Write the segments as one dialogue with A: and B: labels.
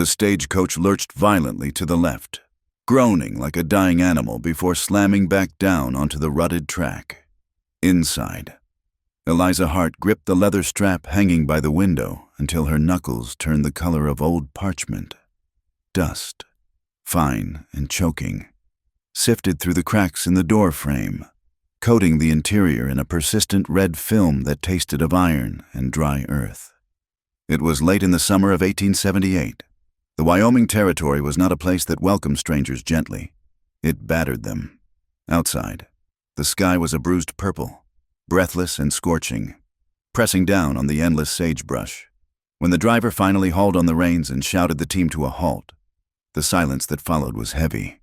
A: The stagecoach lurched violently to the left, groaning like a dying animal before slamming back down onto the rutted track. Inside, Eliza Hart gripped the leather strap hanging by the window until her knuckles turned the color of old parchment. Dust, fine and choking, sifted through the cracks in the door frame, coating the interior in a persistent red film that tasted of iron and dry earth. It was late in the summer of 1878. The Wyoming Territory was not a place that welcomed strangers gently. It battered them. Outside, the sky was a bruised purple, breathless and scorching, pressing down on the endless sagebrush. When the driver finally hauled on the reins and shouted the team to a halt, the silence that followed was heavy.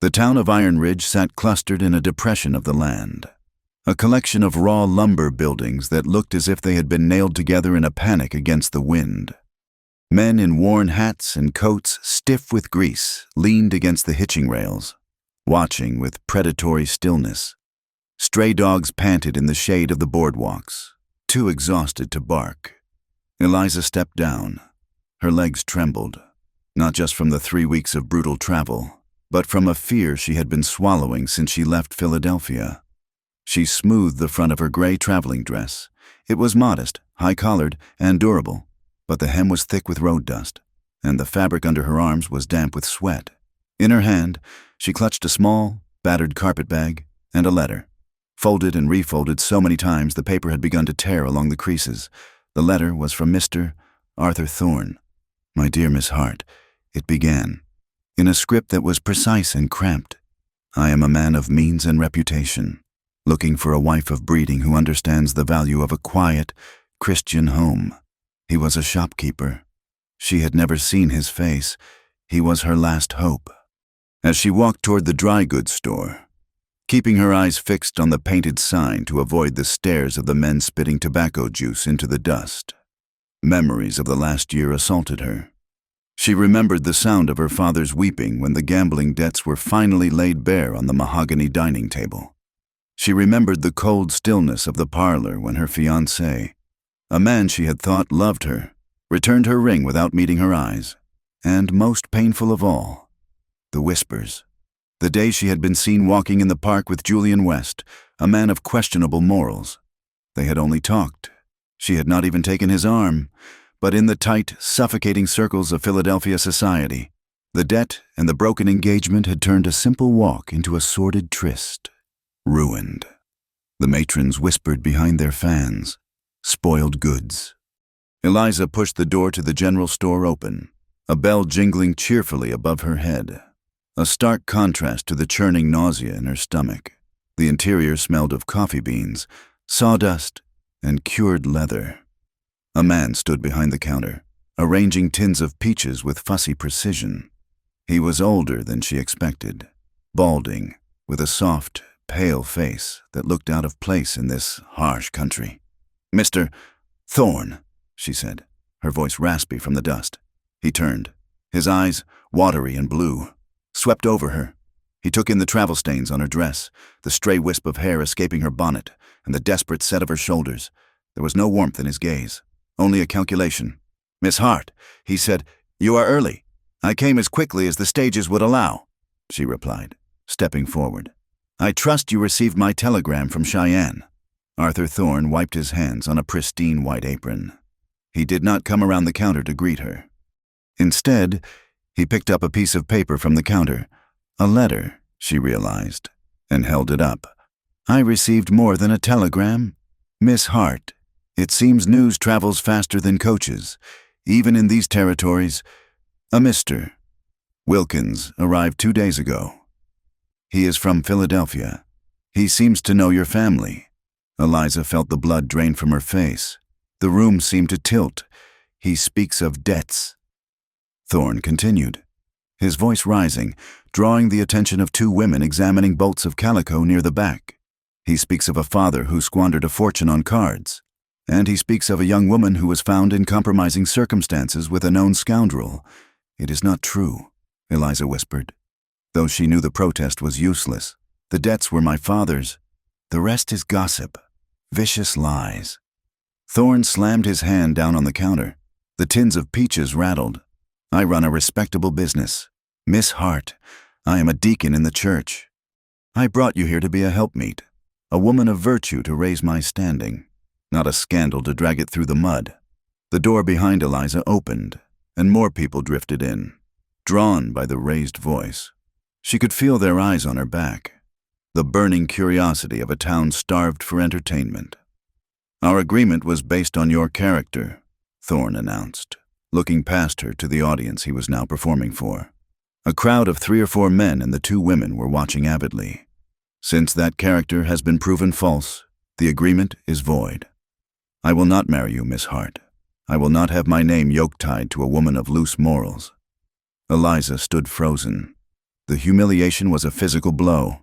A: The town of Iron Ridge sat clustered in a depression of the land, a collection of raw lumber buildings that looked as if they had been nailed together in a panic against the wind. Men in worn hats and coats stiff with grease leaned against the hitching rails, watching with predatory stillness. Stray dogs panted in the shade of the boardwalks, too exhausted to bark. Eliza stepped down. Her legs trembled, not just from the 3 weeks of brutal travel, but from a fear she had been swallowing since she left Philadelphia. She smoothed the front of her gray traveling dress. It was modest, high-collared, and durable, but the hem was thick with road dust, and the fabric under her arms was damp with sweat. In her hand, she clutched a small, battered carpet bag and a letter. Folded and refolded so many times the paper had begun to tear along the creases. The letter was from Mr. Arthur Thorne. "My dear Miss Hart," it began, in a script that was precise and cramped. "I am a man of means and reputation, looking for a wife of breeding who understands the value of a quiet, Christian home." He was a shopkeeper. She had never seen his face. He was her last hope. As she walked toward the dry goods store, keeping her eyes fixed on the painted sign to avoid the stares of the men spitting tobacco juice into the dust, memories of the last year assaulted her. She remembered the sound of her father's weeping when the gambling debts were finally laid bare on the mahogany dining table. She remembered the cold stillness of the parlor when her fiancé, a man she had thought loved her, returned her ring without meeting her eyes. And most painful of all, the whispers. The day she had been seen walking in the park with Julian West, a man of questionable morals. They had only talked. She had not even taken his arm. But in the tight, suffocating circles of Philadelphia society, the debt and the broken engagement had turned a simple walk into a sordid tryst. Ruined. The matrons whispered behind their fans. Spoiled goods. Eliza pushed the door to the general store open, a bell jingling cheerfully above her head. A stark contrast to the churning nausea in her stomach. The interior smelled of coffee beans, sawdust, and cured leather. A man stood behind the counter, arranging tins of peaches with fussy precision. He was older than she expected, balding, with a soft, pale face that looked out of place in this harsh country. "Mr. Thorne," she said, her voice raspy from the dust. He turned. His eyes, watery and blue, swept over her. He took in the travel stains on her dress, the stray wisp of hair escaping her bonnet, and the desperate set of her shoulders. There was no warmth in his gaze, only a calculation. "Miss Hart," he said, "you are early." "I came as quickly as the stages would allow," she replied, stepping forward. "I trust you received my telegram from Cheyenne." Arthur Thorne wiped his hands on a pristine white apron. He did not come around the counter to greet her. Instead, he picked up a piece of paper from the counter. A letter, she realized, and held it up. "I received more than a telegram. Miss Hart, it seems news travels faster than coaches, even in these territories. A Mr. Wilkins arrived 2 days ago. He is from Philadelphia. He seems to know your family." Eliza felt the blood drain from her face. The room seemed to tilt. "He speaks of debts." Thorne continued, his voice rising, drawing the attention of 2 women examining bolts of calico near the back. "He speaks of a father who squandered a fortune on cards. And he speaks of a young woman who was found in compromising circumstances with a known scoundrel." "It is not true," Eliza whispered, though she knew the protest was useless. "The debts were my father's. The rest is gossip, vicious lies." Thorne slammed his hand down on the counter. The tins of peaches rattled. I run a respectable business. Miss Hart, I am a deacon in the church. I brought you here to be a helpmeet, a woman of virtue to raise my standing, not a scandal to drag it through the mud. The door behind Eliza opened, and more people drifted in, drawn by the raised voice. She could feel their eyes on her back, the burning curiosity of a town starved for entertainment. Our agreement was based on your character, Thorne announced, looking past her to the audience he was now performing for. A crowd of 3 or 4 men and the 2 women were watching avidly. Since that character has been proven false, the agreement is void. I will not marry you, Miss Hart. I will not have my name yoke-tied to a woman of loose morals. Eliza stood frozen. The humiliation was a physical blow,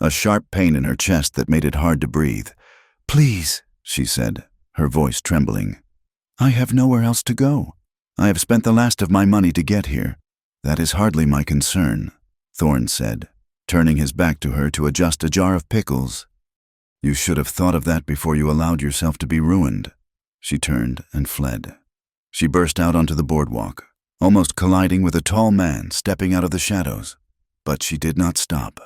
A: a sharp pain in her chest that made it hard to breathe. Please, she said, her voice trembling. I have nowhere else to go. I have spent the last of my money to get here. That is hardly my concern, Thorne said, turning his back to her to adjust a jar of pickles. You should have thought of that before you allowed yourself to be ruined. She turned and fled. She burst out onto the boardwalk, almost colliding with a tall man stepping out of the shadows. But she did not stop.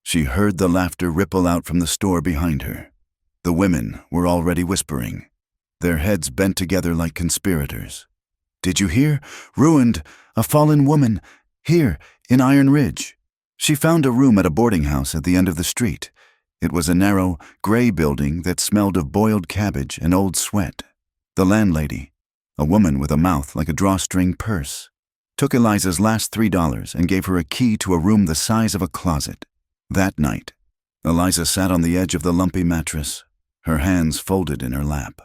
A: She heard the laughter ripple out from the store behind her. The women were already whispering, their heads bent together like conspirators. Did you hear? Ruined! A fallen woman! Here, in Iron Ridge. She found a room at a boarding house at the end of the street. It was a narrow, gray building that smelled of boiled cabbage and old sweat. The landlady, a woman with a mouth like a drawstring purse, took Eliza's last $3 and gave her a key to a room the size of a closet. That night, Eliza sat on the edge of the lumpy mattress, her hands folded in her lap.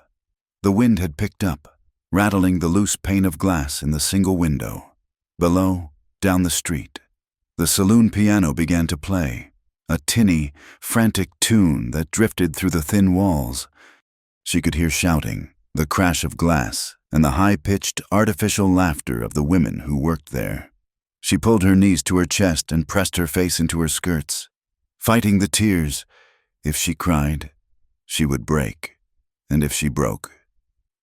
A: The wind had picked up, rattling the loose pane of glass in the single window. Below, down the street, the saloon piano began to play, a tinny, frantic tune that drifted through the thin walls. She could hear shouting, the crash of glass, and the high-pitched, artificial laughter of the women who worked there. She pulled her knees to her chest and pressed her face into her skirts, fighting the tears. If she cried, she would break, and if she broke,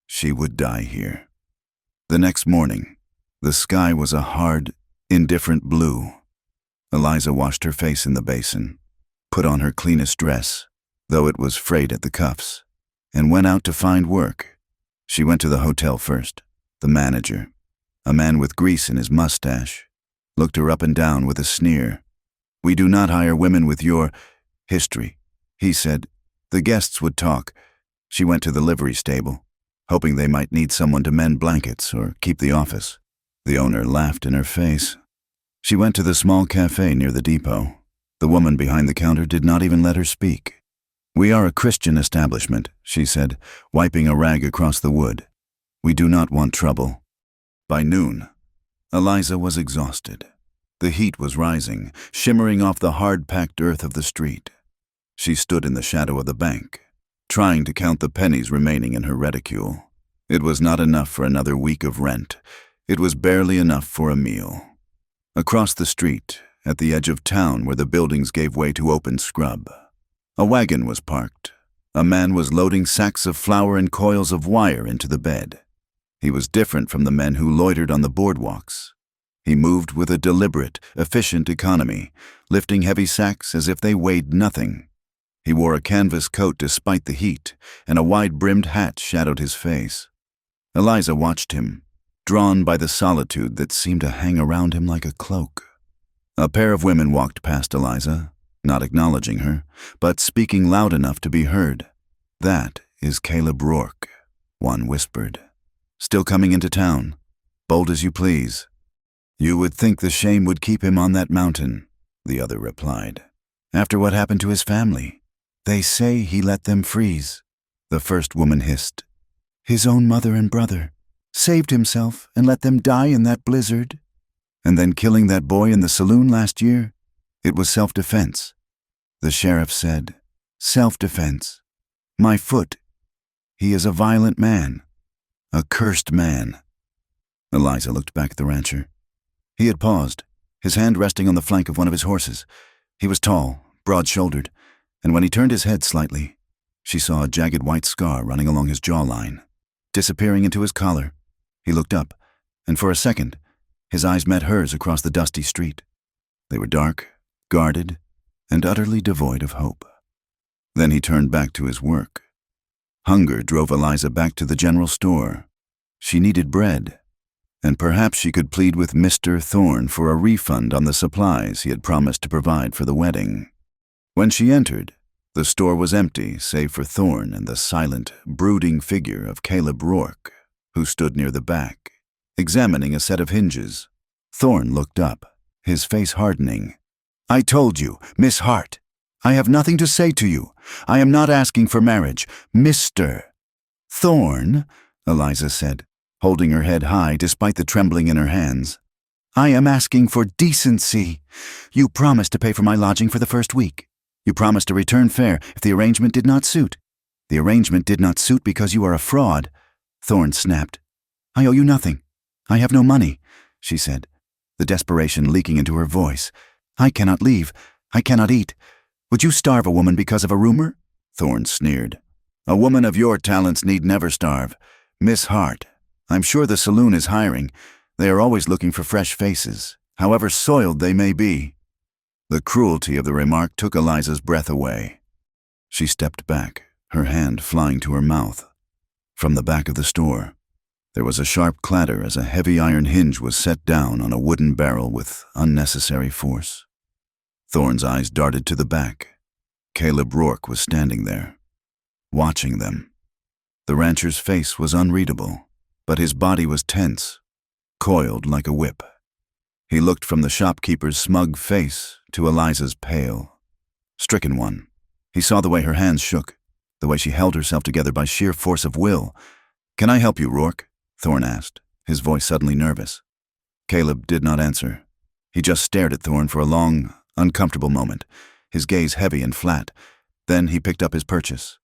A: she would die here. The next morning, the sky was a hard, indifferent blue. Eliza washed her face in the basin, put on her cleanest dress, though it was frayed at the cuffs, and went out to find work. She went to the hotel first. The manager, a man with grease in his mustache, looked her up and down with a sneer. We do not hire women with your history, he said. The guests would talk. She went to the livery stable, hoping they might need someone to mend blankets or keep the office. The owner laughed in her face. She went to the small cafe near the depot. The woman behind the counter did not even let her speak. We are a Christian establishment, she said, wiping a rag across the wood. We do not want trouble. By noon, Eliza was exhausted. The heat was rising, shimmering off the hard-packed earth of the street. She stood in the shadow of the bank, trying to count the pennies remaining in her reticule. It was not enough for another week of rent. It was barely enough for a meal. Across the street, at the edge of town where the buildings gave way to open scrub, a wagon was parked. A man was loading sacks of flour and coils of wire into the bed. He was different from the men who loitered on the boardwalks. He moved with a deliberate, efficient economy, lifting heavy sacks as if they weighed nothing. He wore a canvas coat despite the heat, and a wide-brimmed hat shadowed his face. Eliza watched him, drawn by the solitude that seemed to hang around him like a cloak. A pair of women walked past Eliza, not acknowledging her, but speaking loud enough to be heard. That is Caleb Rourke, one whispered. Still coming into town, bold as you please. You would think the shame would keep him on that mountain, the other replied. After what happened to his family, they say he let them freeze. The first woman hissed. His own mother and brother. Saved himself and let them die in that blizzard. And then killing that boy in the saloon last year? It was self-defense. The sheriff said, self-defense. My foot. He is a violent man. A cursed man. Eliza looked back at the rancher. He had paused, his hand resting on the flank of one of his horses. He was tall, broad-shouldered, and when he turned his head slightly, she saw a jagged white scar running along his jawline, disappearing into his collar. He looked up, and for a second, His eyes met hers across the dusty street. They were dark, guarded, and utterly devoid of hope. Then he turned back to his work. Hunger drove Eliza back to the general store. She needed bread, and perhaps she could plead with Mr. Thorne for a refund on the supplies he had promised to provide for the wedding. When she entered, the store was empty save for Thorne and the silent, brooding figure of Caleb Rourke, who stood near the back, examining a set of hinges. Thorne looked up, his face hardening. "I told you, Miss Hart. I have nothing to say to you. I am not asking for marriage, Mr. Thorne," Eliza said, holding her head high despite the trembling in her hands. "I am asking for decency. You promised to pay for my lodging for the first week. You promised to return fare if the arrangement did not suit. The arrangement did not suit because you are a fraud," Thorne snapped. "I owe you nothing. I have no money," she said, the desperation leaking into her voice. "I cannot leave. I cannot eat. Would you starve a woman because of a rumor?" Thorne sneered. "A woman of your talents need never starve. Miss Hart, I'm sure the saloon is hiring. They are always looking for fresh faces, however soiled they may be." The cruelty of the remark took Eliza's breath away. She stepped back, her hand flying to her mouth. From the back of the store, there was a sharp clatter as a heavy iron hinge was set down on a wooden barrel with unnecessary force. Thorne's eyes darted to the back. Caleb Rourke was standing there, watching them. The rancher's face was unreadable, but his body was tense, coiled like a whip. He looked from the shopkeeper's smug face to Eliza's pale, stricken one. He saw the way her hands shook, the way she held herself together by sheer force of will. "Can I help you, Rourke?" Thorne asked, his voice suddenly nervous. Caleb did not answer. He just stared at Thorne for a long, uncomfortable moment, his gaze heavy and flat. Then he picked up his purchase,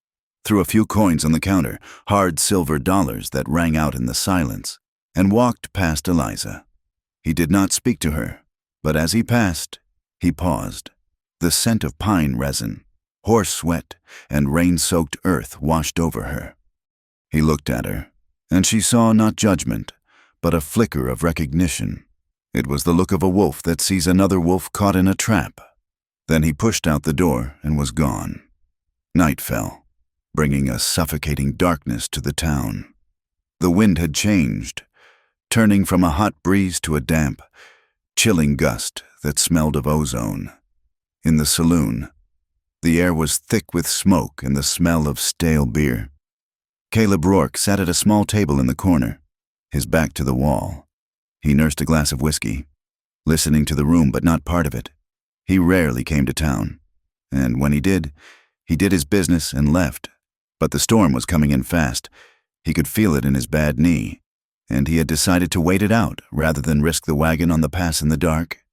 A: threw a few coins on the counter, hard silver dollars that rang out in the silence, and walked past Eliza. He did not speak to her, but as he passed, he paused. The scent of pine resin, horse sweat, and rain-soaked earth washed over her. He looked at her, and she saw not judgment, but a flicker of recognition. It was the look of a wolf that sees another wolf caught in a trap. Then he pushed out the door and was gone. Night fell, bringing a suffocating darkness to the town. The wind had changed, turning from a hot breeze to a damp, chilling gust that smelled of ozone. In the saloon, the air was thick with smoke and the smell of stale beer. Caleb Rourke sat at a small table in the corner, his back to the wall. He nursed a glass of whiskey, listening to the room but not part of it. He rarely came to town, and when he did his business and left. But the storm was coming in fast. He could feel it in his bad knee, and he had decided to wait it out rather than risk the wagon on the pass in the dark.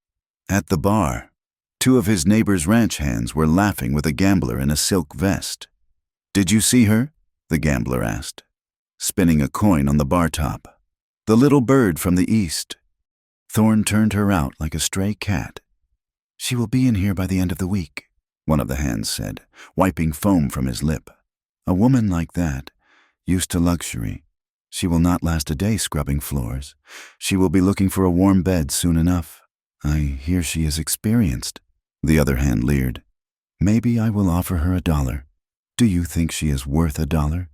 A: At the bar, two of his neighbor's ranch hands were laughing with a gambler in a silk vest. "Did you see her?" the gambler asked, spinning a coin on the bar top. "The little bird from the east." Thorne turned her out like a stray cat. "She will be in here by the end of the week," one of the hands said, wiping foam from his lip. "A woman like that, used to luxury. She will not last a day scrubbing floors. She will be looking for a warm bed soon enough. I hear she is experienced." The other hand leered. "Maybe I will offer her $1. Do you think she is worth $1?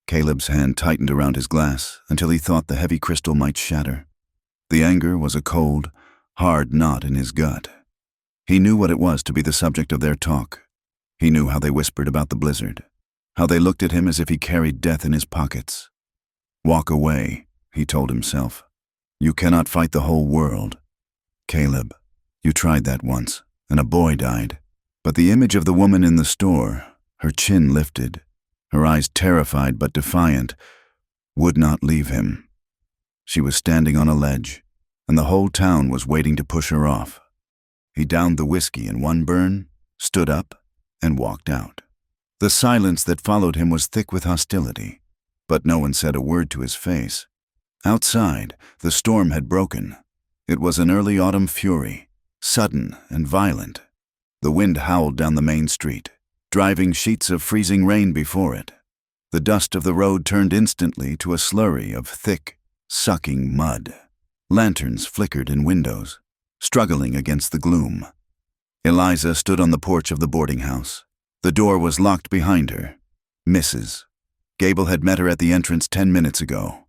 A: Caleb's hand tightened around his glass until he thought the heavy crystal might shatter. The anger was a cold, hard knot in his gut. He knew what it was to be the subject of their talk. He knew how they whispered about the blizzard, how they looked at him as if he carried death in his pockets. "Walk away," he told himself. "You cannot fight the whole world. Caleb, you tried that once, and a boy died." But the image of the woman in the store, her chin lifted, her eyes terrified but defiant, would not leave him. She was standing on a ledge, and the whole town was waiting to push her off. He downed the whiskey in one burn, stood up, and walked out. The silence that followed him was thick with hostility, but no one said a word to his face. Outside, the storm had broken. It was an early autumn fury, sudden and violent. The wind howled down the main street, driving sheets of freezing rain before it. The dust of the road turned instantly to a slurry of thick, sucking mud. Lanterns flickered in windows, struggling against the gloom. Eliza stood on the porch of the boarding house. The door was locked behind her. Mrs. Gable had met her at the entrance 10 minutes ago.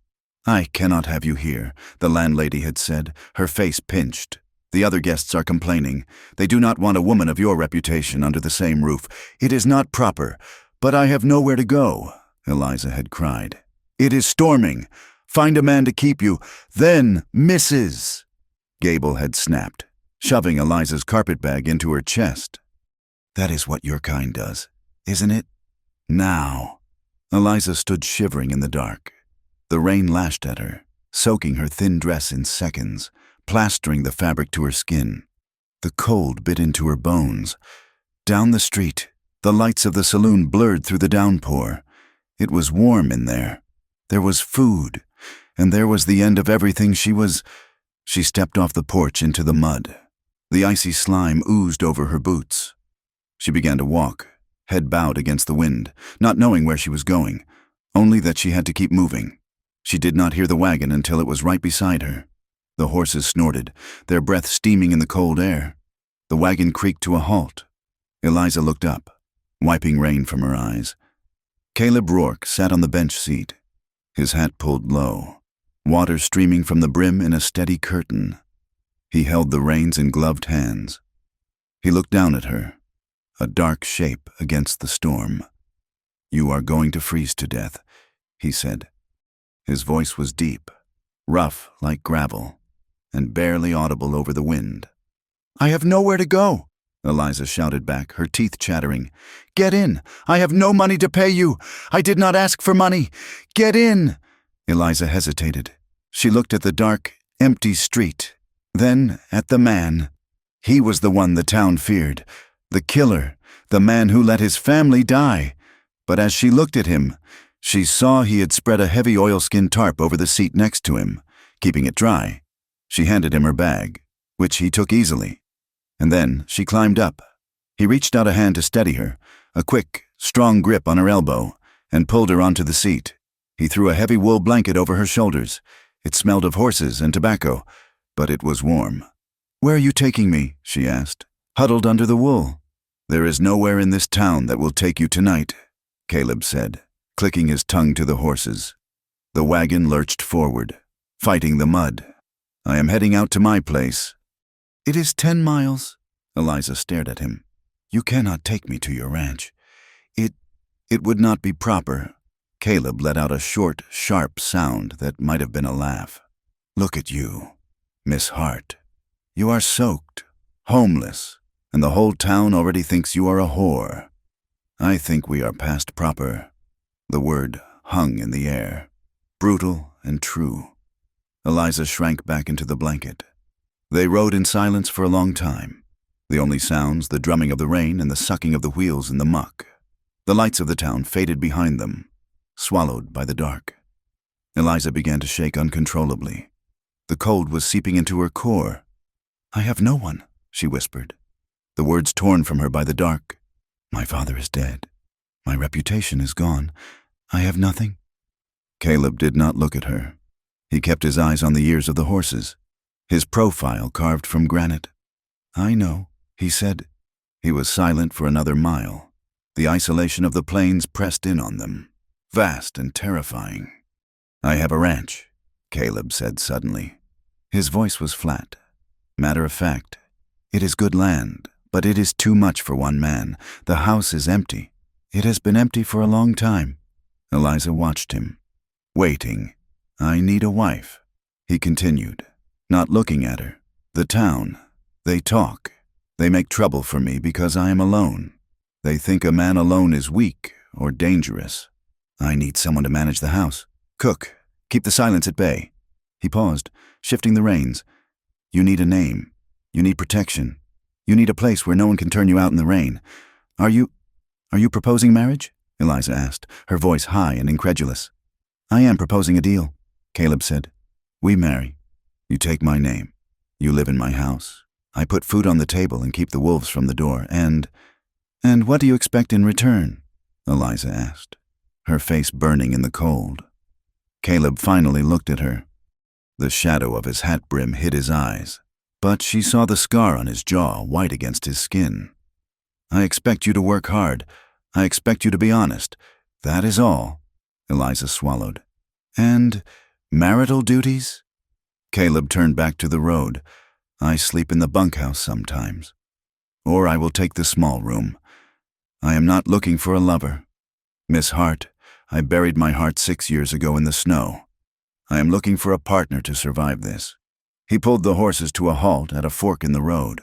A: "I cannot have you here," the landlady had said, her face pinched. "The other guests are complaining. They do not want a woman of your reputation under the same roof. It is not proper. But I have nowhere to go," Eliza had cried. "It is storming. Find a man to keep you. Then, Mrs. Gable had snapped, shoving Eliza's carpetbag into her chest. "That is what your kind does, isn't it? Now." Eliza stood shivering in the dark. The rain lashed at her, soaking her thin dress in seconds, plastering the fabric to her skin. The cold bit into her bones. Down the street, the lights of the saloon blurred through the downpour. It was warm in there. There was food, and there was the end of everything She stepped off the porch into the mud. The icy slime oozed over her boots. She began to walk, head bowed against the wind, not knowing where she was going, only that she had to keep moving. She did not hear the wagon until it was right beside her. The horses snorted, their breath steaming in the cold air. The wagon creaked to a halt. Eliza looked up, wiping rain from her eyes. Caleb Rourke sat on the bench seat, his hat pulled low, water streaming from the brim in a steady curtain. He held the reins in gloved hands. He looked down at her, a dark shape against the storm. "You are going to freeze to death," he said. His voice was deep, rough like gravel, and barely audible over the wind. "I have nowhere to go," Eliza shouted back, her teeth chattering. "Get in! I have no money to pay you! I did not ask for money! Get in!" Eliza hesitated. She looked at the dark, empty street, then at the man. He was the one the town feared, the killer, the man who let his family die. But as she looked at him, she saw he had spread a heavy oilskin tarp over the seat next to him, keeping it dry. She handed him her bag, which he took easily. And then she climbed up. He reached out a hand to steady her, a quick, strong grip on her elbow, and pulled her onto the seat. He threw a heavy wool blanket over her shoulders. It smelled of horses and tobacco, but it was warm. "Where are you taking me?" she asked, huddled under the wool. "There is nowhere in this town that will take you tonight," Caleb said, clicking his tongue to the horses. The wagon lurched forward, fighting the mud. "I am heading out to my place." "It is 10 miles. Eliza stared at him. "You cannot take me to your ranch. It would not be proper." Caleb let out a short, sharp sound that might have been a laugh. "Look at you, Miss Hart. You are soaked, homeless, and the whole town already thinks you are a whore. I think we are past proper." The word hung in the air, brutal and true. Eliza shrank back into the blanket. They rode in silence for a long time. The only sounds, the drumming of the rain and the sucking of the wheels in the muck. The lights of the town faded behind them, swallowed by the dark. Eliza began to shake uncontrollably. The cold was seeping into her core. "I have no one," she whispered, the words torn from her by the dark. "My father is dead. My reputation is gone. I have nothing." Caleb did not look at her. He kept his eyes on the ears of the horses, his profile carved from granite. "I know," he said. He was silent for another mile. The isolation of the plains pressed in on them, vast and terrifying. "I have a ranch," Caleb said suddenly. His voice was flat, matter of fact. "It is good land, but it is too much for one man. The house is empty. It has been empty for a long time." Eliza watched him, waiting. "I need a wife," he continued, not looking at her. "The town, they talk. They make trouble for me because I am alone. They think a man alone is weak or dangerous. I need someone to manage the house, cook, keep the silence at bay." He paused, shifting the reins. "You need a name. You need protection. You need a place where no one can turn you out in the rain. Are you proposing marriage?" Eliza asked, her voice high and incredulous. "I am proposing a deal," Caleb said. "We marry. You take my name. You live in my house. I put food on the table and keep the wolves from the door. And what do you expect in return?" Eliza asked, her face burning in the cold. Caleb finally looked at her. The shadow of his hat brim hid his eyes, but she saw the scar on his jaw, white against his skin. "I expect you to work hard. I expect you to be honest. That is all," Eliza swallowed. "And marital duties?" Caleb turned back to the road. "I sleep in the bunkhouse sometimes. Or I will take the small room. I am not looking for a lover. Miss Hart, I buried my heart 6 years ago in the snow. I am looking for a partner to survive this." He pulled the horses to a halt at a fork in the road.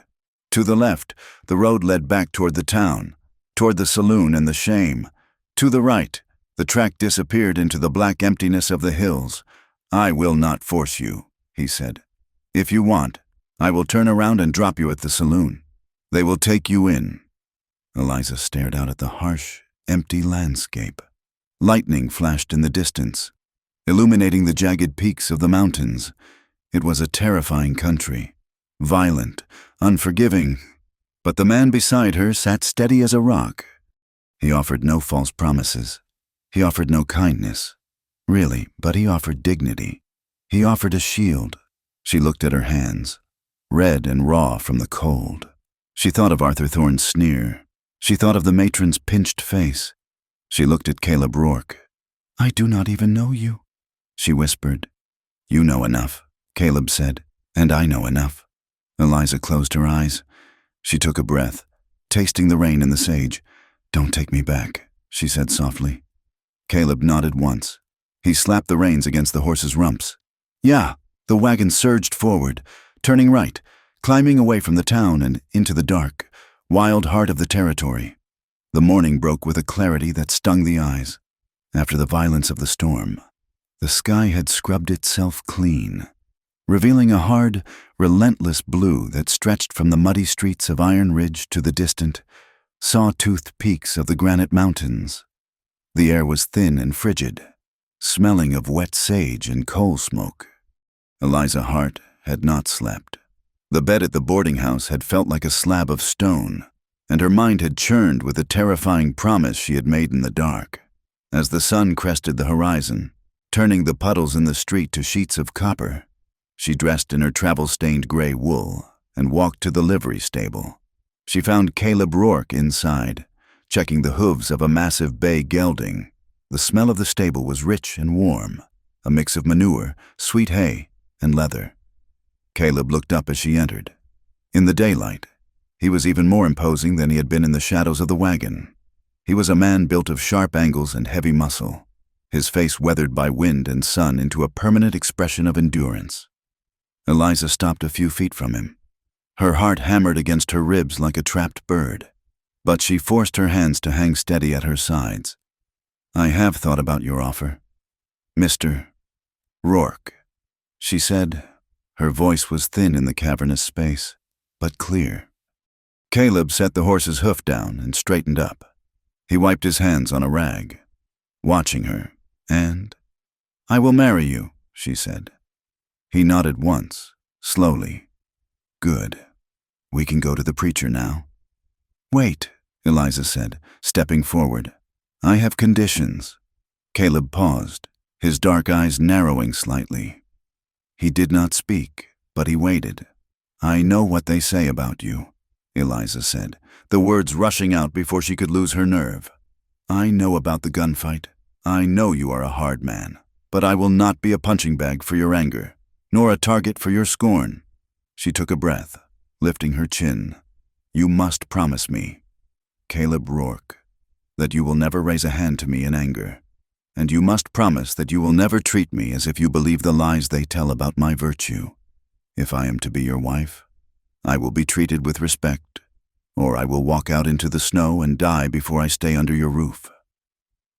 A: To the left, the road led back toward the town, toward the saloon and the shame. To the right, the track disappeared into the black emptiness of the hills. "I will not force you," he said. "If you want, I will turn around and drop you at the saloon. They will take you in." Eliza stared out at the harsh, empty landscape. Lightning flashed in the distance, illuminating the jagged peaks of the mountains. It was a terrifying country, violent, unforgiving, but the man beside her sat steady as a rock. He offered no false promises. He offered no kindness, really, but he offered dignity. He offered a shield. She looked at her hands, red and raw from the cold. She thought of Arthur Thorne's sneer. She thought of the matron's pinched face. She looked at Caleb Rourke. "I do not even know you," she whispered. "You know enough," Caleb said, "and I know enough." Eliza closed her eyes. She took a breath, tasting the rain in the sage. "Don't take me back," she said softly. Caleb nodded once. He slapped the reins against the horse's rumps. "Yeah." The wagon surged forward, turning right, climbing away from the town and into the dark, wild heart of the territory. The morning broke with a clarity that stung the eyes. After the violence of the storm, the sky had scrubbed itself clean, revealing a hard, relentless blue that stretched from the muddy streets of Iron Ridge to the distant, saw-toothed peaks of the granite mountains. The air was thin and frigid, smelling of wet sage and coal smoke. Eliza Hart had not slept. The bed at the boarding house had felt like a slab of stone, and her mind had churned with the terrifying promise she had made in the dark. As the sun crested the horizon, turning the puddles in the street to sheets of copper, she dressed in her travel-stained gray wool and walked to the livery stable. She found Caleb Rourke inside, checking the hooves of a massive bay gelding. The smell of the stable was rich and warm, a mix of manure, sweet hay, and leather. Caleb looked up as she entered. In the daylight, he was even more imposing than he had been in the shadows of the wagon. He was a man built of sharp angles and heavy muscle, his face weathered by wind and sun into a permanent expression of endurance. Eliza stopped a few feet from him. Her heart hammered against her ribs like a trapped bird, but she forced her hands to hang steady at her sides. "I have thought about your offer, Mr. Rourke," she said. Her voice was thin in the cavernous space, but clear. Caleb set the horse's hoof down and straightened up. He wiped his hands on a rag, watching her, and, "I will marry you," she said. He nodded once, slowly. "Good. We can go to the preacher now." "Wait," Eliza said, stepping forward. "I have conditions." Caleb paused, his dark eyes narrowing slightly. He did not speak, but he waited. "I know what they say about you," Eliza said, the words rushing out before she could lose her nerve. "I know about the gunfight. I know you are a hard man, but I will not be a punching bag for your anger, nor a target for your scorn." She took a breath, lifting her chin. "You must promise me, Caleb Rourke, that you will never raise a hand to me in anger. And you must promise that you will never treat me as if you believe the lies they tell about my virtue. If I am to be your wife, I will be treated with respect, or I will walk out into the snow and die before I stay under your roof."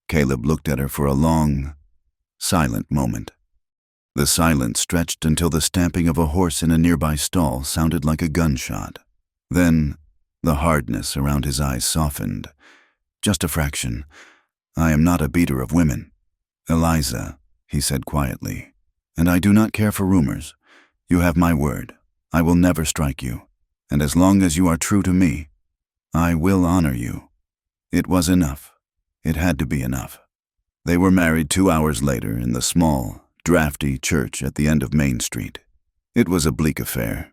A: Caleb looked at her for a long, silent moment. The silence stretched until the stamping of a horse in a nearby stall sounded like a gunshot. Then, the hardness around his eyes softened. "Just a fraction. I am not a beater of women, Eliza," he said quietly, "and I do not care for rumors. You have my word. I will never strike you, and as long as you are true to me, I will honor you." It was enough. It had to be enough. They were married 2 hours later in the small, drafty church at the end of Main Street. It was a bleak affair.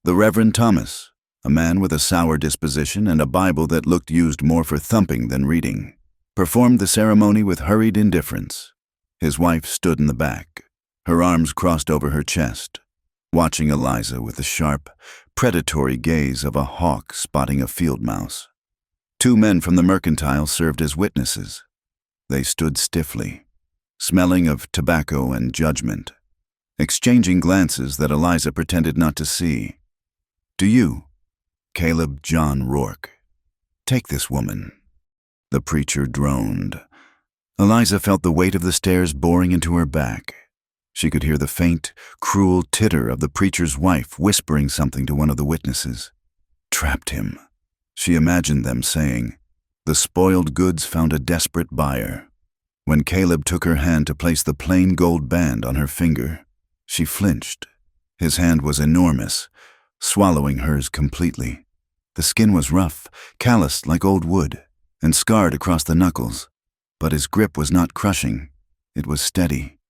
A: The Reverend Thomas, a man with a sour disposition and a Bible that looked used more for thumping than reading, performed the ceremony with hurried indifference. His wife stood in the back, her arms crossed over her chest, watching Eliza with the sharp, predatory gaze of a hawk spotting a field mouse. 2 men from the mercantile served as witnesses. They stood stiffly, smelling of tobacco and judgment, exchanging glances that Eliza pretended not to see. "Do you, Caleb John Rourke, take this woman?" The preacher droned. Eliza felt the weight of the stairs boring into her back. She could hear the faint, cruel titter of the preacher's wife whispering something to one of the witnesses. "Trapped him," she imagined them saying. The spoiled goods found a desperate buyer. When Caleb took her hand to place the plain gold band on her finger, she flinched. His hand was enormous, swallowing hers completely. The skin was rough, calloused like old wood, and scarred across the knuckles. But his grip was not crushing. It was steady,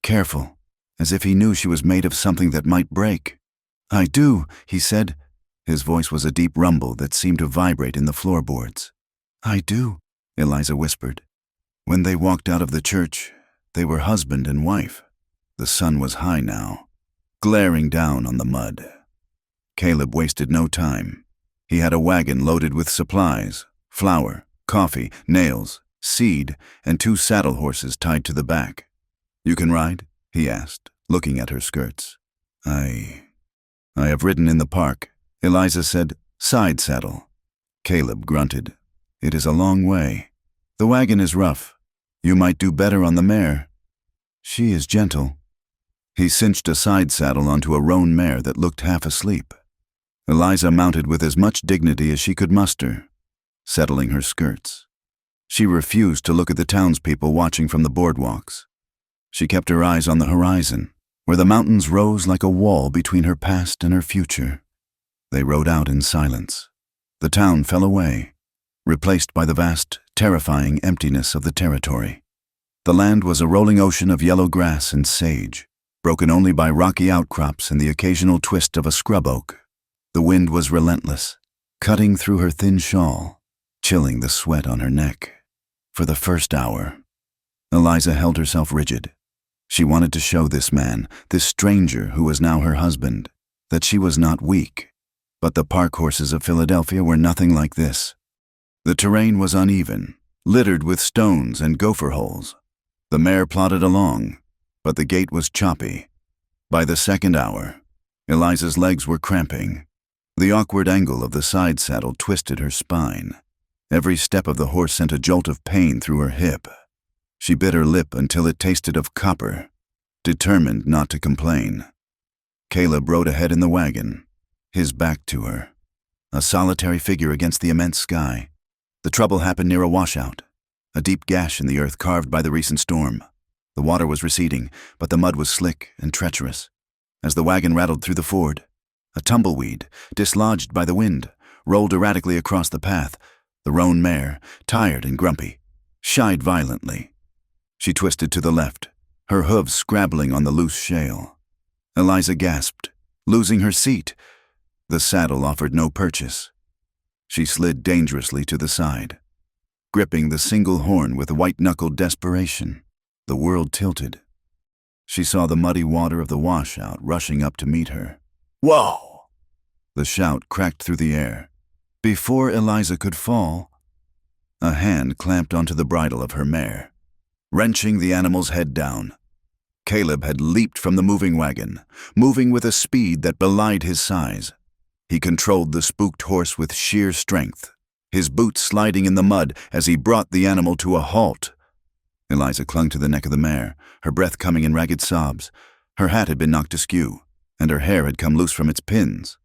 A: careful, as if he knew she was made of something that might break. "I do," he said. His voice was a deep rumble that seemed to vibrate in the floorboards. "I do," Eliza whispered. When they walked out of the church, they were husband and wife. The sun was high now, glaring down on the mud. Caleb wasted no time. He had a wagon loaded with supplies, flour, coffee, nails, seed, and 2 saddle horses tied to the back. "You can ride?" he asked, looking at her skirts. I have ridden in the park," Eliza said. "Side saddle." Caleb grunted. "It is a long way. The wagon is rough. You might do better on the mare." "She is gentle." He cinched a side saddle onto a roan mare that looked half asleep. Eliza mounted with as much dignity as she could muster, settling her skirts. She refused to look at the townspeople watching from the boardwalks. She kept her eyes on the horizon, where the mountains rose like a wall between her past and her future. They rode out in silence. The town fell away, replaced by the vast, terrifying emptiness of the territory. The land was a rolling ocean of yellow grass and sage, broken only by rocky outcrops and the occasional twist of a scrub oak. The wind was relentless, cutting through her thin shawl, chilling the sweat on her neck. For the first hour, Eliza held herself rigid. She wanted to show this man, this stranger who was now her husband, that she was not weak. But the park horses of Philadelphia were nothing like this. The terrain was uneven, littered with stones and gopher holes. The mare plodded along, but the gait was choppy. By the second hour, Eliza's legs were cramping. The awkward angle of the side saddle twisted her spine. Every step of the horse sent a jolt of pain through her hip. She bit her lip until it tasted of copper, determined not to complain. Caleb rode ahead in the wagon, his back to her, a solitary figure against the immense sky. The trouble happened near a washout, a deep gash in the earth carved by the recent storm. The water was receding, but the mud was slick and treacherous. As the wagon rattled through the ford, a tumbleweed, dislodged by the wind, rolled erratically across the path. The roan mare, tired and grumpy, shied violently. She twisted to the left, her hooves scrabbling on the loose shale. Eliza gasped, losing her seat. The saddle offered no purchase. She slid dangerously to the side, gripping the single horn with white-knuckled desperation. The world tilted. She saw the muddy water of the washout rushing up to meet her. "Whoa!" The shout cracked through the air. Before Eliza could fall, a hand clamped onto the bridle of her mare, wrenching the animal's head down. Caleb had leaped from the moving wagon, moving with a speed that belied his size. He controlled the spooked horse with sheer strength, his boots sliding in the mud as he brought the animal to a halt. Eliza clung to the neck of the mare, her breath coming in ragged sobs. Her hat had been knocked askew, and her hair had come loose from its pins.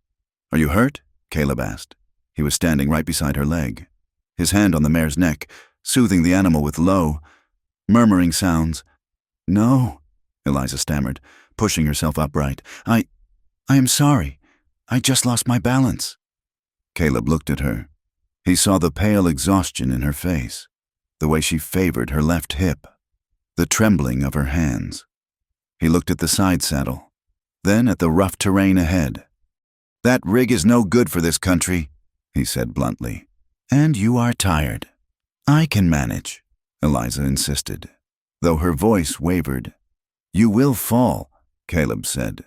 A: "Are you hurt?" Caleb asked. He was standing right beside her leg, his hand on the mare's neck, soothing the animal with low, murmuring sounds. "No," Eliza stammered, pushing herself upright. I am sorry. I just lost my balance." Caleb looked at her. He saw the pale exhaustion in her face, the way she favored her left hip, the trembling of her hands. He looked at the side saddle, then at the rough terrain ahead. "That rig is no good for this country," he said bluntly. "And you are tired." "I can manage," Eliza insisted, though her voice wavered. "You will fall," Caleb said.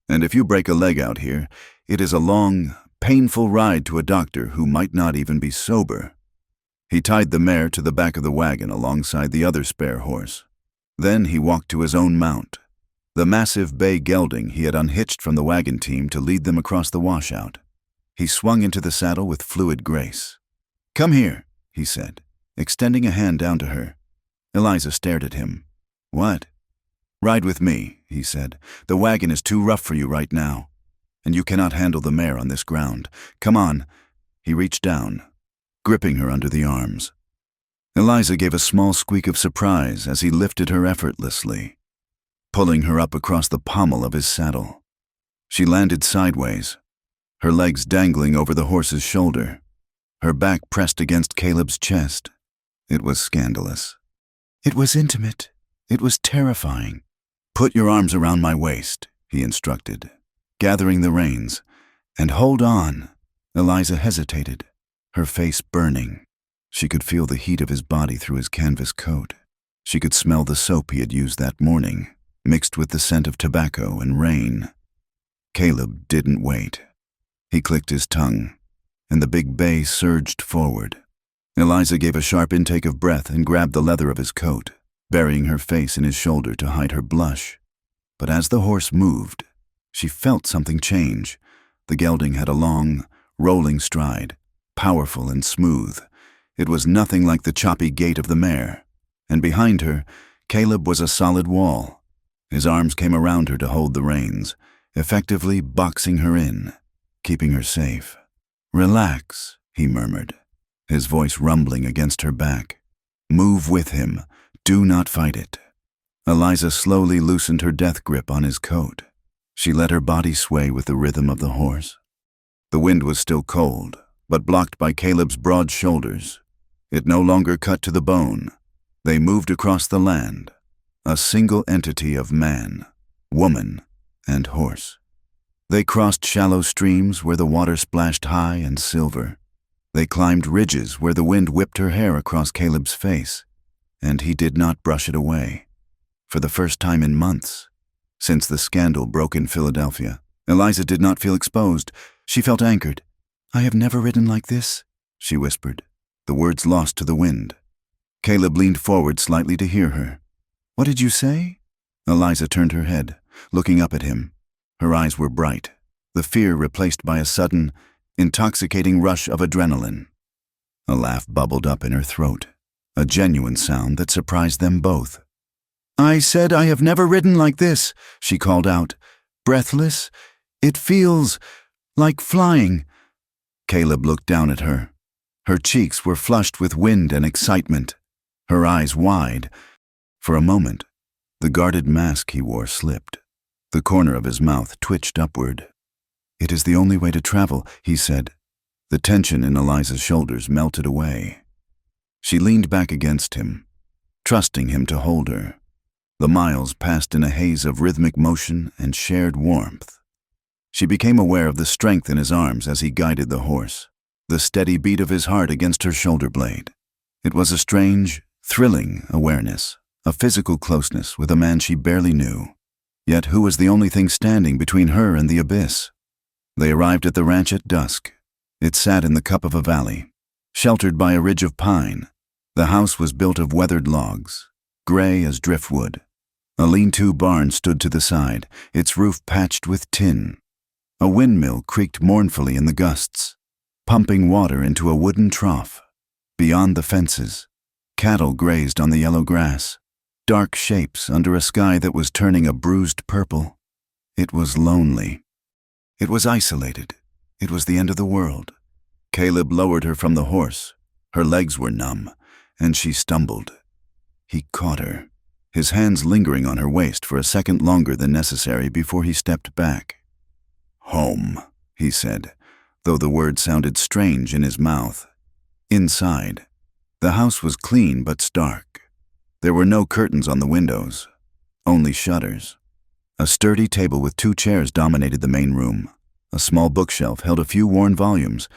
A: "And if you break a leg out here, it is a long, painful ride to a doctor who might not even be sober." He tied the mare to the back of the wagon alongside the other spare horse. Then he walked to his own mount, the massive bay gelding he had unhitched from the wagon team to lead them across the washout. He swung into the saddle with fluid grace. "Come here," he said, extending a hand down to her. Eliza stared at him. "What?" "Ride with me," he said. "The wagon is too rough for you right now, and you cannot handle the mare on this ground. Come on." He reached down, gripping her under the arms. Eliza gave a small squeak of surprise as he lifted her effortlessly, pulling her up across the pommel of his saddle. She landed sideways, her legs dangling over the horse's shoulder, her back pressed against Caleb's chest. It was scandalous. It was intimate. It was terrifying. "Put your arms around my waist," he instructed, gathering the reins. "And hold on." Eliza hesitated, her face burning. She could feel the heat of his body through his canvas coat. She could smell the soap he had used that morning, mixed with the scent of tobacco and rain. Caleb didn't wait. He clicked his tongue, and the big bay surged forward. Eliza gave a sharp intake of breath and grabbed the leather of his coat, burying her face in his shoulder to hide her blush. But as the horse moved, she felt something change. The gelding had a long, rolling stride, powerful and smooth. It was nothing like the choppy gait of the mare, and behind her, Caleb was a solid wall. His arms came around her to hold the reins, effectively boxing her in, keeping her safe. "Relax," he murmured, his voice rumbling against her back. "Move with him. Do not fight it." Eliza slowly loosened her death grip on his coat. She let her body sway with the rhythm of the horse. The wind was still cold, but blocked by Caleb's broad shoulders. It no longer cut to the bone. They moved across the land, a single entity of man, woman, and horse. They crossed shallow streams where the water splashed high and silver. They climbed ridges where the wind whipped her hair across Caleb's face, and he did not brush it away. For the first time in months, since the scandal broke in Philadelphia, Eliza did not feel exposed. She felt anchored. "I have never ridden like this," she whispered, the words lost to the wind. Caleb leaned forward slightly to hear her. "What did you say?" Eliza turned her head, looking up at him. Her eyes were bright, the fear replaced by a sudden, intoxicating rush of adrenaline. A laugh bubbled up in her throat, a genuine sound that surprised them both. "I said I have never ridden like this," she called out, breathless. "It feels like flying." Caleb looked down at her. Her cheeks were flushed with wind and excitement, her eyes wide. For a moment, the guarded mask he wore slipped. The corner of his mouth twitched upward. "It is the only way to travel," he said. The tension in Eliza's shoulders melted away. She leaned back against him, trusting him to hold her. The miles passed in a haze of rhythmic motion and shared warmth. She became aware of the strength in his arms as he guided the horse, the steady beat of his heart against her shoulder blade. It was a strange, thrilling awareness, a physical closeness with a man she barely knew, yet who was the only thing standing between her and the abyss. They arrived at the ranch at dusk. It sat in the cup of a valley, sheltered by a ridge of pine. The house was built of weathered logs, gray as driftwood. A lean-to barn stood to the side, its roof patched with tin. A windmill creaked mournfully in the gusts, pumping water into a wooden trough. Beyond the fences, cattle grazed on the yellow grass, dark shapes under a sky that was turning a bruised purple. It was lonely. It was isolated. It was the end of the world. Caleb lowered her from the horse. Her legs were numb, and she stumbled. He caught her, his hands lingering on her waist for a second longer than necessary before he stepped back. "Home," he said, though the word sounded strange in his mouth. Inside, the house was clean but stark. There were no curtains on the windows, only shutters. A sturdy table with 2 chairs dominated the main room. A small bookshelf held a few worn volumes,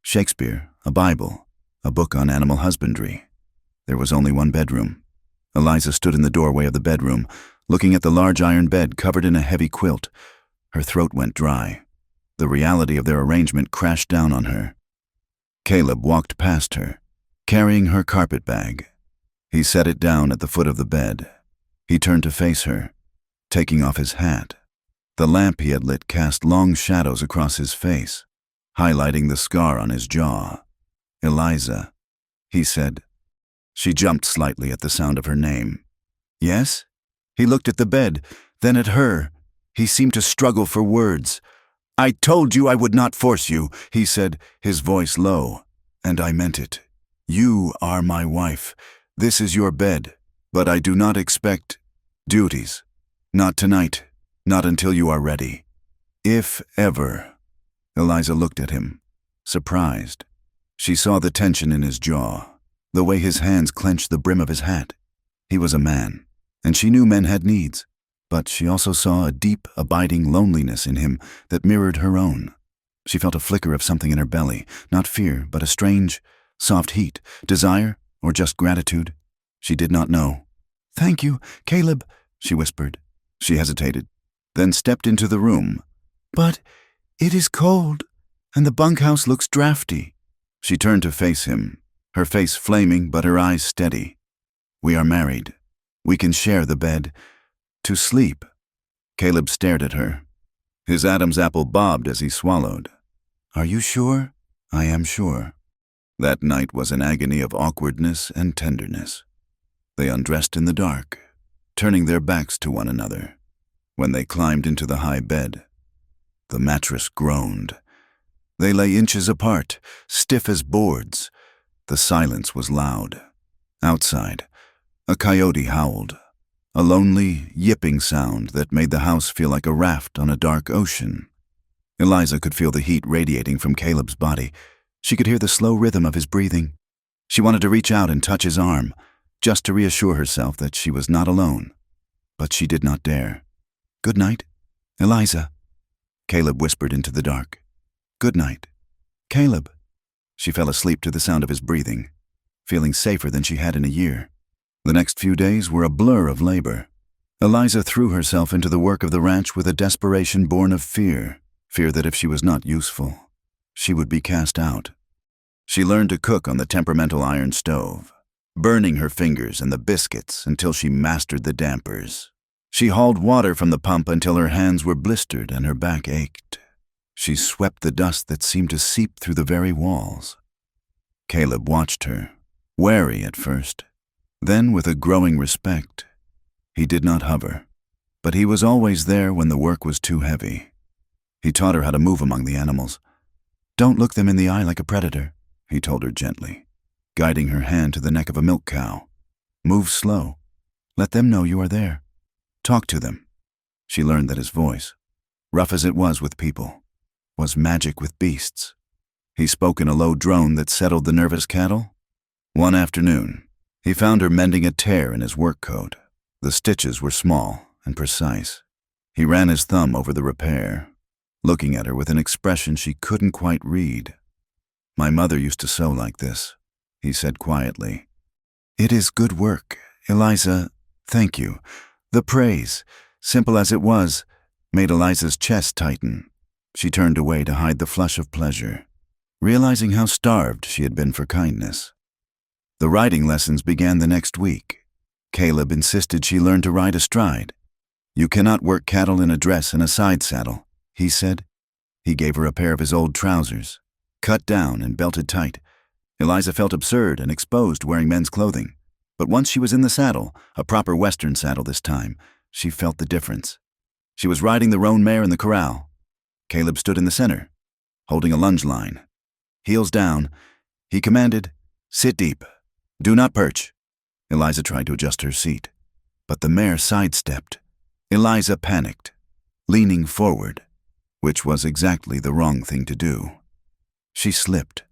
A: Shakespeare, a Bible, a book on animal husbandry. There was only one bedroom. Eliza stood in the doorway of the bedroom, looking at the large iron bed covered in a heavy quilt. Her throat went dry. The reality of their arrangement crashed down on her. Caleb walked past her, carrying her carpet bag. He set it down at the foot of the bed. He turned to face her, taking off his hat. The lamp he had lit cast long shadows across his face, highlighting the scar on his jaw. "Eliza," he said. She jumped slightly at the sound of her name. "Yes?" He looked at the bed, then at her. He seemed to struggle for words. "I told you I would not force you," he said, his voice low. "And I meant it. You are my wife. This is your bed. But I do not expect duties. Not tonight. Not until you are ready. If ever." Eliza looked at him, surprised. She saw the tension in his jaw, the way his hands clenched the brim of his hat. He was a man, and she knew men had needs, but she also saw a deep, abiding loneliness in him that mirrored her own. She felt a flicker of something in her belly, not fear, but a strange, soft heat, desire, or just gratitude. She did not know. "Thank you, Caleb," she whispered. She hesitated, then stepped into the room. "But it is cold, and the bunkhouse looks drafty." She turned to face him, her face flaming but her eyes steady. "We are married. We can share the bed. To sleep." Caleb stared at her. His Adam's apple bobbed as he swallowed. "Are you sure?" "I am sure." That night was an agony of awkwardness and tenderness. They undressed in the dark, turning their backs to one another. When they climbed into the high bed, the mattress groaned. They lay inches apart, stiff as boards. The silence was loud. Outside, a coyote howled, a lonely, yipping sound that made the house feel like a raft on a dark ocean. Eliza could feel the heat radiating from Caleb's body. She could hear the slow rhythm of his breathing. She wanted to reach out and touch his arm, just to reassure herself that she was not alone. But she did not dare. "Good night, Eliza," Caleb whispered into the dark. "Good night, Caleb." She fell asleep to the sound of his breathing, feeling safer than she had in a year. The next few days were a blur of labor. Eliza threw herself into the work of the ranch with a desperation born of fear that if she was not useful, she would be cast out. She learned to cook on the temperamental iron stove, burning her fingers and the biscuits until she mastered the dampers. She hauled water from the pump until her hands were blistered and her back ached. She swept the dust that seemed to seep through the very walls. Caleb watched her, wary at first, then with a growing respect. He did not hover, but he was always there when the work was too heavy. He taught her how to move among the animals. "Don't look them in the eye like a predator," he told her gently, guiding her hand to the neck of a milk cow. "Move slow. Let them know you are there. Talk to them." She learned that his voice, rough as it was with people, was magic with beasts. He spoke in a low drone that settled the nervous cattle. One afternoon, he found her mending a tear in his work coat. The stitches were small and precise. He ran his thumb over the repair, looking at her with an expression she couldn't quite read. "My mother used to sew like this," he said quietly. "It is good work, Eliza. Thank you." The praise, simple as it was, made Eliza's chest tighten. She turned away to hide the flush of pleasure, realizing how starved she had been for kindness. The riding lessons began the next week. Caleb insisted she learn to ride astride. "You cannot work cattle in a dress and a side saddle," he said. He gave her a pair of his old trousers, cut down and belted tight. Eliza felt absurd and exposed wearing men's clothing. But once she was in the saddle, a proper Western saddle this time, she felt the difference. She was riding the roan mare in the corral. Caleb stood in the center, holding a lunge line. Heels down, he commanded, "Sit deep. Do not perch." Eliza tried to adjust her seat, but the mare sidestepped. Eliza panicked, leaning forward, which was exactly the wrong thing to do. She slipped,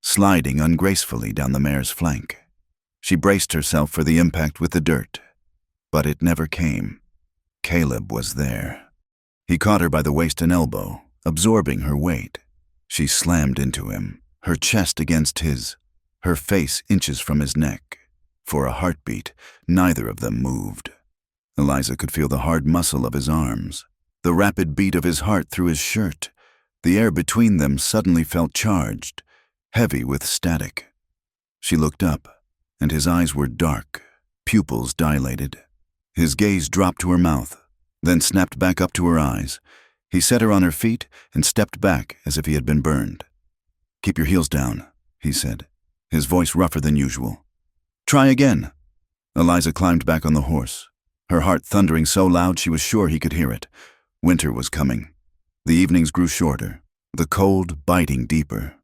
A: sliding ungracefully down the mare's flank. She braced herself for the impact with the dirt, but it never came. Caleb was there. He caught her by the waist and elbow, absorbing her weight. She slammed into him, her chest against his, her face inches from his neck. For a heartbeat, neither of them moved. Eliza could feel the hard muscle of his arms, the rapid beat of his heart through his shirt. The air between them suddenly felt charged, heavy with static. She looked up, and his eyes were dark, pupils dilated. His gaze dropped to her mouth, then snapped back up to her eyes. He set her on her feet and stepped back as if he had been burned. "Keep your heels down," he said, his voice rougher than usual. "Try again." Eliza climbed back on the horse, her heart thundering so loud she was sure he could hear it. Winter was coming. The evenings grew shorter, the cold biting deeper.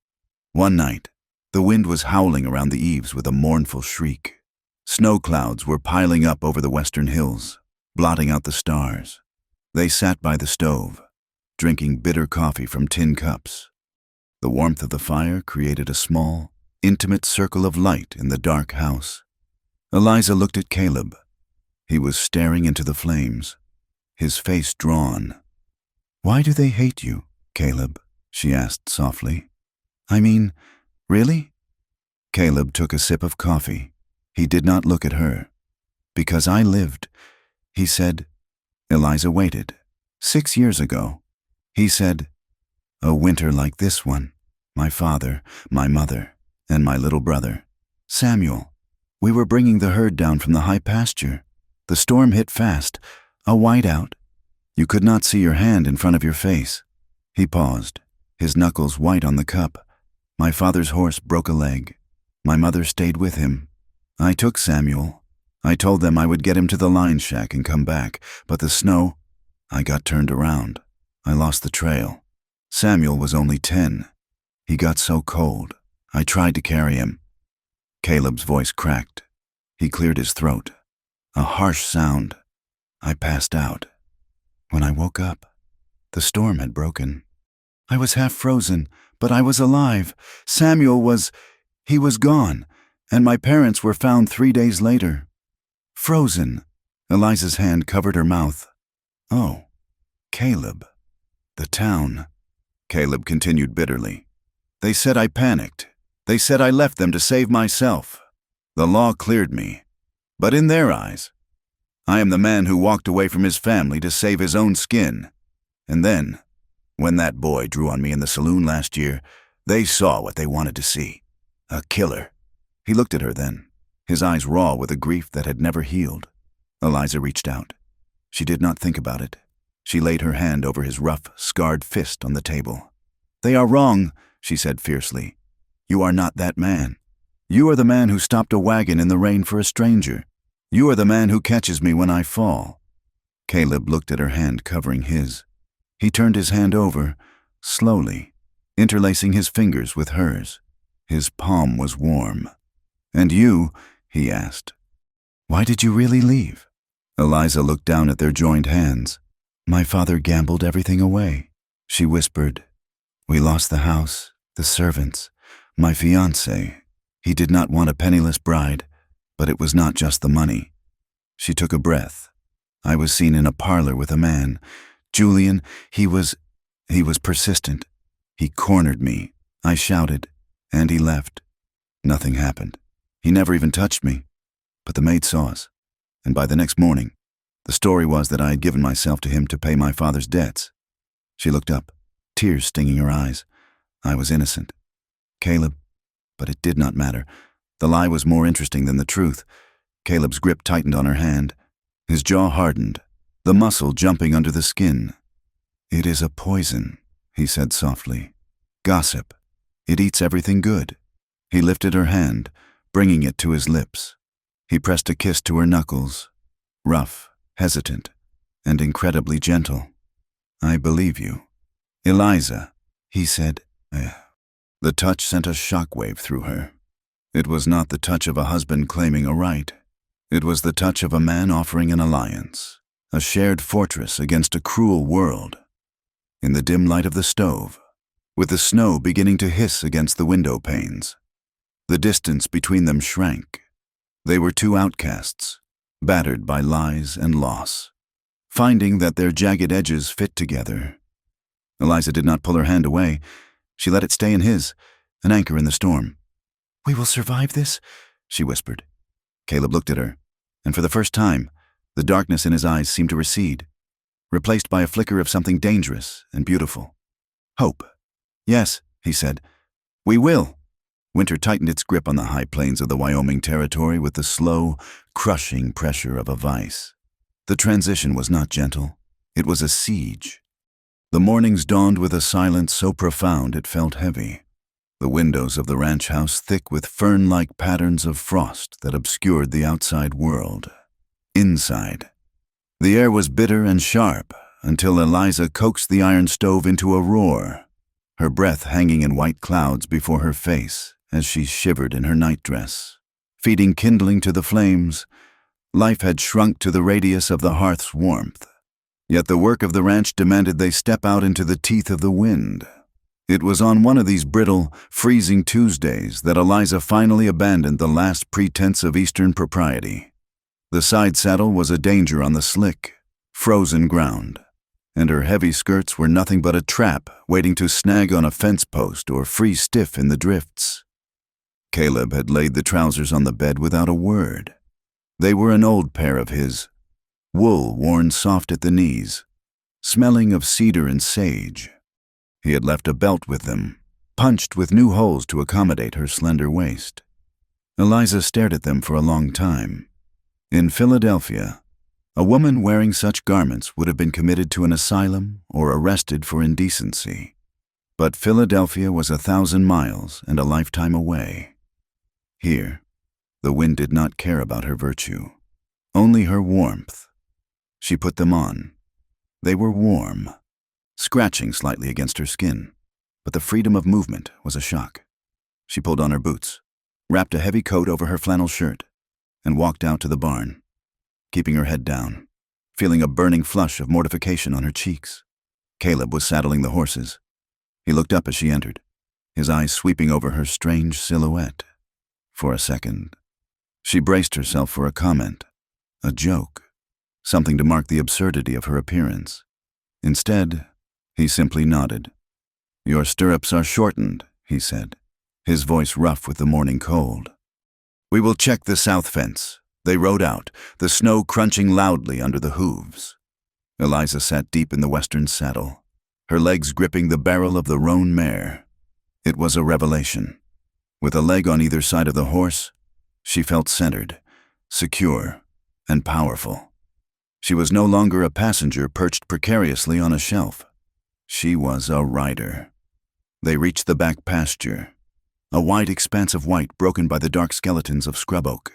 A: One night, the wind was howling around the eaves with a mournful shriek. Snow clouds were piling up over the western hills, blotting out the stars. They sat by the stove, drinking bitter coffee from tin cups. The warmth of the fire created a small, intimate circle of light in the dark house. Eliza looked at Caleb. He was staring into the flames, his face drawn. "Why do they hate you, Caleb?" she asked softly. "I mean, really?" Caleb took a sip of coffee. He did not look at her. "Because I lived," he said. Eliza waited. 6 years ago, he said, "A winter like this one. My father, my mother, and my little brother, Samuel. We were bringing the herd down from the high pasture. The storm hit fast, a whiteout. You could not see your hand in front of your face." He paused, his knuckles white on the cup. "My father's horse broke a leg. My mother stayed with him. I took Samuel. I told them I would get him to the line shack and come back, but the snow, I got turned around. I lost the trail. Samuel was only 10. He got so cold. I tried to carry him." Caleb's voice cracked. He cleared his throat. A harsh sound. "I passed out. When I woke up, the storm had broken. I was half frozen, but I was alive. Samuel he was gone, and my parents were found 3 days later. Frozen." Eliza's hand covered her mouth. "Oh, Caleb. The town." Caleb continued bitterly. "They said I panicked. They said I left them to save myself. The law cleared me. But in their eyes, I am the man who walked away from his family to save his own skin. And then, when that boy drew on me in the saloon last year, they saw what they wanted to see. A killer." He looked at her then, his eyes raw with a grief that had never healed. Eliza reached out. She did not think about it. She laid her hand over his rough, scarred fist on the table. "They are wrong," she said fiercely. "You are not that man. You are the man who stopped a wagon in the rain for a stranger. You are the man who catches me when I fall." Caleb looked at her hand covering his. He turned his hand over, slowly, interlacing his fingers with hers. His palm was warm. "And you?" he asked. "Why did you really leave?" Eliza looked down at their joined hands. "My father gambled everything away," she whispered. "We lost the house, the servants, my fiancé. He did not want a penniless bride, but it was not just the money." She took a breath. "I was seen in a parlor with a man. Julian, he was persistent. He cornered me. I shouted, and he left. Nothing happened. He never even touched me. But the maid saw us, and by the next morning, the story was that I had given myself to him to pay my father's debts." She looked up, tears stinging her eyes. "I was innocent. Caleb," but it did not matter. The lie was more interesting than the truth. Caleb's grip tightened on her hand. His jaw hardened, the muscle jumping under the skin. "It is a poison," he said softly. "Gossip. It eats everything good." He lifted her hand, bringing it to his lips. He pressed a kiss to her knuckles, rough, hesitant, and incredibly gentle. "I believe you. Eliza," he said. The touch sent a shockwave through her. It was not the touch of a husband claiming a right. It was the touch of a man offering an alliance, a shared fortress against a cruel world. In the dim light of the stove, with the snow beginning to hiss against the window panes, the distance between them shrank. They were two outcasts, battered by lies and loss. finding that their jagged edges fit together. Eliza did not pull her hand away. She let it stay in his, an anchor in the storm. "We will survive this?" she whispered. Caleb looked at her, and for the first time, the darkness in his eyes seemed to recede, replaced by a flicker of something dangerous and beautiful. Hope. "Yes," he said. "We will." Winter tightened its grip on the high plains of the Wyoming Territory with the slow, crushing pressure of a vice. The transition was not gentle. It was a siege. The mornings dawned with a silence so profound it felt heavy. The windows of the ranch house thick with fern-like patterns of frost that obscured the outside world. Inside, the air was bitter and sharp until Eliza coaxed the iron stove into a roar, her breath hanging in white clouds before her face as she shivered in her nightdress. Feeding kindling to the flames, life had shrunk to the radius of the hearth's warmth. Yet the work of the ranch demanded they step out into the teeth of the wind. It was on one of these brittle, freezing Tuesdays that Eliza finally abandoned the last pretense of Eastern propriety. The side saddle was a danger on the slick, frozen ground, and her heavy skirts were nothing but a trap waiting to snag on a fence post or freeze stiff in the drifts. Caleb had laid the trousers on the bed without a word. They were an old pair of his, wool worn soft at the knees, smelling of cedar and sage. He had left a belt with them, punched with new holes to accommodate her slender waist. Eliza stared at them for a long time. In Philadelphia, a woman wearing such garments would have been committed to an asylum or arrested for indecency. But Philadelphia was 1,000 miles and a lifetime away. Here, the wind did not care about her virtue, only her warmth. She put them on. They were warm, scratching slightly against her skin, but the freedom of movement was a shock. She pulled on her boots, wrapped a heavy coat over her flannel shirt, and walked out to the barn, keeping her head down, feeling a burning flush of mortification on her cheeks. Caleb was saddling the horses. He looked up as she entered, his eyes sweeping over her strange silhouette. For a second, she braced herself for a comment, a joke, something to mark the absurdity of her appearance. Instead, he simply nodded. "Your stirrups are shortened," he said, his voice rough with the morning cold. "We will check the south fence." They rode out, the snow crunching loudly under the hooves. Eliza sat deep in the western saddle, her legs gripping the barrel of the roan mare. It was a revelation. With a leg on either side of the horse, she felt centered, secure, and powerful. She was no longer a passenger perched precariously on a shelf. She was a rider. They reached the back pasture, a wide expanse of white broken by the dark skeletons of scrub oak.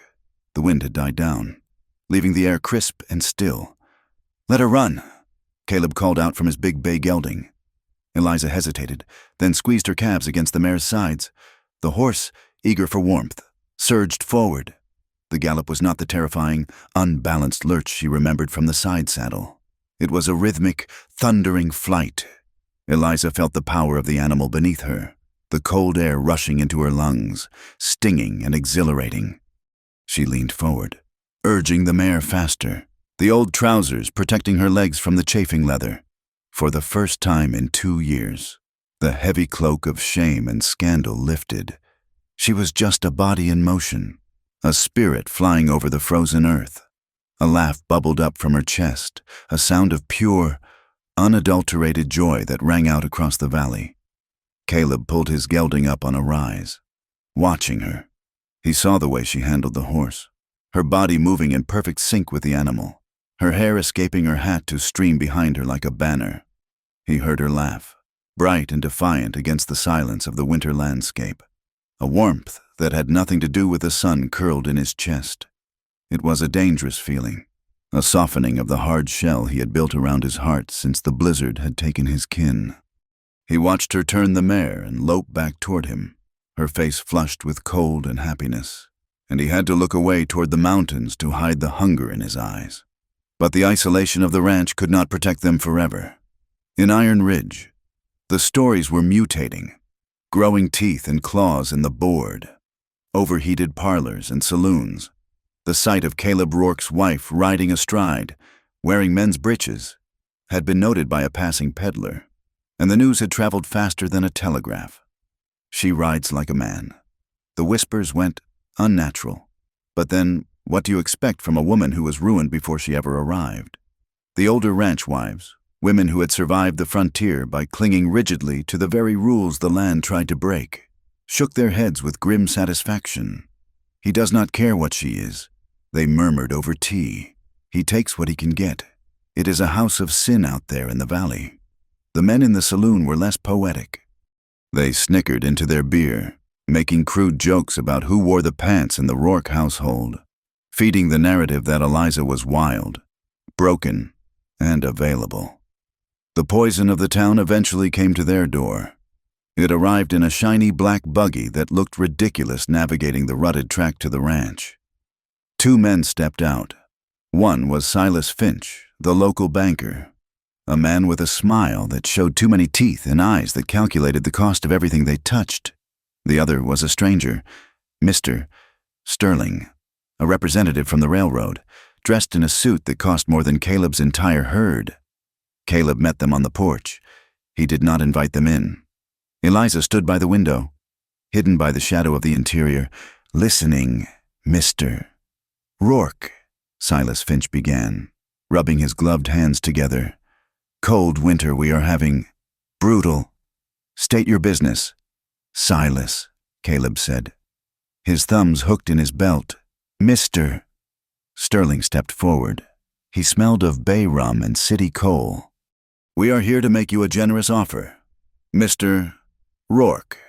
A: The wind had died down, leaving the air crisp and still. "Let her run," Caleb called out from his big bay gelding. Eliza hesitated, then squeezed her calves against the mare's sides. The horse, eager for warmth, surged forward. The gallop was not the terrifying, unbalanced lurch she remembered from the side saddle. It was a rhythmic, thundering flight. Eliza felt the power of the animal beneath her, the cold air rushing into her lungs, stinging and exhilarating. She leaned forward, urging the mare faster, the old trousers protecting her legs from the chafing leather. For the first time in 2 years, the heavy cloak of shame and scandal lifted. She was just a body in motion, a spirit flying over the frozen earth. A laugh bubbled up from her chest, a sound of pure, unadulterated joy that rang out across the valley. Caleb pulled his gelding up on a rise, watching her. He saw the way she handled the horse, her body moving in perfect sync with the animal, her hair escaping her hat to stream behind her like a banner. He heard her laugh, bright and defiant against the silence of the winter landscape, a warmth that had nothing to do with the sun curled in his chest. It was a dangerous feeling, a softening of the hard shell he had built around his heart since the blizzard had taken his kin. He watched her turn the mare and lope back toward him, her face flushed with cold and happiness, and he had to look away toward the mountains to hide the hunger in his eyes. But the isolation of the ranch could not protect them forever. In Iron Ridge, the stories were mutating, growing teeth and claws in the board, overheated parlors and saloons. The sight of Caleb Rourke's wife riding astride, wearing men's breeches, had been noted by a passing peddler, and the news had traveled faster than a telegraph. She rides like a man. The whispers went unnatural. But then, what do you expect from a woman who was ruined before she ever arrived? The older ranch wives, women who had survived the frontier by clinging rigidly to the very rules the land tried to break, shook their heads with grim satisfaction. He does not care what she is, they murmured over tea. He takes what he can get. It is a house of sin out there in the valley. The men in the saloon were less poetic. They snickered into their beer, making crude jokes about who wore the pants in the Rourke household, feeding the narrative that Eliza was wild, broken, and available. The poison of the town eventually came to their door. It arrived in a shiny black buggy that looked ridiculous navigating the rutted track to the ranch. Two men stepped out. One was Silas Finch, the local banker, a man with a smile that showed too many teeth and eyes that calculated the cost of everything they touched. The other was a stranger, Mr. Sterling, a representative from the railroad, dressed in a suit that cost more than Caleb's entire herd. Caleb met them on the porch. He did not invite them in. Eliza stood by the window, hidden by the shadow of the interior, listening. Mr. Rourke, Silas Finch began, rubbing his gloved hands together. Cold winter we are having. Brutal. State your business. Silas, Caleb said, his thumbs hooked in his belt. Mr. Sterling stepped forward. He smelled of bay rum and city coal. We are here to make you a generous offer. Mr. Rourke,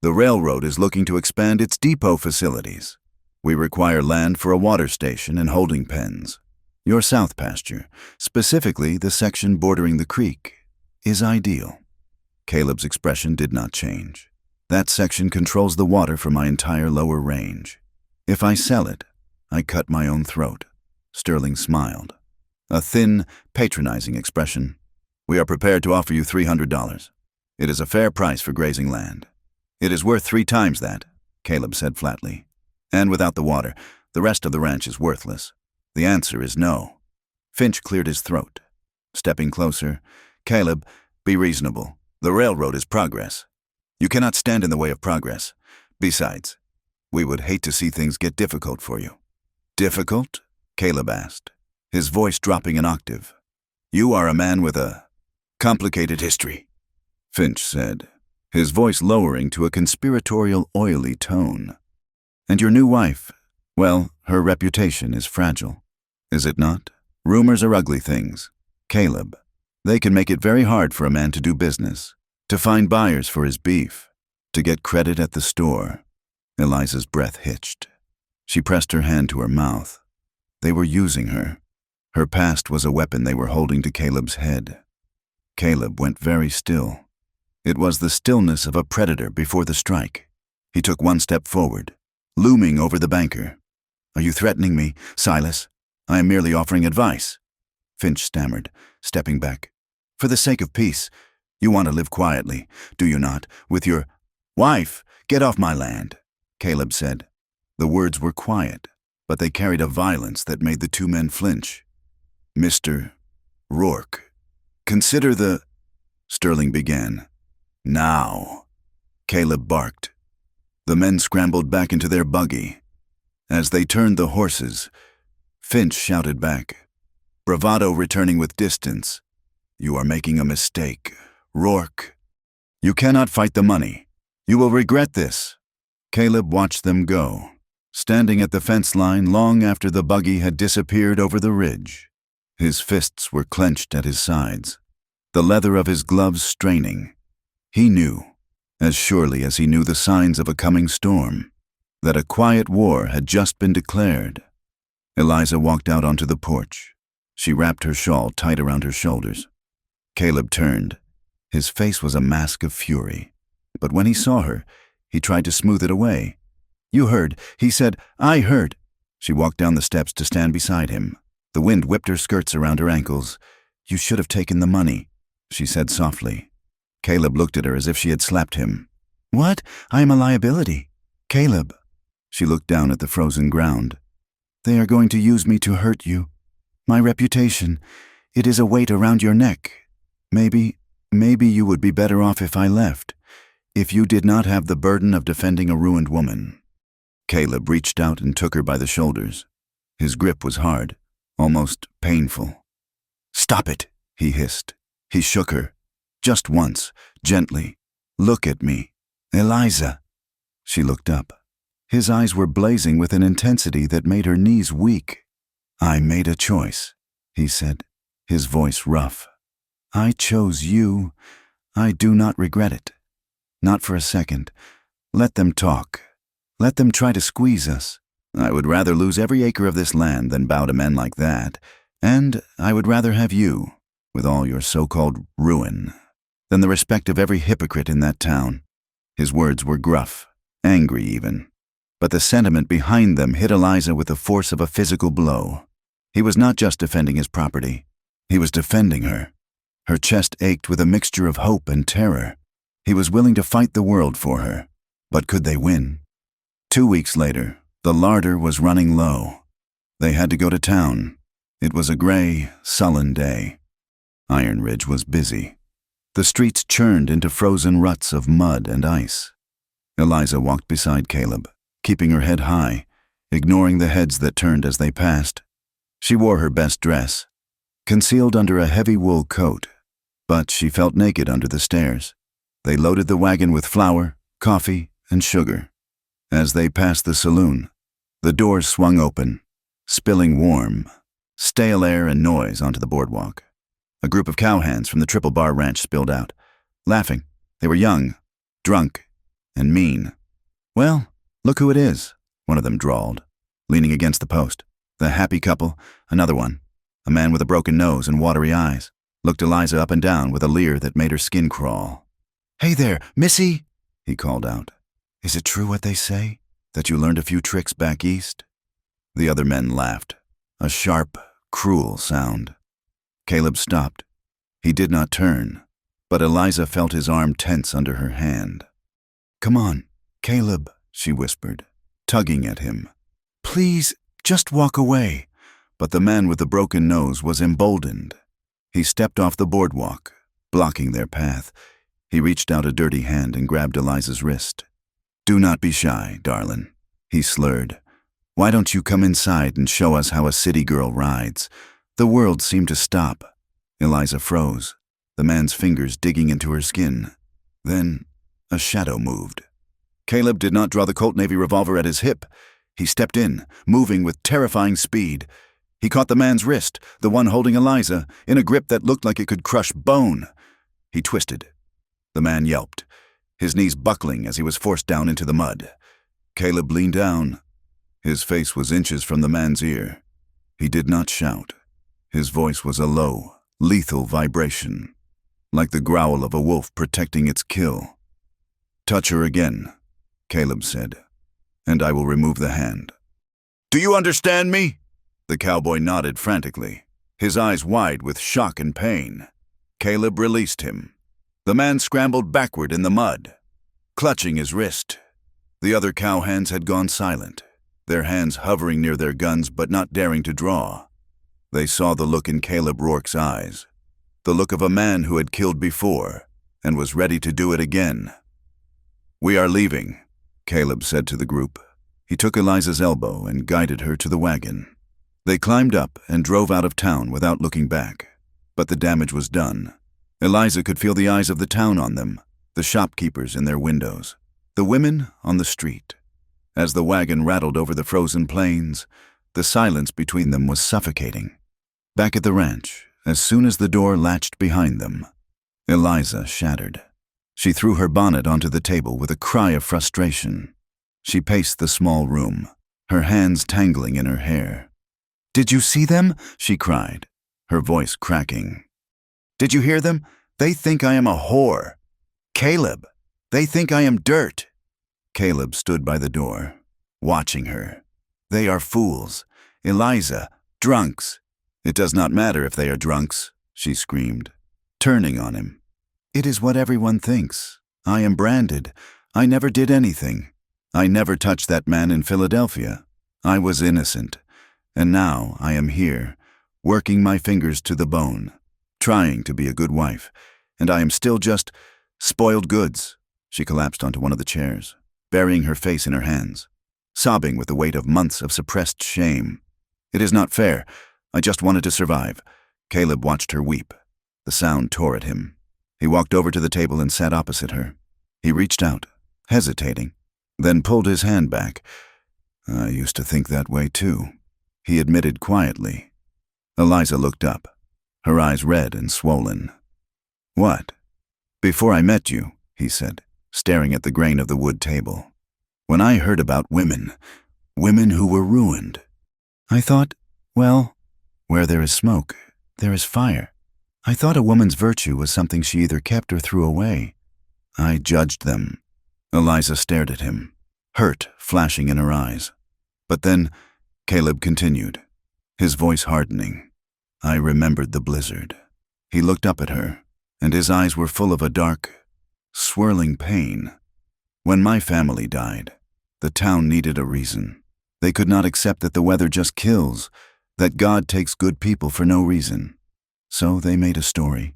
A: the railroad is looking to expand its depot facilities. We require land for a water station and holding pens. Your south pasture, specifically the section bordering the creek, is ideal. Caleb's expression did not change. That section controls the water for my entire lower range. If I sell it, I cut my own throat. Sterling smiled. A thin, patronizing expression. We are prepared to offer you $300. It is a fair price for grazing land. It is worth 3 times that, Caleb said flatly. And without the water, the rest of the ranch is worthless. The answer is no. Finch cleared his throat. Stepping closer, Caleb, be reasonable. The railroad is progress. You cannot stand in the way of progress. Besides, we would hate to see things get difficult for you. Difficult? Caleb asked, his voice dropping an octave. You are a man with a complicated history, Finch said, his voice lowering to a conspiratorial, oily tone. And your new wife, well, her reputation is fragile. Is it not? Rumors are ugly things. Caleb, they can make it very hard for a man to do business, to find buyers for his beef, to get credit at the store. Eliza's breath hitched. She pressed her hand to her mouth. They were using her. Her past was a weapon they were holding to Caleb's head. Caleb went very still. It was the stillness of a predator before the strike. He took one step forward, looming over the banker. Are you threatening me, Silas? I am merely offering advice. Finch stammered, stepping back. For the sake of peace, you want to live quietly, do you not, with your wife? Get off my land, Caleb said. The words were quiet, but they carried a violence that made the two men flinch. Mr. Rourke, consider the... Sterling began. Now, Caleb barked. The men scrambled back into their buggy. As they turned the horses, Finch shouted back, bravado returning with distance. You are making a mistake, Rourke. You cannot fight the money. You will regret this. Caleb watched them go, standing at the fence line long after the buggy had disappeared over the ridge. His fists were clenched at his sides, the leather of his gloves straining. He knew, as surely as he knew the signs of a coming storm, that a quiet war had just been declared. Eliza walked out onto the porch. She wrapped her shawl tight around her shoulders. Caleb turned. His face was a mask of fury. But when he saw her, he tried to smooth it away. You heard, he said. I heard. She walked down the steps to stand beside him. The wind whipped her skirts around her ankles. You should have taken the money, she said softly. Caleb looked at her as if she had slapped him. What? I am a liability. Caleb. She looked down at the frozen ground. They are going to use me to hurt you. My reputation. It is a weight around your neck. Maybe you would be better off if I left, if you did not have the burden of defending a ruined woman." Caleb reached out and took her by the shoulders. His grip was hard, almost painful. "Stop it," he hissed. He shook her. Just once, gently. "Look at me. Eliza." She looked up. His eyes were blazing with an intensity that made her knees weak. "I made a choice," he said, his voice rough. "I chose you. I do not regret it. Not for a second. Let them talk. Let them try to squeeze us. I would rather lose every acre of this land than bow to men like that, and I would rather have you, with all your so-called ruin, than the respect of every hypocrite in that town." His words were gruff, angry even, but the sentiment behind them hit Eliza with the force of a physical blow. He was not just defending his property. He was defending her. Her chest ached with a mixture of hope and terror. He was willing to fight the world for her. But could they win? 2 weeks later, the larder was running low. They had to go to town. It was a gray, sullen day. Iron Ridge was busy. The streets churned into frozen ruts of mud and ice. Eliza walked beside Caleb, keeping her head high, ignoring the heads that turned as they passed. She wore her best dress, concealed under a heavy wool coat, but she felt naked under the stairs. They loaded the wagon with flour, coffee, and sugar. As they passed the saloon, the doors swung open, spilling warm, stale air and noise onto the boardwalk. A group of cowhands from the Triple Bar Ranch spilled out, laughing. They were young, drunk, and mean. "Well, look who it is," one of them drawled, leaning against the post. The happy couple, another one, a man with a broken nose and watery eyes, looked Eliza up and down with a leer that made her skin crawl. "Hey there, Missy," he called out. "Is it true what they say, that you learned a few tricks back east?" The other men laughed, a sharp, cruel sound. Caleb stopped. He did not turn, but Eliza felt his arm tense under her hand. "Come on, Caleb," she whispered, tugging at him. "Please, just walk away." But the man with the broken nose was emboldened. He stepped off the boardwalk, blocking their path. He reached out a dirty hand and grabbed Eliza's wrist. "Do not be shy, darlin'," he slurred. "Why don't you come inside and show us how a city girl rides?" The world seemed to stop. Eliza froze, the man's fingers digging into her skin. Then a shadow moved. Caleb did not draw the Colt Navy revolver at his hip. He stepped in, moving with terrifying speed. He caught the man's wrist, the one holding Eliza, in a grip that looked like it could crush bone. He twisted. The man yelped, his knees buckling as he was forced down into the mud. Caleb leaned down. His face was inches from the man's ear. He did not shout. His voice was a low, lethal vibration, like the growl of a wolf protecting its kill. "Touch her again," Caleb said, "and I will remove the hand." "Do you understand me?" The cowboy nodded frantically, his eyes wide with shock and pain. Caleb released him. The man scrambled backward in the mud, clutching his wrist. The other cowhands had gone silent, their hands hovering near their guns but not daring to draw. They saw the look in Caleb Rourke's eyes, the look of a man who had killed before and was ready to do it again. "We are leaving," Caleb said to the group. He took Eliza's elbow and guided her to the wagon. They climbed up and drove out of town without looking back. But the damage was done. Eliza could feel the eyes of the town on them, the shopkeepers in their windows, the women on the street. As the wagon rattled over the frozen plains, the silence between them was suffocating. Back at the ranch, as soon as the door latched behind them, Eliza shattered. She threw her bonnet onto the table with a cry of frustration. She paced the small room, her hands tangling in her hair. "Did you see them?" she cried, her voice cracking. "Did you hear them? They think I am a whore. Caleb, they think I am dirt." Caleb stood by the door, watching her. "They are fools. Eliza, drunks." "It does not matter if they are drunks," she screamed, turning on him. "It is what everyone thinks. I am branded. I never did anything. I never touched that man in Philadelphia. I was innocent. And now I am here, working my fingers to the bone, trying to be a good wife, and I am still just spoiled goods. She collapsed onto one of the chairs, burying her face in her hands, sobbing with the weight of months of suppressed shame. It is not fair. I just wanted to survive. Caleb watched her weep. The sound tore at him. He walked over to the table and sat opposite her. He reached out, hesitating, then pulled his hand back. I used to think that way too, he admitted quietly. Eliza looked up, her eyes red and swollen. What? Before I met you, he said, staring at the grain of the wood table. When I heard about women who were ruined, I thought, well, where there is smoke, there is fire. I thought a woman's virtue was something she either kept or threw away. I judged them. Eliza stared at him, hurt flashing in her eyes. But then, Caleb continued, his voice hardening. I remembered the blizzard. He looked up at her, and his eyes were full of a dark, swirling pain. When my family died, the town needed a reason. They could not accept that the weather just kills, that God takes good people for no reason. So they made a story.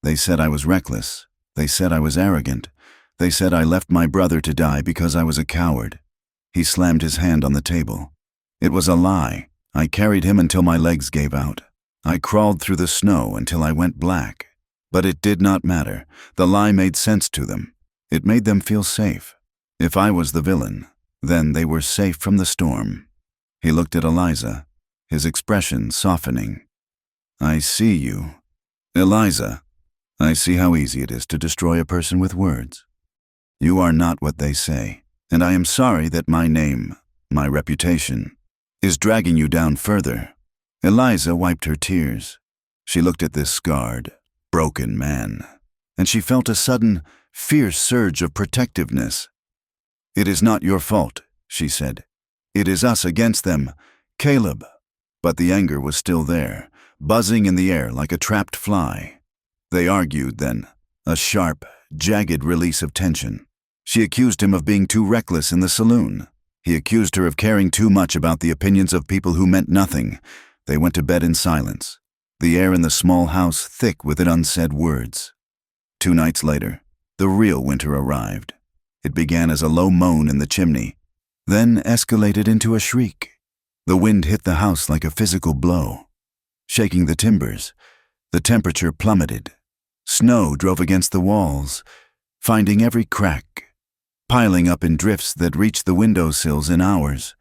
A: They said I was reckless. They said I was arrogant. They said I left my brother to die because I was a coward. He slammed his hand on the table. It was a lie. I carried him until my legs gave out. I crawled through the snow until I went black. But it did not matter. The lie made sense to them. It made them feel safe. If I was the villain, then they were safe from the storm. He looked at Eliza, his expression softening. I see you. Eliza, I see how easy it is to destroy a person with words. You are not what they say, and I am sorry that my name, my reputation, is dragging you down further. Eliza wiped her tears. She looked at this scarred, broken man, and she felt a sudden, fierce surge of protectiveness. It is not your fault, she said. It is us against them, Caleb. But the anger was still there, buzzing in the air like a trapped fly. They argued then, a sharp, jagged release of tension. She accused him of being too reckless in the saloon. He accused her of caring too much about the opinions of people who meant nothing. They went to bed in silence, the air in the small house thick with unsaid words. 2 nights later, the real winter arrived. It began as a low moan in the chimney, then escalated into a shriek. The wind hit the house like a physical blow, shaking the timbers. The temperature plummeted. Snow drove against the walls, finding every crack, piling up in drifts that reached the windowsills in hours.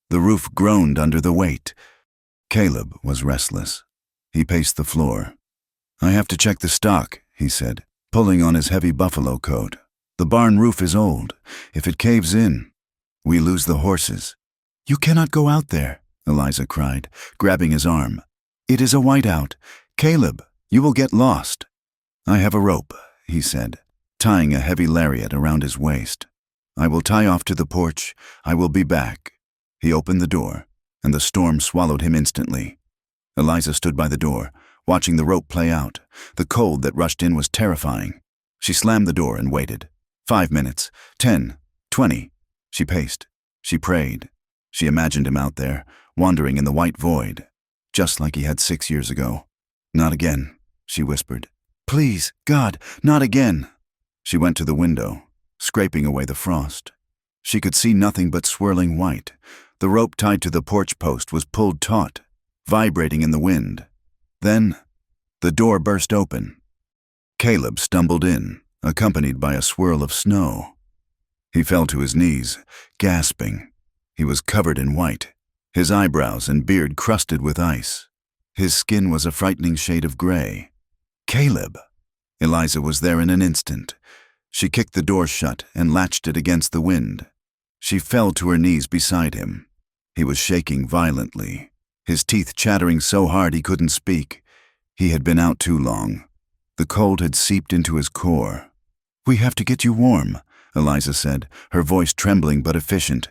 A: The roof groaned under the weight. Caleb was restless. He paced the floor. I have to check the stock, he said, pulling on his heavy buffalo coat. The barn roof is old. If it caves in, we lose the horses. You cannot go out there, Eliza cried, grabbing his arm. It is a whiteout. Caleb, you will get lost. I have a rope, he said, tying a heavy lariat around his waist. I will tie off to the porch. I will be back. He opened the door, and the storm swallowed him instantly. Eliza stood by the door, watching the rope play out. The cold that rushed in was terrifying. She slammed the door and waited. 5 minutes, 10, 20. She paced. She prayed. She imagined him out there, wandering in the white void, just like he had 6 years ago. Not again, she whispered. Please, God, not again. She went to the window, scraping away the frost. She could see nothing but swirling white. The rope tied to the porch post was pulled taut, vibrating in the wind. Then, the door burst open. Caleb stumbled in, accompanied by a swirl of snow. He fell to his knees, gasping. He was covered in white, his eyebrows and beard crusted with ice. His skin was a frightening shade of gray. Caleb! Eliza was there in an instant. She kicked the door shut and latched it against the wind. She fell to her knees beside him. He was shaking violently, his teeth chattering so hard he couldn't speak. He had been out too long. The cold had seeped into his core. We have to get you warm, Eliza said, her voice trembling but efficient.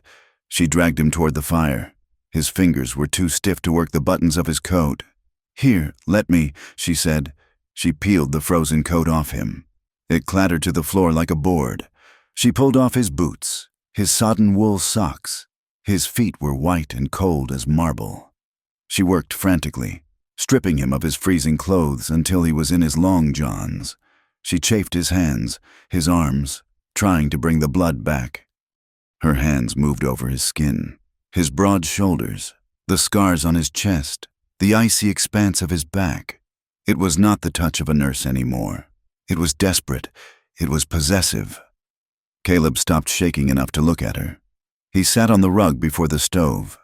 A: She dragged him toward the fire. His fingers were too stiff to work the buttons of his coat. Here, let me, she said. She peeled the frozen coat off him. It clattered to the floor like a board. She pulled off his boots, his sodden wool socks. His feet were white and cold as marble. She worked frantically. stripping him of his freezing clothes until he was in his long johns. She chafed his hands, his arms, trying to bring the blood back. Her hands moved over his skin, his broad shoulders, the scars on his chest, the icy expanse of his back. It was not the touch of a nurse anymore. It was desperate. It was possessive. Caleb stopped shaking enough to look at her. He sat on the rug before the stove,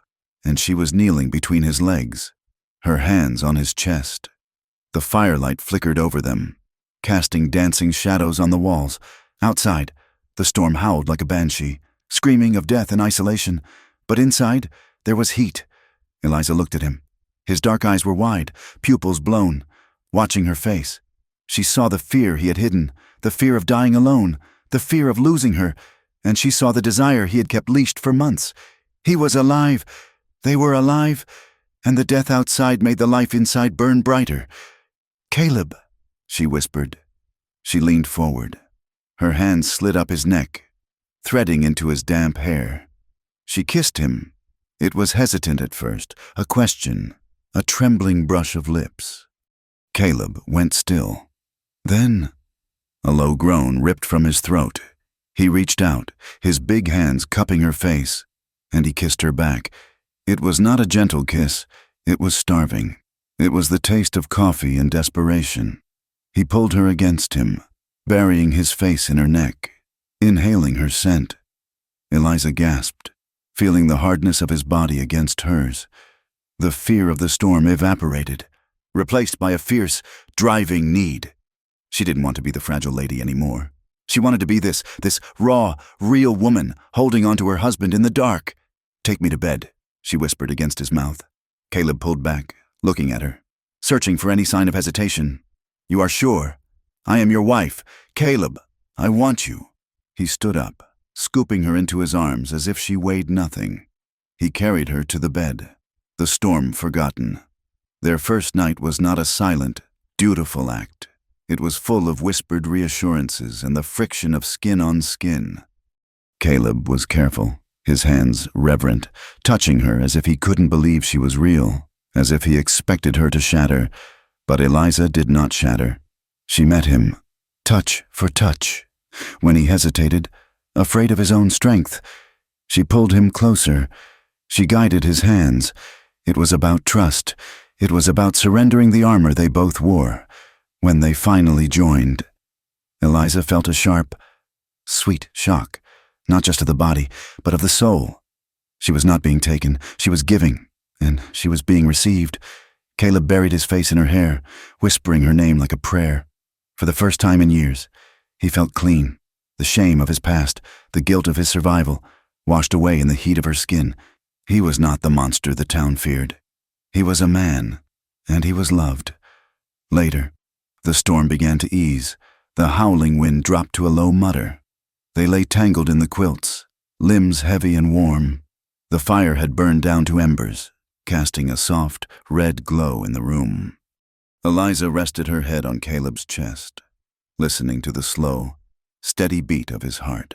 A: and she was kneeling between his legs, her hands on his chest. The firelight flickered over them, casting dancing shadows on the walls. Outside, the storm howled like a banshee, screaming of death and isolation. But inside, there was heat. Eliza looked at him. His dark eyes were wide, pupils blown. Watching her face, she saw the fear he had hidden, the fear of dying alone, the fear of losing her, and she saw the desire he had kept leashed for months. He was alive. They were alive, and the death outside made the life inside burn brighter. "Caleb," she whispered. She leaned forward. Her hands slid up his neck, threading into his damp hair. She kissed him. It was hesitant at first, a question, a trembling brush of lips. Caleb went still. Then, a low groan ripped from his throat. He reached out, his big hands cupping her face, and he kissed her back. It was not a gentle kiss. It was starving. It was the taste of coffee and desperation. He pulled her against him, burying his face in her neck, inhaling her scent. Eliza gasped, feeling the hardness of his body against hers. The fear of the storm evaporated, replaced by a fierce, driving need. She didn't want to be the fragile lady anymore. She wanted to be this raw, real woman holding onto her husband in the dark. "Take me to bed," she whispered against his mouth. Caleb pulled back, looking at her, searching for any sign of hesitation. "You are sure? I am your wife. Caleb, I want you." He stood up, scooping her into his arms as if she weighed nothing. He carried her to the bed, the storm forgotten. Their first night was not a silent, dutiful act. It was full of whispered reassurances and the friction of skin on skin. Caleb was careful, his hands reverent, touching her as if he couldn't believe she was real, as if he expected her to shatter. But Eliza did not shatter. She met him, touch for touch. When he hesitated, afraid of his own strength, she pulled him closer. She guided his hands. It was about trust. It was about surrendering the armor they both wore. When they finally joined, Eliza felt a sharp, sweet shock, not just of the body, but of the soul. She was not being taken, she was giving, and she was being received. Caleb buried his face in her hair, whispering her name like a prayer. For the first time in years, he felt clean. The shame of his past, the guilt of his survival, washed away in the heat of her skin. He was not the monster the town feared. He was a man, and he was loved. Later, the storm began to ease. The howling wind dropped to a low mutter. They lay tangled in the quilts, limbs heavy and warm. The fire had burned down to embers, casting a soft, red glow in the room. Eliza rested her head on Caleb's chest, listening to the slow, steady beat of his heart.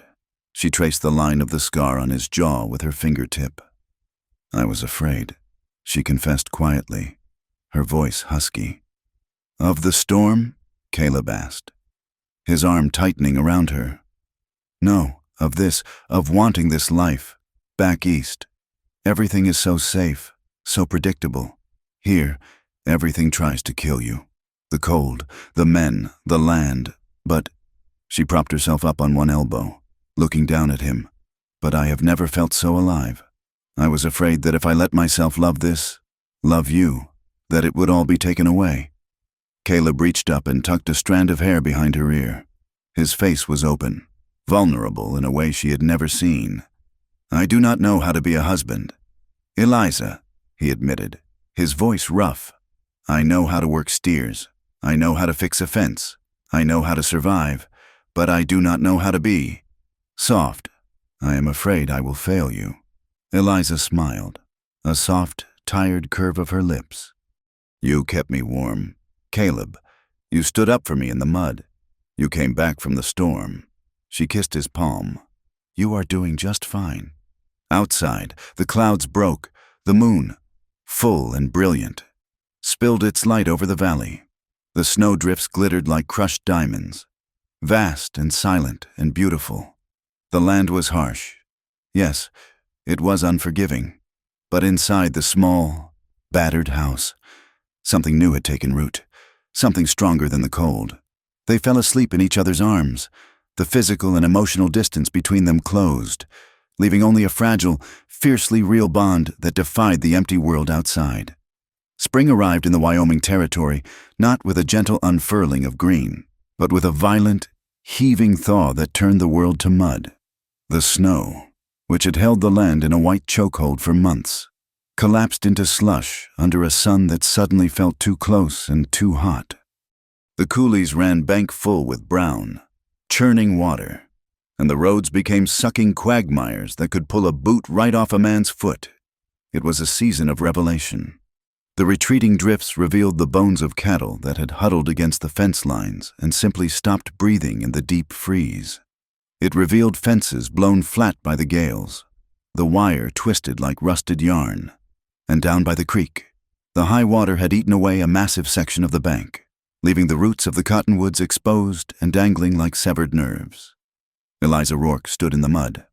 A: She traced the line of the scar on his jaw with her fingertip. "I was afraid," she confessed quietly, her voice husky. "Of the storm?" Caleb asked, his arm tightening around her. "No, of this, of wanting this life, back east. Everything is so safe, so predictable. Here, everything tries to kill you. The cold, the men, the land, but—" She propped herself up on one elbow, looking down at him. "But I have never felt so alive. I was afraid that if I let myself love this, love you, that it would all be taken away." Caleb reached up and tucked a strand of hair behind her ear. His face was open, vulnerable in a way she had never seen. "I do not know how to be a husband, Eliza," he admitted, his voice rough. "I know how to work steers. I know how to fix a fence. I know how to survive, but I do not know how to be soft. I am afraid I will fail you." Eliza smiled, a soft, tired curve of her lips. "You kept me warm. Caleb, you stood up for me in the mud. You came back from the storm." She kissed his palm. "You are doing just fine." Outside, the clouds broke, the moon, full and brilliant. spilled its light over the valley. The snowdrifts glittered like crushed diamonds, vast and silent and beautiful. The land was harsh. Yes, it was unforgiving. But inside the small, battered house, something new had taken root, something stronger than the cold. They fell asleep in each other's arms. The physical and emotional distance between them closed, leaving only a fragile, fiercely real bond that defied the empty world outside. Spring arrived in the Wyoming Territory, not with a gentle unfurling of green, but with a violent, heaving thaw that turned the world to mud. The snow, which had held the land in a white chokehold for months, collapsed into slush under a sun that suddenly felt too close and too hot. The coulees ran bank full with brown, churning water, and the roads became sucking quagmires that could pull a boot right off a man's foot. It was a season of revelation. The retreating drifts revealed the bones of cattle that had huddled against the fence lines and simply stopped breathing in the deep freeze. It revealed fences blown flat by the gales, the wire twisted like rusted yarn. And down by the creek, the high water had eaten away a massive section of the bank, leaving the roots of the cottonwoods exposed and dangling like severed nerves. Eliza Rourke stood in the mud,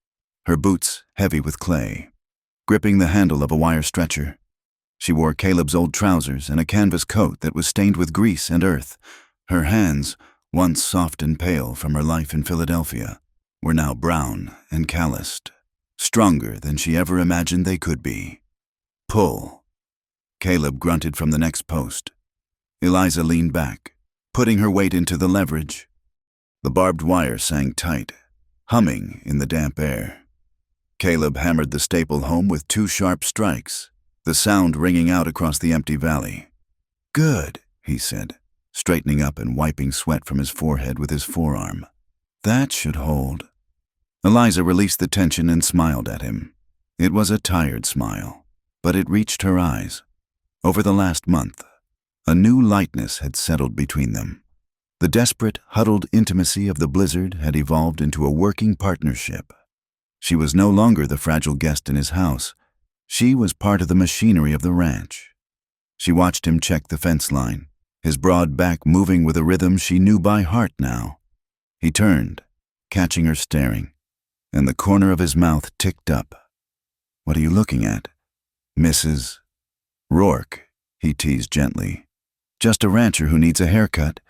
A: her boots heavy with clay, gripping the handle of a wire stretcher. She wore Caleb's old trousers and a canvas coat that was stained with grease and earth. Her hands, once soft and pale from her life in Philadelphia, were now brown and calloused, stronger than she ever imagined they could be. Pull. Caleb grunted from the next post. Eliza leaned back, putting her weight into the leverage. The barbed wire sang tight, humming in the damp air. Caleb hammered the staple home with 2 sharp strikes, the sound ringing out across the empty valley. "Good," he said, straightening up and wiping sweat from his forehead with his forearm. "That should hold." Eliza released the tension and smiled at him. It was a tired smile, but it reached her eyes. Over the last month, a new lightness had settled between them. The desperate, huddled intimacy of the blizzard had evolved into a working partnership. She was no longer the fragile guest in his house. She was part of the machinery of the ranch. She watched him check the fence line, his broad back moving with a rhythm she knew by heart now. He turned, catching her staring, and the corner of his mouth ticked up. "What are you looking at?" "Mrs. Rourke," he teased gently. "Just a rancher who needs a haircut,"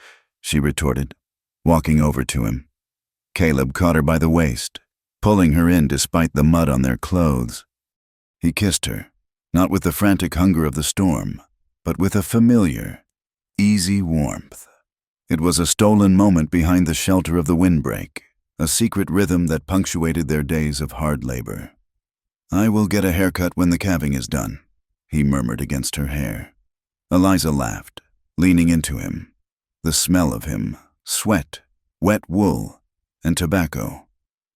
A: she retorted, walking over to him. Caleb caught her by the waist, pulling her in despite the mud on their clothes. He kissed her, not with the frantic hunger of the storm, but with a familiar, easy warmth. It was a stolen moment behind the shelter of the windbreak, a secret rhythm that punctuated their days of hard labor. "I will get a haircut when the calving is done," he murmured against her hair. Eliza laughed, leaning into him. The smell of him, sweat, wet wool, and tobacco,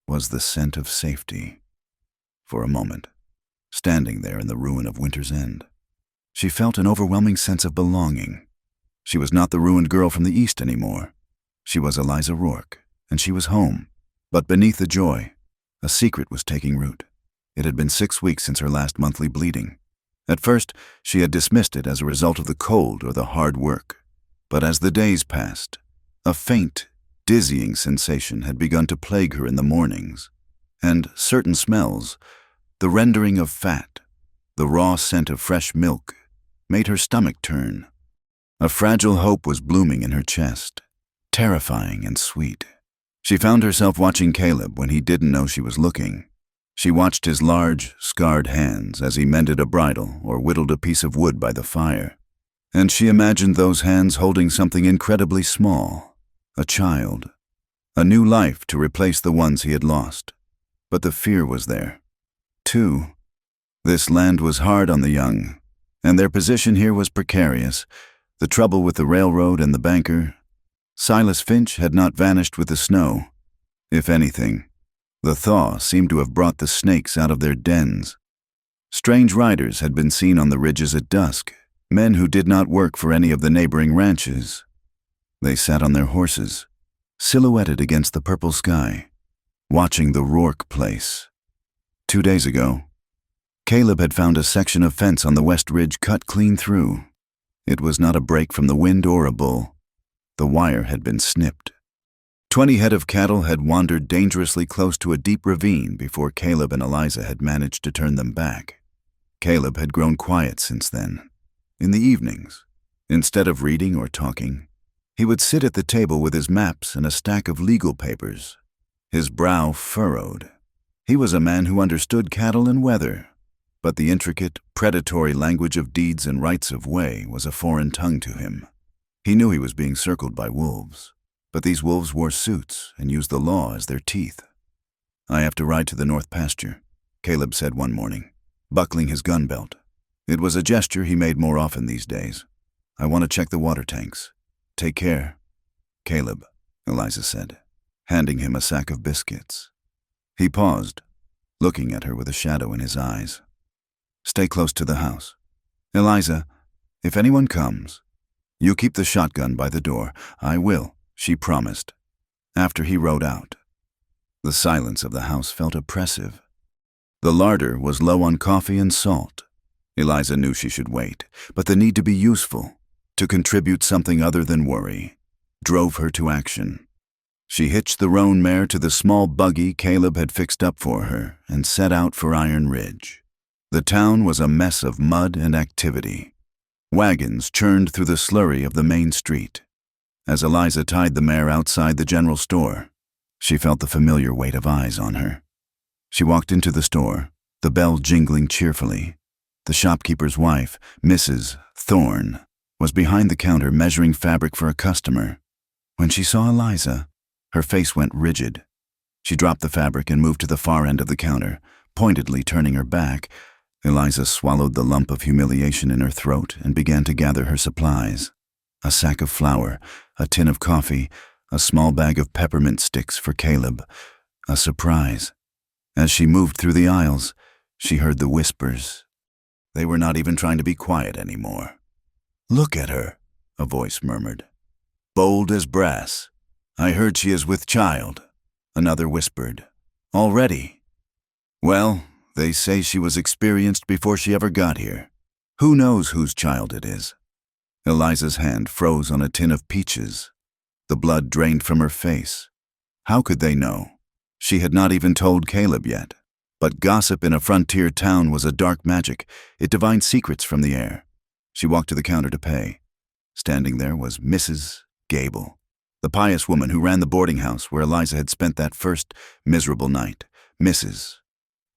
A: was the scent of safety. For a moment, standing there in the ruin of Winter's End, she felt an overwhelming sense of belonging. She was not the ruined girl from the East anymore. She was Eliza Rourke, and she was home. But beneath the joy, a secret was taking root. It had been 6 weeks since her last monthly bleeding. At first, she had dismissed it as a result of the cold or the hard work. But as the days passed, a faint, dizzying sensation had begun to plague her in the mornings, and certain smells, the rendering of fat, the raw scent of fresh milk, made her stomach turn. A fragile hope was blooming in her chest, terrifying and sweet. She found herself watching Caleb when he didn't know she was looking. She watched his large, scarred hands as he mended a bridle or whittled a piece of wood by the fire. And she imagined those hands holding something incredibly small, a child, a new life to replace the ones he had lost. But the fear was there, too. This land was hard on the young, and their position here was precarious. The trouble with the railroad and the banker. Silas Finch had not vanished with the snow. If anything, the thaw seemed to have brought the snakes out of their dens. Strange riders had been seen on the ridges at dusk, men who did not work for any of the neighboring ranches. They sat on their horses, silhouetted against the purple sky, watching the Rourke place. 2 days ago, Caleb had found a section of fence on the west ridge cut clean through. It was not a break from the wind or a bull. The wire had been snipped. 20 head of cattle had wandered dangerously close to a deep ravine before Caleb and Eliza had managed to turn them back. Caleb had grown quiet since then. In the evenings, instead of reading or talking, he would sit at the table with his maps and a stack of legal papers, his brow furrowed. He was a man who understood cattle and weather, but the intricate, predatory language of deeds and rights of way was a foreign tongue to him. He knew he was being circled by wolves, but these wolves wore suits and used the law as their teeth. "I have to ride to the north pasture," Caleb said one morning, buckling his gun belt. It was a gesture he made more often these days. "I want to check the water tanks. Take care." "Caleb," Eliza said, handing him a sack of biscuits. He paused, looking at her with a shadow in his eyes. "Stay close to the house. Eliza, if anyone comes, you keep the shotgun by the door." "I will," she promised, after he rode out. The silence of the house felt oppressive. The larder was low on coffee and salt. Eliza knew she should wait, but the need to be useful, to contribute something other than worry, drove her to action. She hitched the roan mare to the small buggy Caleb had fixed up for her and set out for Iron Ridge. The town was a mess of mud and activity. Wagons churned through the slurry of the main street. As Eliza tied the mare outside the general store, she felt the familiar weight of eyes on her. She walked into the store, the bell jingling cheerfully. The shopkeeper's wife, Mrs. Thorne, was behind the counter measuring fabric for a customer. When she saw Eliza, her face went rigid. She dropped the fabric and moved to the far end of the counter, pointedly turning her back. Eliza swallowed the lump of humiliation in her throat and began to gather her supplies. A sack of flour, a tin of coffee, a small bag of peppermint sticks for Caleb. A surprise. As she moved through the aisles, she heard the whispers. They were not even trying to be quiet anymore. "Look at her," a voice murmured. "Bold as brass. I heard she is with child," another whispered. "Already? Well, they say she was experienced before she ever got here. Who knows whose child it is?" Eliza's hand froze on a tin of peaches. The blood drained from her face. How could they know? She had not even told Caleb yet. But gossip in a frontier town was a dark magic. It divined secrets from the air. She walked to the counter to pay. Standing there was Mrs. Gable, the pious woman who ran the boarding house where Eliza had spent that first miserable night. Mrs.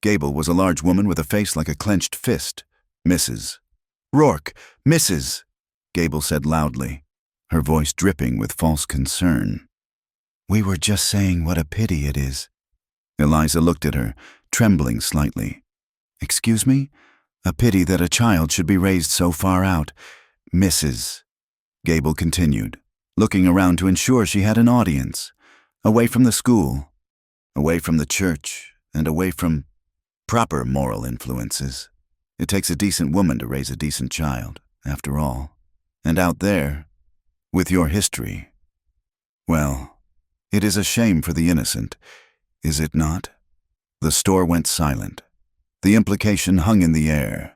A: Gable was a large woman with a face like a clenched fist. "Mrs. Rourke, Mrs. Gable said loudly, her voice dripping with false concern. "We were just saying what a pity it is." Eliza looked at her, trembling slightly. "Excuse me? A pity that a child should be raised so far out." "Mrs." Gable continued, looking around to ensure she had an audience. "Away from the school, away from the church, and away from proper moral influences. It takes a decent woman to raise a decent child, after all. And out there, with your history, well, it is a shame for the innocent, is it not?" The store went silent. The implication hung in the air.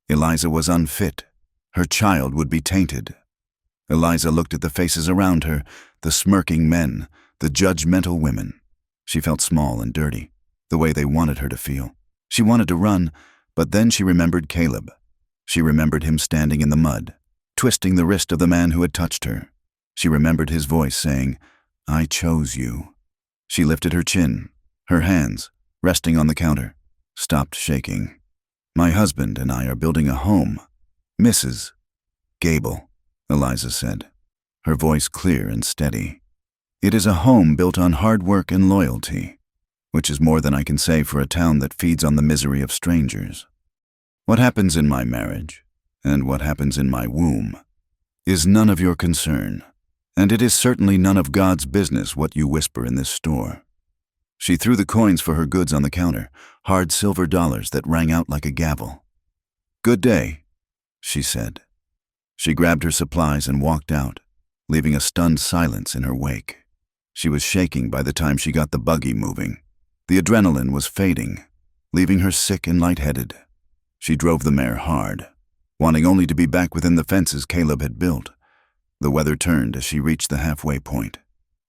A: Eliza was unfit. Her child would be tainted. Eliza looked at the faces around her, the smirking men, the judgmental women. She felt small and dirty, the way they wanted her to feel. She wanted to run, but then she remembered Caleb. She remembered him standing in the mud, twisting the wrist of the man who had touched her. She remembered his voice saying, "I chose you." She lifted her chin, her hands, resting on the counter, stopped shaking. "My husband and I are building a home." "Mrs. Gable," Eliza said, her voice clear and steady. "It is a home built on hard work and loyalty, which is more than I can say for a town that feeds on the misery of strangers. What happens in my marriage, and what happens in my womb, is none of your concern, and it is certainly none of God's business what you whisper in this store." She threw the coins for her goods on the counter, hard silver dollars that rang out like a gavel. "Good day," she said. She grabbed her supplies and walked out, leaving a stunned silence in her wake. She was shaking by the time she got the buggy moving. The adrenaline was fading, leaving her sick and lightheaded. She drove the mare hard. wanting only to be back within the fences Caleb had built. The weather turned as she reached the halfway point.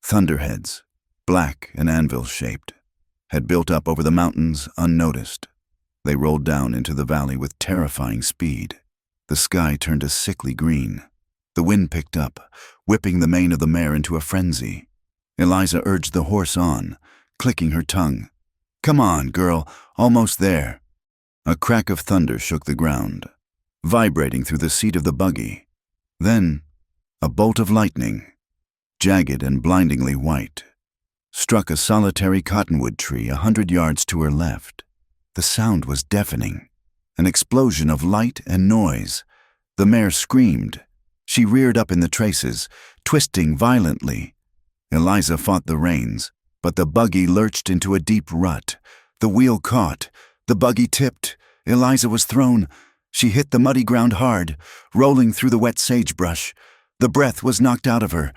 A: Thunderheads, black and anvil-shaped, had built up over the mountains unnoticed. They rolled down into the valley with terrifying speed. The sky turned a sickly green. The wind picked up, whipping the mane of the mare into a frenzy. Eliza urged the horse on, clicking her tongue. "Come on, girl, almost there." A crack of thunder shook the ground, vibrating through the seat of the buggy. Then, a bolt of lightning, jagged and blindingly white, struck a solitary cottonwood tree 100 yards to her left. The sound was deafening, an explosion of light and noise. The mare screamed. She reared up in the traces, twisting violently. Eliza fought the reins, but the buggy lurched into a deep rut. The wheel caught. The buggy tipped. Eliza was thrown. She hit the muddy ground hard, rolling through the wet sagebrush. The breath was knocked out of her.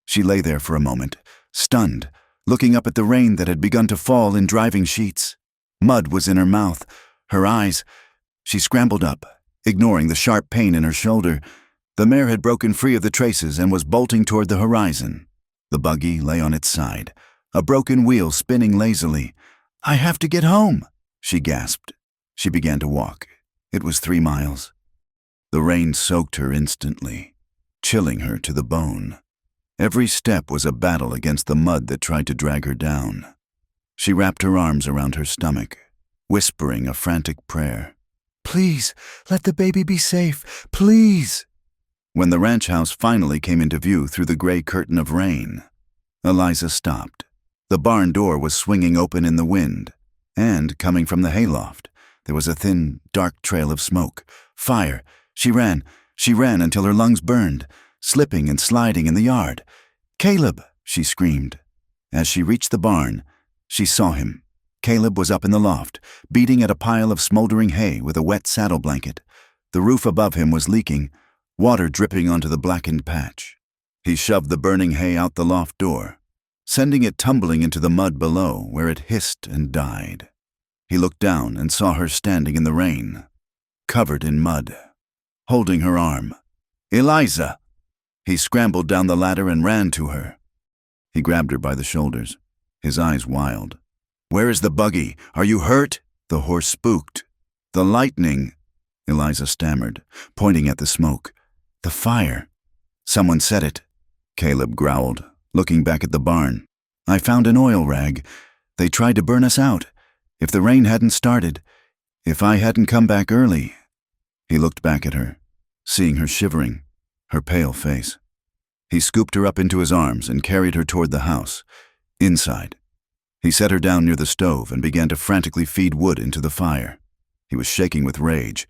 A: She lay there for a moment, stunned, looking up at the rain that had begun to fall in driving sheets. Mud was in her mouth, her eyes. She scrambled up, ignoring the sharp pain in her shoulder. The mare had broken free of the traces and was bolting toward the horizon. The buggy lay on its side, a broken wheel spinning lazily. "I have to get home," she gasped. She began to walk. It was 3 miles. The rain soaked her instantly, chilling her to the bone. Every step was a battle against the mud that tried to drag her down. She wrapped her arms around her stomach, whispering a frantic prayer. "Please, let the baby be safe, please." When the ranch house finally came into view through the gray curtain of rain, Eliza stopped. The barn door was swinging open in the wind, and, coming from the hayloft, there was a thin, dark trail of smoke. Fire. She ran until her lungs burned, slipping and sliding in the yard. "Caleb!" she screamed. As she reached the barn, she saw him. Caleb was up in the loft, beating at a pile of smoldering hay with a wet saddle blanket. The roof above him was leaking, water dripping onto the blackened patch. He shoved the burning hay out the loft door, sending it tumbling into the mud below, where it hissed and died. He looked down and saw her standing in the rain, covered in mud, holding her arm. "Eliza!" He scrambled down the ladder and ran to her. He grabbed her by the shoulders, his eyes wild. "Where is the buggy? Are you hurt?" The horse spooked. "The lightning," Eliza stammered, pointing at the smoke. "The fire. Someone set it," Caleb growled, looking back at the barn. "I found an oil rag. They tried to burn us out. If the rain hadn't started, if I hadn't come back early." He looked back at her, seeing her shivering, her pale face. He scooped her up into his arms and carried her toward the house. Inside, he set her down near the stove and began to frantically feed wood into the fire. He was shaking with rage.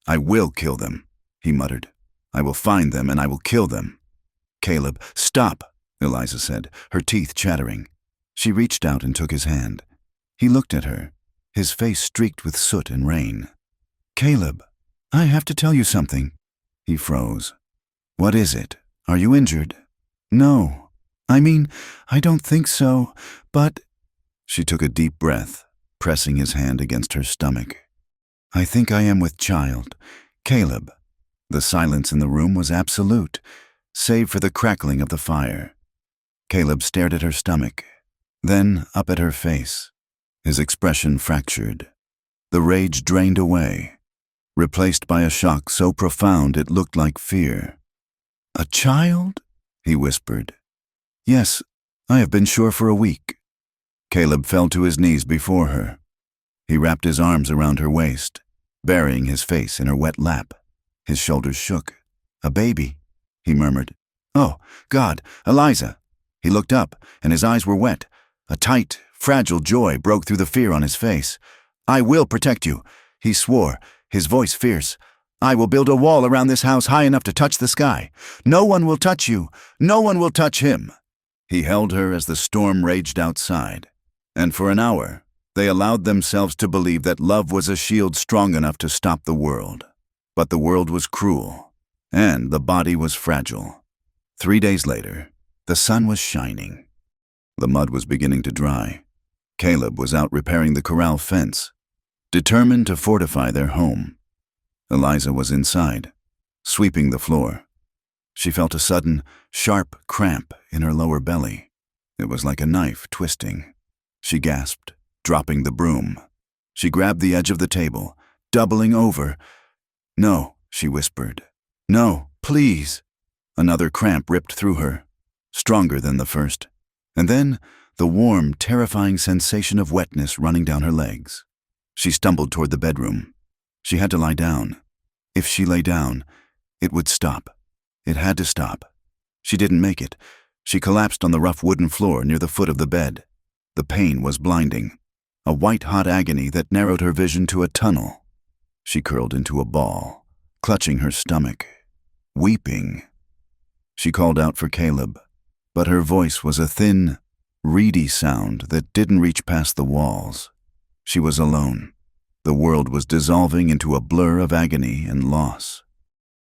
A: "I will kill them," he muttered. "I will find them and I will kill them." "Caleb, stop," Eliza said, her teeth chattering. She reached out and took his hand. He looked at her, his face streaked with soot and rain. "Caleb, I have to tell you something." He froze. "What is it? Are you injured?" "No. I mean, I don't think so, but—" She took a deep breath, pressing his hand against her stomach. "I think I am with child. Caleb." The silence in the room was absolute, save for the crackling of the fire. Caleb stared at her stomach, then up at her face, his expression fractured. The rage drained away, replaced by a shock so profound it looked like fear. "A child?" he whispered. "Yes, I have been sure for a week." Caleb fell to his knees before her. He wrapped his arms around her waist, burying his face in her wet lap. His shoulders shook. "A baby," he murmured. "Oh, God, Eliza!" He looked up, and his eyes were wet. A tight, fragile joy broke through the fear on his face. "I will protect you," he swore, his voice fierce. "I will build a wall around this house high enough to touch the sky. No one will touch you. No one will touch him." He held her as the storm raged outside, and for an hour, they allowed themselves to believe that love was a shield strong enough to stop the world. But the world was cruel, and the body was fragile. 3 days later, the sun was shining. The mud was beginning to dry. Caleb was out repairing the corral fence, determined to fortify their home. Eliza was inside, sweeping the floor. She felt a sudden, sharp cramp in her lower belly. It was like a knife twisting. She gasped, dropping the broom. She grabbed the edge of the table, doubling over. "No," she whispered. "No, please." Another cramp ripped through her, stronger than the first. And then the warm, terrifying sensation of wetness running down her legs. She stumbled toward the bedroom. She had to lie down. If she lay down, it would stop. It had to stop. She didn't make it. She collapsed on the rough wooden floor near the foot of the bed. The pain was blinding, a white-hot agony that narrowed her vision to a tunnel. She curled into a ball, clutching her stomach, weeping. She called out for Caleb, but her voice was a thin, reedy sound that didn't reach past the walls. She was alone. The world was dissolving into a blur of agony and loss.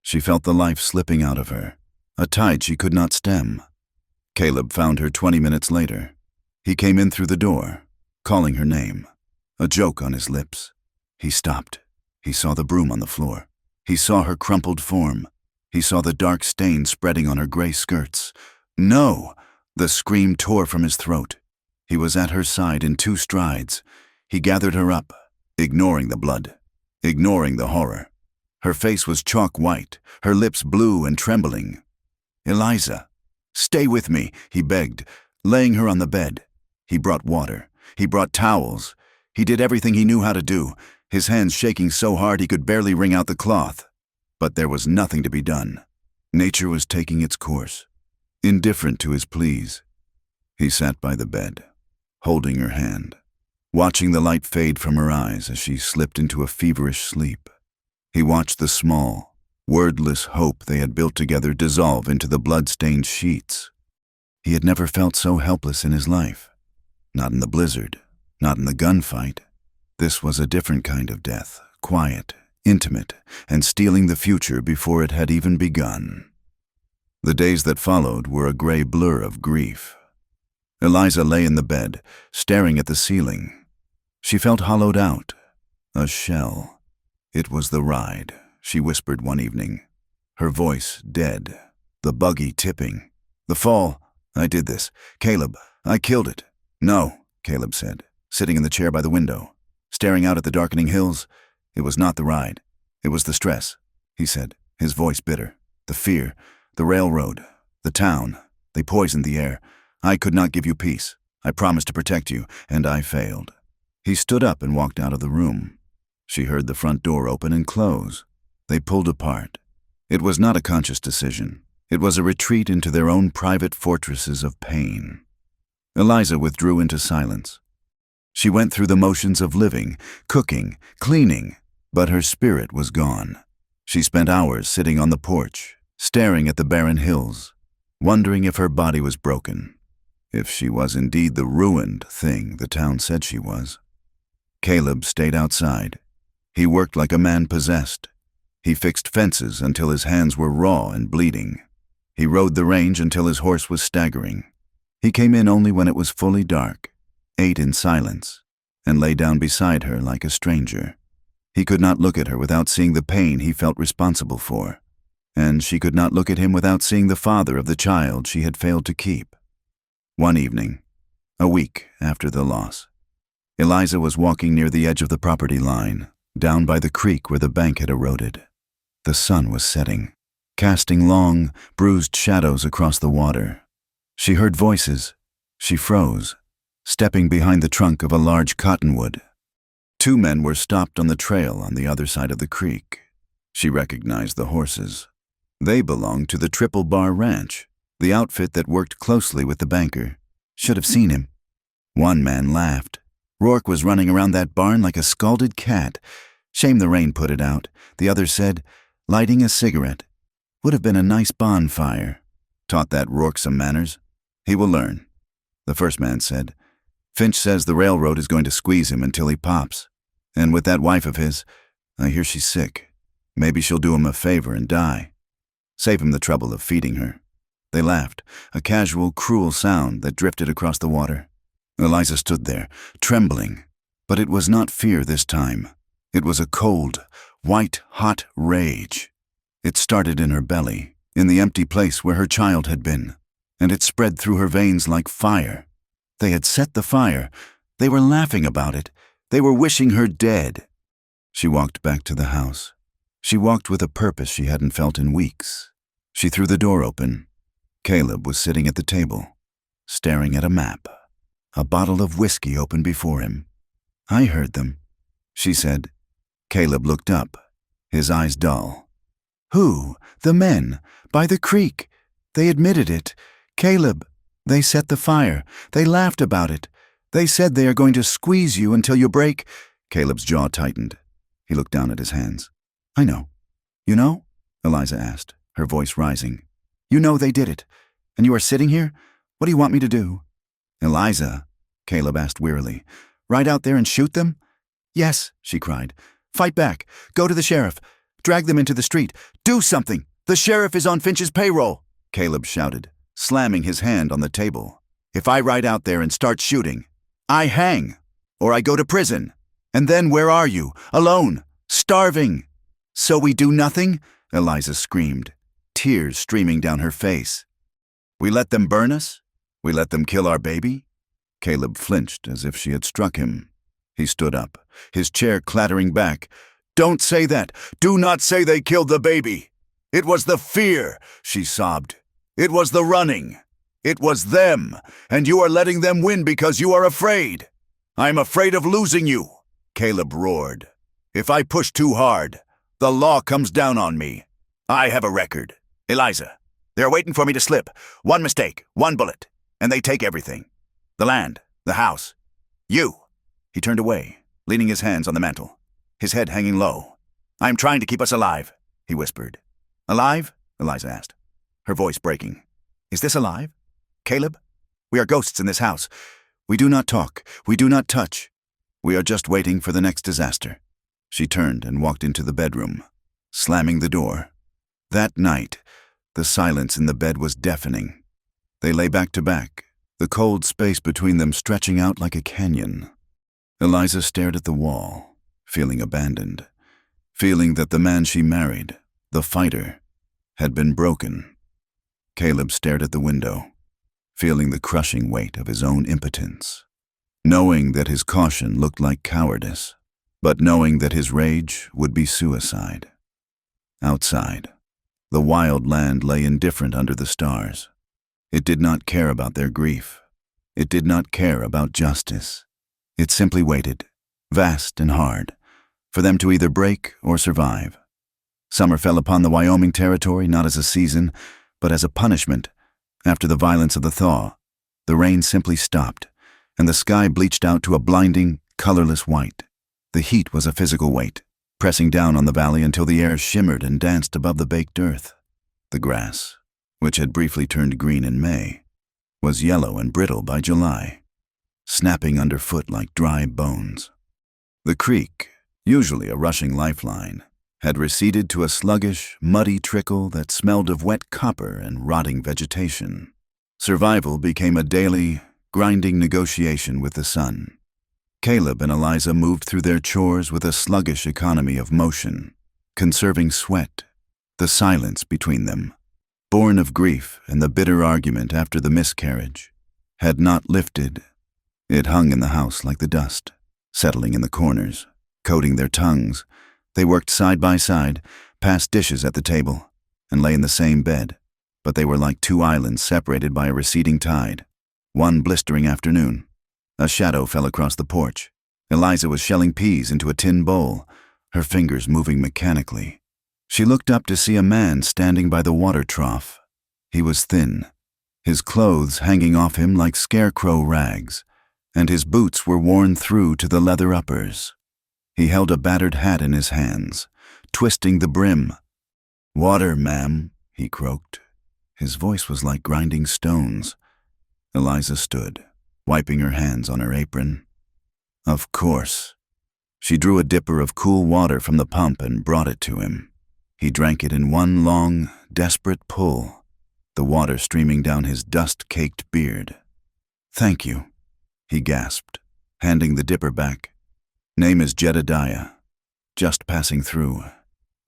A: She felt the life slipping out of her, a tide she could not stem. Caleb found her 20 minutes later. He came in through the door, calling her name, a joke on his lips. He stopped. He saw the broom on the floor. He saw her crumpled form. He saw the dark stain spreading on her gray skirts. "No!" The scream tore from his throat. He was at her side in 2 strides. He gathered her up, ignoring the blood, ignoring the horror. Her face was chalk white, her lips blue and trembling. "Eliza, stay with me," he begged, laying her on the bed. He brought water. He brought towels. He did everything he knew how to do, his hands shaking so hard he could barely wring out the cloth. But there was nothing to be done. Nature was taking its course, indifferent to his pleas. He sat by the bed, holding her hand, watching the light fade from her eyes as she slipped into a feverish sleep. He watched the small, wordless hope they had built together dissolve into the blood-stained sheets. He had never felt so helpless in his life. Not in the blizzard, not in the gunfight. This was a different kind of death, quiet, intimate, and stealing the future before it had even begun. The days that followed were a gray blur of grief. Eliza lay in the bed, staring at the ceiling. She felt hollowed out, a shell. "It was the ride," she whispered one evening, her voice dead, the buggy tipping. "The fall, I did this. Caleb, I killed it." "No," Caleb said, sitting in the chair by the window, staring out at the darkening hills. "It was not the ride. It was the stress," he said, his voice bitter. "The fear, the railroad, the town. They poisoned the air. I could not give you peace. I promised to protect you, and I failed." He stood up and walked out of the room. She heard the front door open and close. They pulled apart. It was not a conscious decision. It was a retreat into their own private fortresses of pain. Eliza withdrew into silence. She went through the motions of living, cooking, cleaning, but her spirit was gone. She spent hours sitting on the porch, staring at the barren hills, wondering if her body was broken, if she was indeed the ruined thing the town said she was. Caleb stayed outside. He worked like a man possessed. He fixed fences until his hands were raw and bleeding. He rode the range until his horse was staggering. He came in only when it was fully dark, ate in silence, and lay down beside her like a stranger. He could not look at her without seeing the pain he felt responsible for, and she could not look at him without seeing the father of the child she had failed to keep. One evening, a week after the loss, Eliza was walking near the edge of the property line, down by the creek where the bank had eroded. The sun was setting, casting long, bruised shadows across the water. She heard voices. She froze, stepping behind the trunk of a large cottonwood. 2 men were stopped on the trail on the other side of the creek. She recognized the horses. They belonged to the Triple Bar Ranch, the outfit that worked closely with the banker. Should have seen him. One man laughed. Rourke was running around that barn like a scalded cat. Shame the rain put it out, the other said, lighting a cigarette. Would have been a nice bonfire. Taught that Rourke some manners. He will learn. The first man said, Finch says the railroad is going to squeeze him until he pops. And with that wife of his, I hear she's sick. Maybe she'll do him a favor and die. Save him the trouble of feeding her. They laughed, a casual, cruel sound that drifted across the water. Eliza stood there, trembling, but it was not fear this time. It was a cold, white-hot rage. It started in her belly, in the empty place where her child had been, and it spread through her veins like fire. They had set the fire. They were laughing about it. They were wishing her dead. She walked back to the house. She walked with a purpose she hadn't felt in weeks. She threw the door open. Caleb was sitting at the table, staring at a map, a bottle of whiskey open before him. "I heard them," she said. Caleb looked up, his eyes dull. "Who? The men, by the creek. They admitted it. Caleb, they set the fire. They laughed about it. They said they are going to squeeze you until you break." Caleb's jaw tightened. He looked down at his hands. "I know." "You know?" Eliza asked, her voice rising. "You know they did it. And you are sitting here? What do you want me to do?" "Eliza," Caleb asked wearily, "right out there and shoot them?" "Yes," she cried. "Fight back. Go to the sheriff. Drag them into the street. Do something. The sheriff is on Finch's payroll," Caleb shouted, slamming his hand on the table. "If I ride out there and start shooting, I hang, or I go to prison. And then where are you? Alone, starving." "So we do nothing?" Eliza screamed, tears streaming down her face. "We let them burn us? We let them kill our baby?" Caleb flinched as if she had struck him. He stood up, his chair clattering back. "Don't say that! Do not say they killed the baby! It was the fear," she sobbed. "It was the running. It was them, and you are letting them win because you are afraid. I'm afraid of losing you," Caleb roared. "If I push too hard, the law comes down on me. I have a record. Eliza, they're waiting for me to slip. One mistake, one bullet, and they take everything. The land, the house, you." He turned away, leaning his hands on the mantel, his head hanging low. "I'm trying to keep us alive," he whispered. "Alive?" Eliza asked, her voice breaking. "Is this alive? Caleb? We are ghosts in this house. We do not talk. We do not touch. We are just waiting for the next disaster." She turned and walked into the bedroom, slamming the door. That night, the silence in the bed was deafening. They lay back to back, the cold space between them stretching out like a canyon. Eliza stared at the wall, feeling abandoned, feeling that the man she married, the fighter, had been broken. Caleb stared at the window, feeling the crushing weight of his own impotence, knowing that his caution looked like cowardice, but knowing that his rage would be suicide. Outside, the wild land lay indifferent under the stars. It did not care about their grief. It did not care about justice. It simply waited, vast and hard, for them to either break or survive. Summer fell upon the Wyoming territory not as a season, but as a punishment. After the violence of the thaw, the rain simply stopped, and the sky bleached out to a blinding, colorless white. The heat was a physical weight, pressing down on the valley until the air shimmered and danced above the baked earth. The grass, which had briefly turned green in May, was yellow and brittle by July, snapping underfoot like dry bones. The creek, usually a rushing lifeline, had receded to a sluggish, muddy trickle that smelled of wet copper and rotting vegetation. Survival became a daily, grinding negotiation with the sun. Caleb and Eliza moved through their chores with a sluggish economy of motion, conserving sweat. The silence between them, born of grief and the bitter argument after the miscarriage, had not lifted. It hung in the house like the dust, settling in the corners, coating their tongues. They worked side by side, passed dishes at the table, and lay in the same bed, but they were like two islands separated by a receding tide. One blistering afternoon, a shadow fell across the porch. Eliza was shelling peas into a tin bowl, her fingers moving mechanically. She looked up to see a man standing by the water trough. He was thin, his clothes hanging off him like scarecrow rags, and his boots were worn through to the leather uppers. He held a battered hat in his hands, twisting the brim. "Water, ma'am," he croaked. His voice was like grinding stones. Eliza stood, wiping her hands on her apron. Of course. She drew a dipper of cool water from the pump and brought it to him. He drank it in one long, desperate pull, the water streaming down his dust-caked beard. "Thank you," he gasped, handing the dipper back. "Name is Jedediah." "Just passing through.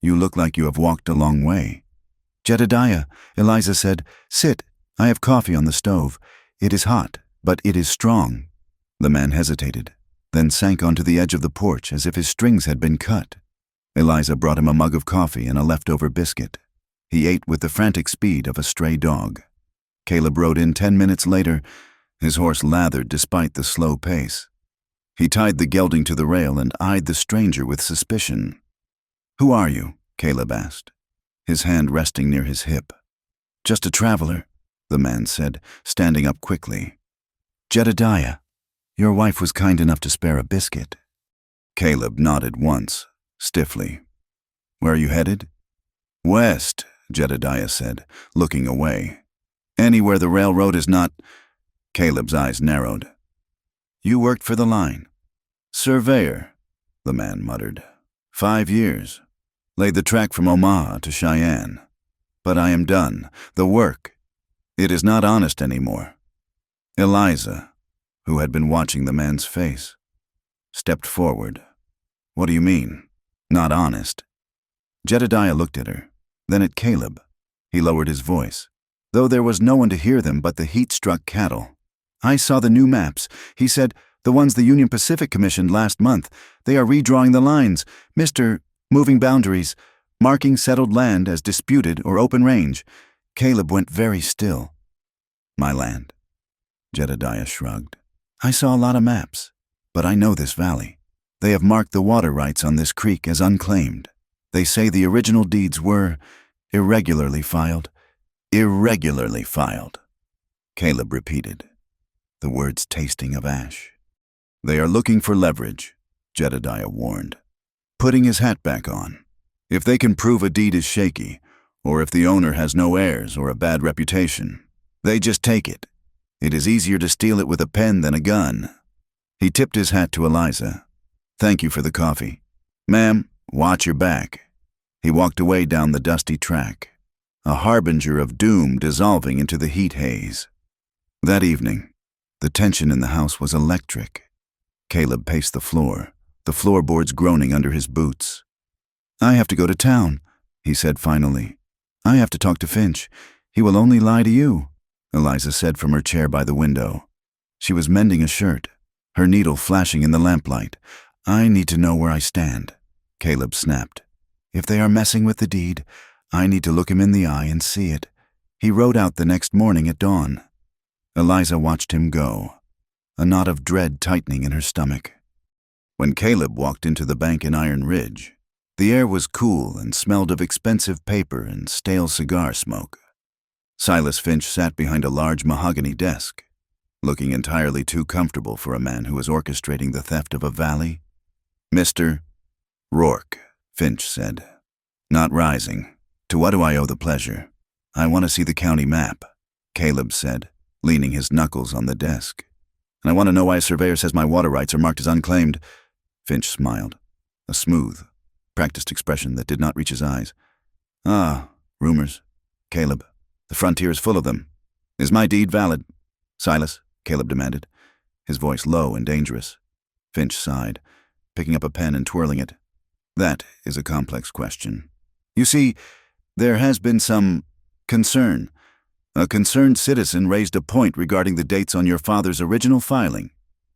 A: You look like you have walked a long way." "Jedediah," Eliza said, "sit. I have coffee on the stove. It is hot, but it is strong." The man hesitated, then sank onto the edge of the porch as if his strings had been cut. Eliza brought him a mug of coffee and a leftover biscuit. He ate with the frantic speed of a stray dog. Caleb rode in 10 minutes later, his horse lathered despite the slow pace. He tied the gelding to the rail and eyed the stranger with suspicion. "Who are you?" Caleb asked, his hand resting near his hip. "Just a traveler," the man said, standing up quickly. "Jedediah, your wife was kind enough to spare a biscuit." Caleb nodded once, stiffly. "Where are you headed?" "West," Jedediah said, looking away. "Anywhere the railroad is not—" Caleb's eyes narrowed. "You worked for the line?" "Surveyor," the man muttered. 5 years. Laid the track from Omaha to Cheyenne. But I am done. The work. It is not honest anymore." Eliza, who had been watching the man's face, stepped forward. "What do you mean? Not honest?" Jedediah looked at her, then at Caleb. He lowered his voice, though there was no one to hear them but the heat-struck cattle. "I saw the new maps," he said, "the ones the Union Pacific commissioned last month. They are redrawing the lines, moving boundaries, marking settled land as disputed or open range." Caleb went very still. "My land?" Jedediah shrugged. "I saw a lot of maps, but I know this valley. They have marked the water rights on this creek as unclaimed. They say the original deeds were irregularly filed." "Irregularly filed," Caleb repeated, the words tasting of ash. "They are looking for leverage," Jedediah warned, putting his hat back on. "If they can prove a deed is shaky, or if the owner has no heirs or a bad reputation, they just take it. It is easier to steal it with a pen than a gun." He tipped his hat to Eliza. "Thank you for the coffee. Ma'am, watch your back." He walked away down the dusty track, a harbinger of doom dissolving into the heat haze. That evening, the tension in the house was electric. Caleb paced the floorboards groaning under his boots. "I have to go to town," he said finally. "I have to talk to Finch. He will only lie to you," Eliza said from her chair by the window. She was mending a shirt, her needle flashing in the lamplight. "I need to know where I stand," Caleb snapped. "If they are messing with the deed, I need to look him in the eye and see it." He rode out the next morning at dawn. Eliza watched him go, a knot of dread tightening in her stomach. When Caleb walked into the bank in Iron Ridge, the air was cool and smelled of expensive paper and stale cigar smoke. Silas Finch sat behind a large mahogany desk, looking entirely too comfortable for a man who was orchestrating the theft of a valley. "Mr. Rourke," Finch said, not rising. "To what do I owe the pleasure?" "I want to see the county map," Caleb said, leaning his knuckles on the desk. "And I want to know why a surveyor says my water rights are marked as unclaimed." Finch smiled, a smooth, practiced expression that did not reach his eyes. "Ah, rumors. Caleb, the frontier is full of them. Is my deed valid?" "Silas," Caleb demanded, his voice low and dangerous. Finch sighed, picking up a pen and twirling it. "That is a complex question. You see, there has been some concern. A concerned citizen raised a point regarding the dates on your father's original filing.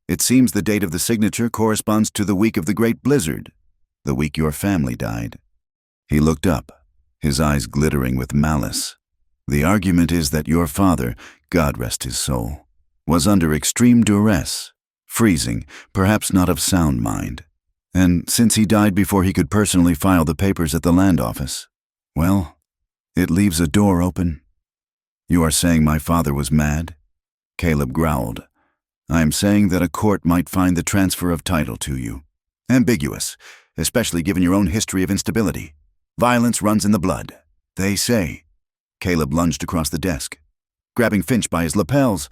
A: It seems the date of the signature corresponds to the week of the Great Blizzard, the week your family died." He looked up, his eyes glittering with malice. "The argument is that your father, God rest his soul, was under extreme duress, freezing, perhaps not of sound mind. And since he died before he could personally file the papers at the land office, well, it leaves a door open." "You are saying my father was mad?" Caleb growled. "I am saying that a court might find the transfer of title to you ambiguous, especially given your own history of instability. Violence runs in the blood, they say." Caleb lunged across the desk, grabbing Finch by his lapels.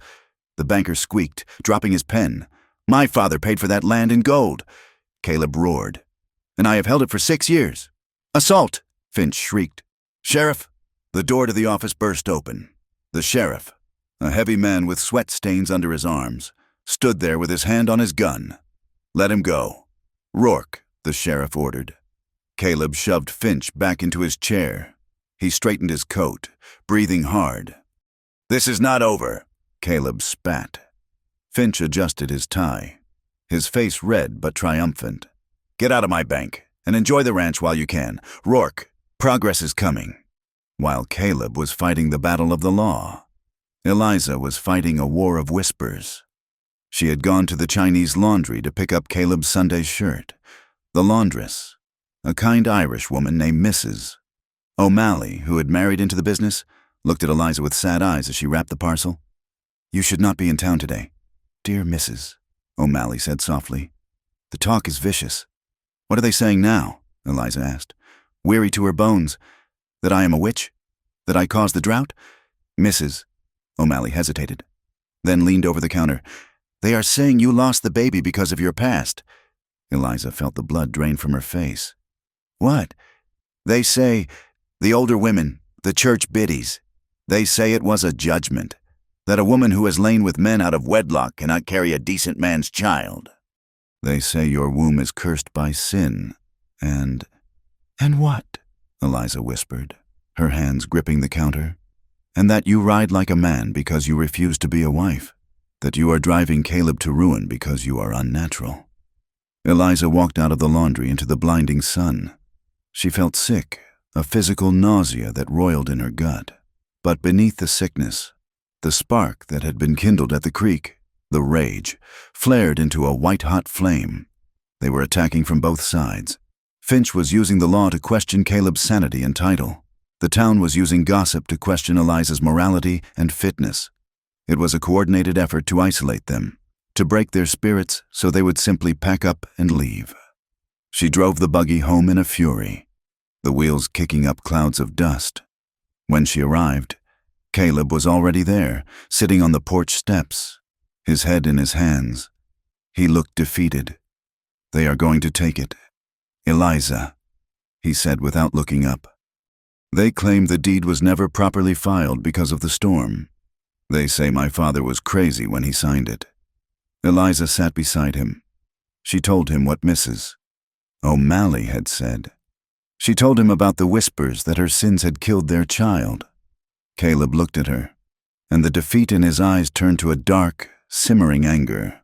A: The banker squeaked, dropping his pen. "My father paid for that land in gold," Caleb roared, "and I have held it for 6 years. "Assault!" Finch shrieked. "Sheriff!" The door to the office burst open. The sheriff, a heavy man with sweat stains under his arms, stood there with his hand on his gun. "Let him go." "Rourke," the sheriff ordered, Caleb shoved Finch back into his chair. He straightened his coat, breathing hard. "This is not over," Caleb spat. Finch adjusted his tie, his face red but triumphant. "Get out of my bank and enjoy the ranch while you can. Rourke, progress is coming." While Caleb was fighting the battle of the law, Eliza was fighting a war of whispers. She had gone to the Chinese laundry to pick up Caleb's Sunday shirt. The laundress, a kind Irish woman named Mrs. O'Malley, who had married into the business, looked at Eliza with sad eyes as she wrapped the parcel. "You should not be in town today, dear Mrs. O'Malley said softly. "The talk is vicious." "What are they saying now?" Eliza asked. "Weary to her bones. That I am a witch? That I caused the drought?" Mrs. O'Malley hesitated, then leaned over the counter. "They are saying you lost the baby because of your past." Eliza felt the blood drain from her face. "What?" "They say, the older women, the church biddies, they say it was a judgment, that a woman who has lain with men out of wedlock cannot carry a decent man's child. They say your womb is cursed by sin, and—" "And what?" Eliza whispered, her hands gripping the counter. "And that you ride like a man because you refuse to be a wife, that you are driving Caleb to ruin because you are unnatural." Eliza walked out of the laundry into the blinding sun. She felt sick, a physical nausea that roiled in her gut. But beneath the sickness, the spark that had been kindled at the creek, the rage, flared into a white-hot flame. They were attacking from both sides. Finch was using the law to question Caleb's sanity and title. The town was using gossip to question Eliza's morality and fitness. It was a coordinated effort to isolate them, to break their spirits so they would simply pack up and leave. She drove the buggy home in a fury, the wheels kicking up clouds of dust. When she arrived, Caleb was already there, sitting on the porch steps, his head in his hands. He looked defeated. "They are going to take it. Eliza," he said without looking up. "They claim the deed was never properly filed because of the storm. They say my father was crazy when he signed it." Eliza sat beside him. She told him what Mrs. O'Malley had said. She told him about the whispers that her sins had killed their child. Caleb looked at her, and the defeat in his eyes turned to a dark, simmering anger.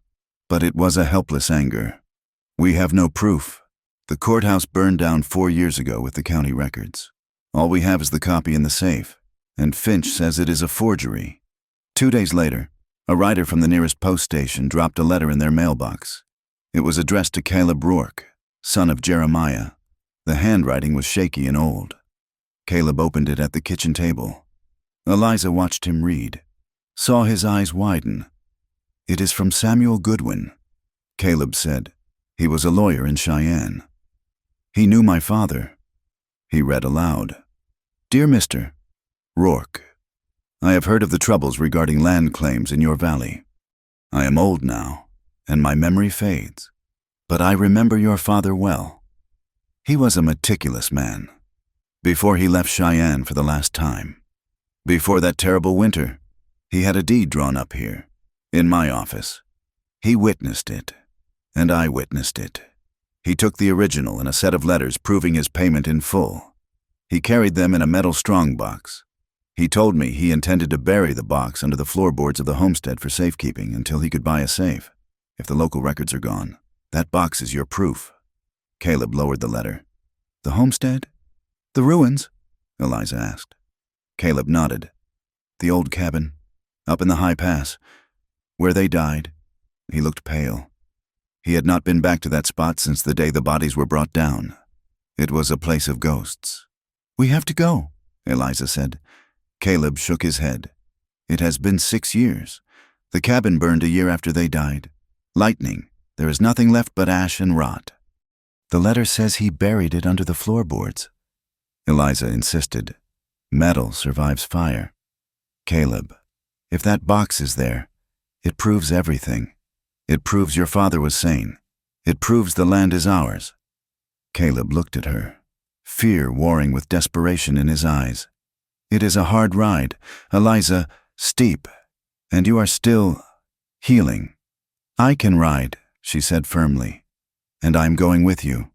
A: But it was a helpless anger. "We have no proof. The courthouse burned down 4 years ago with the county records. All we have is the copy in the safe, and Finch says it is a forgery." 2 days later, a rider from the nearest post station dropped a letter in their mailbox. It was addressed to Caleb Rourke, son of Jeremiah. The handwriting was shaky and old. Caleb opened it at the kitchen table. Eliza watched him read, saw his eyes widen. "It is from Samuel Goodwin," Caleb said. "He was a lawyer in Cheyenne. He knew my father." He read aloud. "Dear Mr. Rourke, I have heard of the troubles regarding land claims in your valley. I am old now, and my memory fades, but I remember your father well. He was a meticulous man. Before he left Cheyenne for the last time, before that terrible winter, he had a deed drawn up here, in my office. He witnessed it, and I witnessed it. He took the original and a set of letters proving his payment in full. He carried them in a metal strongbox. He told me he intended to bury the box under the floorboards of the homestead for safekeeping until he could buy a safe. If the local records are gone, that box is your proof." Caleb lowered the letter. "The homestead? The ruins?" Eliza asked. Caleb nodded. "The old cabin, up in the high pass, where they died." He looked pale. He had not been back to that spot since the day the bodies were brought down. It was a place of ghosts. "We have to go," Eliza said. Caleb shook his head. "It has been 6 years. The cabin burned a year after they died. Lightning. There is nothing left but ash and rot." "The letter says he buried it under the floorboards," Eliza insisted. "Metal survives fire. Caleb, if that box is there, it proves everything. It proves your father was sane. It proves the land is ours." Caleb looked at her, fear warring with desperation in his eyes. "It is a hard ride, Eliza, steep, and you are still healing." "I can ride," she said firmly, "and I'm going with you.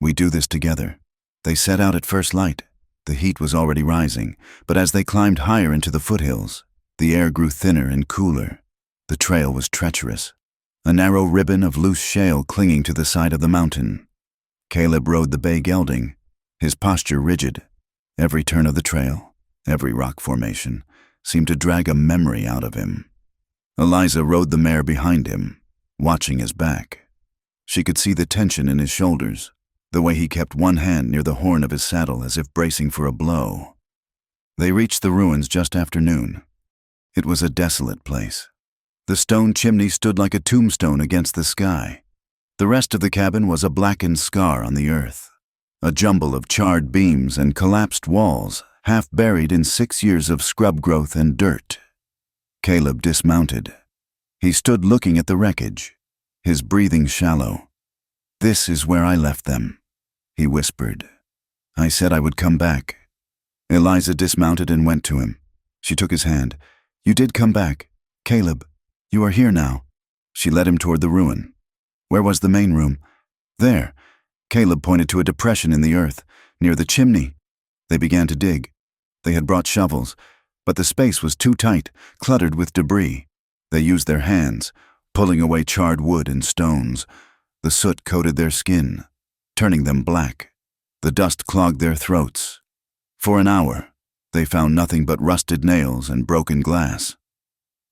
A: We do this together." They set out at first light. The heat was already rising, but as they climbed higher into the foothills, the air grew thinner and cooler. The trail was treacherous, a narrow ribbon of loose shale clinging to the side of the mountain. Caleb rode the bay gelding, his posture rigid. Every turn of the trail, every rock formation, seemed to drag a memory out of him. Eliza rode the mare behind him, watching his back. She could see the tension in his shoulders, the way he kept one hand near the horn of his saddle as if bracing for a blow. They reached the ruins just after noon. It was a desolate place. The stone chimney stood like a tombstone against the sky. The rest of the cabin was a blackened scar on the earth, a jumble of charred beams and collapsed walls, half buried in 6 years of scrub growth and dirt. Caleb dismounted. He stood looking at the wreckage, his breathing shallow. "This is where I left them," he whispered. "I said I would come back." Eliza dismounted and went to him. She took his hand. "You did come back. Caleb, you are here now." She led him toward the ruin. Where was the main room? There. Caleb pointed to a depression in the earth, near the chimney. They began to dig. They had brought shovels, but the space was too tight, cluttered with debris. They used their hands, pulling away charred wood and stones. The soot coated their skin, turning them black. The dust clogged their throats. For an hour, they found nothing but rusted nails and broken glass.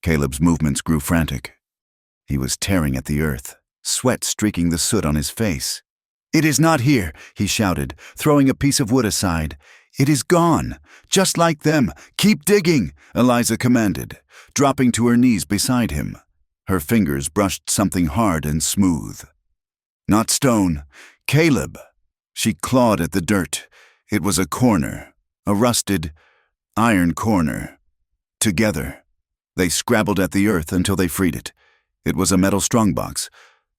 A: Caleb's movements grew frantic. He was tearing at the earth, sweat streaking the soot on his face. "It is not here," he shouted, throwing a piece of wood aside. "It is gone, just like them. Keep digging," Eliza commanded, dropping to her knees beside him. Her fingers brushed something hard and smooth. Not stone, Caleb. She clawed at the dirt. It was a corner, a rusted, iron corner. Together, they scrabbled at the earth until they freed it. It was a metal strongbox.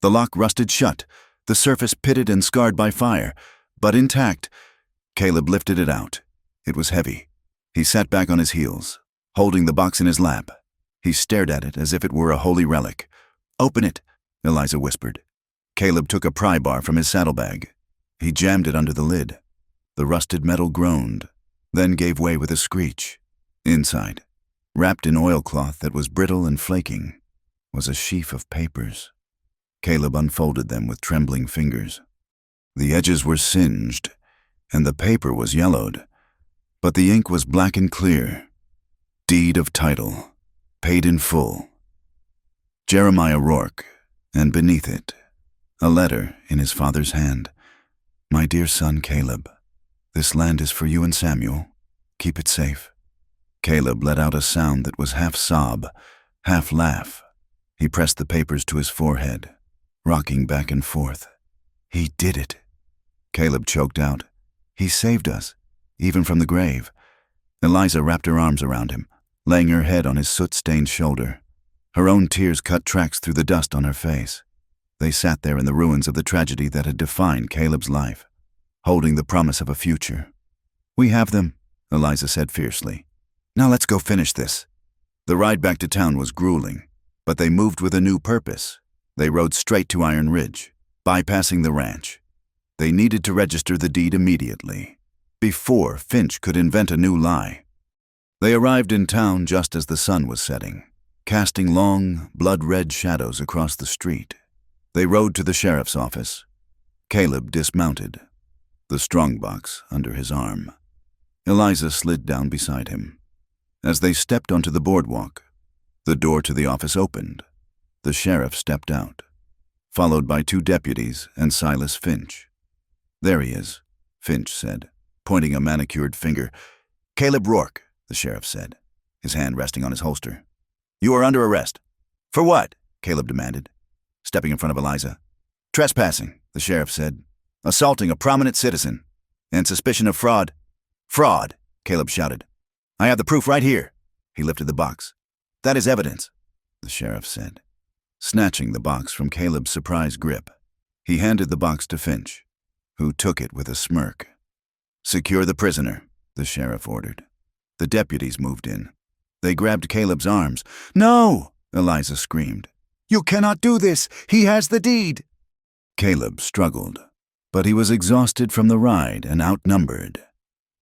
A: The lock rusted shut, the surface pitted and scarred by fire, but intact. Caleb lifted it out. It was heavy. He sat back on his heels, holding the box in his lap. He stared at it as if it were a holy relic. "Open it," Eliza whispered. Caleb took a pry bar from his saddlebag. He jammed it under the lid. The rusted metal groaned, then gave way with a screech. Inside, wrapped in oilcloth that was brittle and flaking, was a sheaf of papers. Caleb unfolded them with trembling fingers. The edges were singed, and the paper was yellowed, but the ink was black and clear. Deed of title, paid in full. Jeremiah Rourke, and beneath it, a letter in his father's hand. "My dear son Caleb, this land is for you and Samuel. Keep it safe." Caleb let out a sound that was half sob, half laugh. He pressed the papers to his forehead, rocking back and forth. "He did it." Caleb choked out. "He saved us, even from the grave." Eliza wrapped her arms around him, laying her head on his soot-stained shoulder. Her own tears cut tracks through the dust on her face. They sat there in the ruins of the tragedy that had defined Caleb's life, holding the promise of a future. "We have them," Eliza said fiercely. "Now let's go finish this." The ride back to town was grueling, but they moved with a new purpose. They rode straight to Iron Ridge, bypassing the ranch. They needed to register the deed immediately, before Finch could invent a new lie. They arrived in town just as the sun was setting, casting long, blood-red shadows across the street. They rode to the sheriff's office. Caleb dismounted, the strongbox under his arm. Eliza slid down beside him. As they stepped onto the boardwalk, the door to the office opened. The sheriff stepped out, followed by 2 deputies and Silas Finch. "There he is," Finch said, pointing a manicured finger. "Caleb Rourke," the sheriff said, his hand resting on his holster. "You are under arrest." "For what?" Caleb demanded, stepping in front of Eliza. "Trespassing," the sheriff said. "Assaulting a prominent citizen, and suspicion of fraud." "Fraud," Caleb shouted. "I have the proof right here." He lifted the box. "That is evidence," the sheriff said, snatching the box from Caleb's surprised grip. He handed the box to Finch, who took it with a smirk. "Secure the prisoner," the sheriff ordered. The deputies moved in. They grabbed Caleb's arms. "No!" Eliza screamed. "You cannot do this! He has the deed!" Caleb struggled. but he was exhausted from the ride and outnumbered.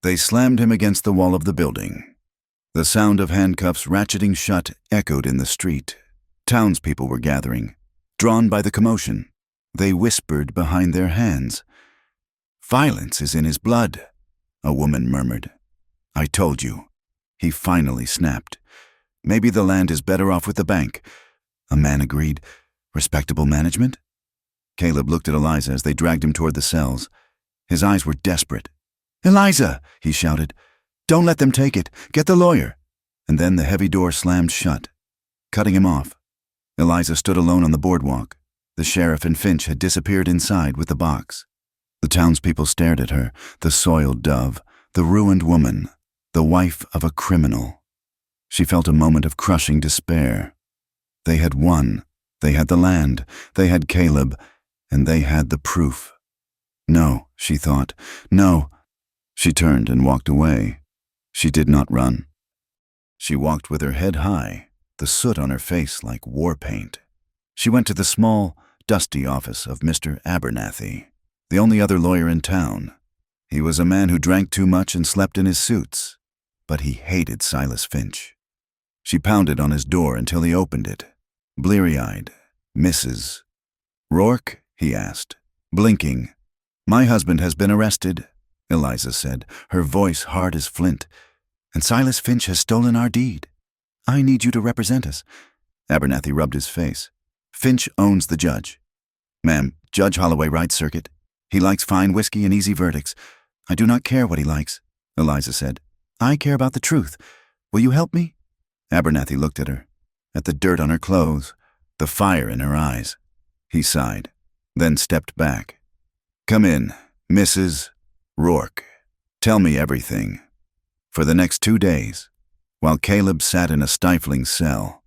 A: They slammed him against the wall of the building. The sound of handcuffs ratcheting shut echoed in the street. Townspeople were gathering, drawn by the commotion. They whispered behind their hands. "Violence is in his blood," a woman murmured. "I told you." He finally snapped. "Maybe the land is better off with the bank," a man agreed. "Respectable management?" Caleb looked at Eliza as they dragged him toward the cells. His eyes were desperate. "Eliza!" he shouted. "Don't let them take it. Get the lawyer." And then the heavy door slammed shut, cutting him off. Eliza stood alone on the boardwalk. The sheriff and Finch had disappeared inside with the box. The townspeople stared at her, the soiled dove, the ruined woman, the wife of a criminal. She felt a moment of crushing despair. They had won. They had the land. They had Caleb. And they had the proof. "No," she thought. "No." She turned and walked away. She did not run. She walked with her head high, the soot on her face like war paint. She went to the small, dusty office of Mr. Abernathy, the only other lawyer in town. He was a man who drank too much and slept in his suits, but he hated Silas Finch. She pounded on his door until he opened it, bleary-eyed. "Mrs. Rourke?" he asked, blinking. "My husband has been arrested," Eliza said, her voice hard as flint. "And Silas Finch has stolen our deed. I need you to represent us." Abernathy rubbed his face. "Finch owns the judge." "Ma'am, Judge Holloway rides circuit. He likes fine whiskey and easy verdicts. I do not care what he likes," Eliza said. "I care about the truth. Will you help me?" Abernathy looked at her, at the dirt on her clothes, the fire in her eyes. He sighed, then stepped back. "Come in, Mrs. Rourke. Tell me everything." For the next 2 days, while Caleb sat in a stifling cell,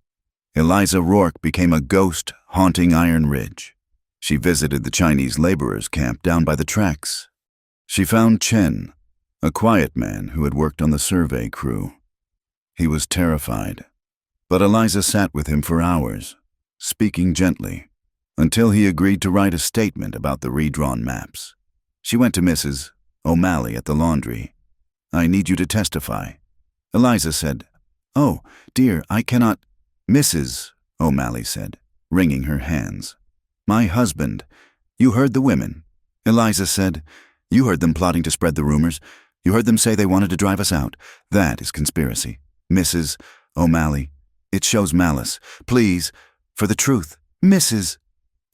A: Eliza Rourke became a ghost haunting Iron Ridge. She visited the Chinese laborers' camp down by the tracks. She found Chen, a quiet man who had worked on the survey crew. He was terrified, but Eliza sat with him for hours, speaking gently, until he agreed to write a statement about the redrawn maps. She went to Mrs. O'Malley at the laundry. "I need you to testify." Eliza said, "Oh, dear, I cannot." "Mrs. O'Malley said, wringing her hands. "My husband. You heard the women." Eliza said, "You heard them plotting to spread the rumors. You heard them say they wanted to drive us out. That is conspiracy." "Mrs. O'Malley, it shows malice. Please, for the truth." "Mrs."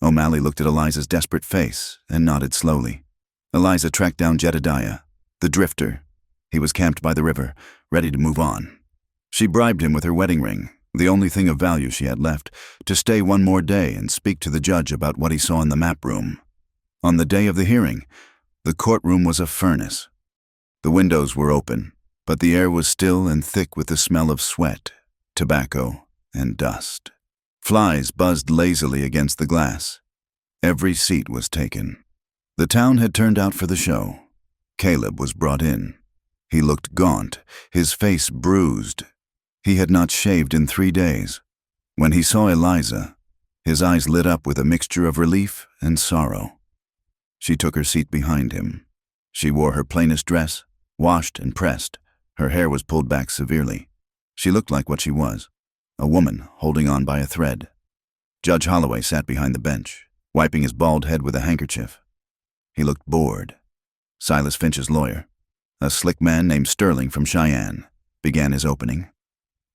A: O'Malley looked at Eliza's desperate face and nodded slowly. Eliza tracked down Jedediah, the drifter. He was camped by the river, ready to move on. She bribed him with her wedding ring, the only thing of value she had left, to stay one more day and speak to the judge about what he saw in the map room. On the day of the hearing, the courtroom was a furnace. The windows were open, but the air was still and thick with the smell of sweat, tobacco, and dust. Flies buzzed lazily against the glass. Every seat was taken. The town had turned out for the show. Caleb was brought in. He looked gaunt, his face bruised. He had not shaved in 3 days. When he saw Eliza, his eyes lit up with a mixture of relief and sorrow. She took her seat behind him. She wore her plainest dress, washed and pressed. Her hair was pulled back severely. She looked like what she was, a woman holding on by a thread. Judge Holloway sat behind the bench, wiping his bald head with a handkerchief. He looked bored. Silas Finch's lawyer, a slick man named Sterling from Cheyenne, began his opening.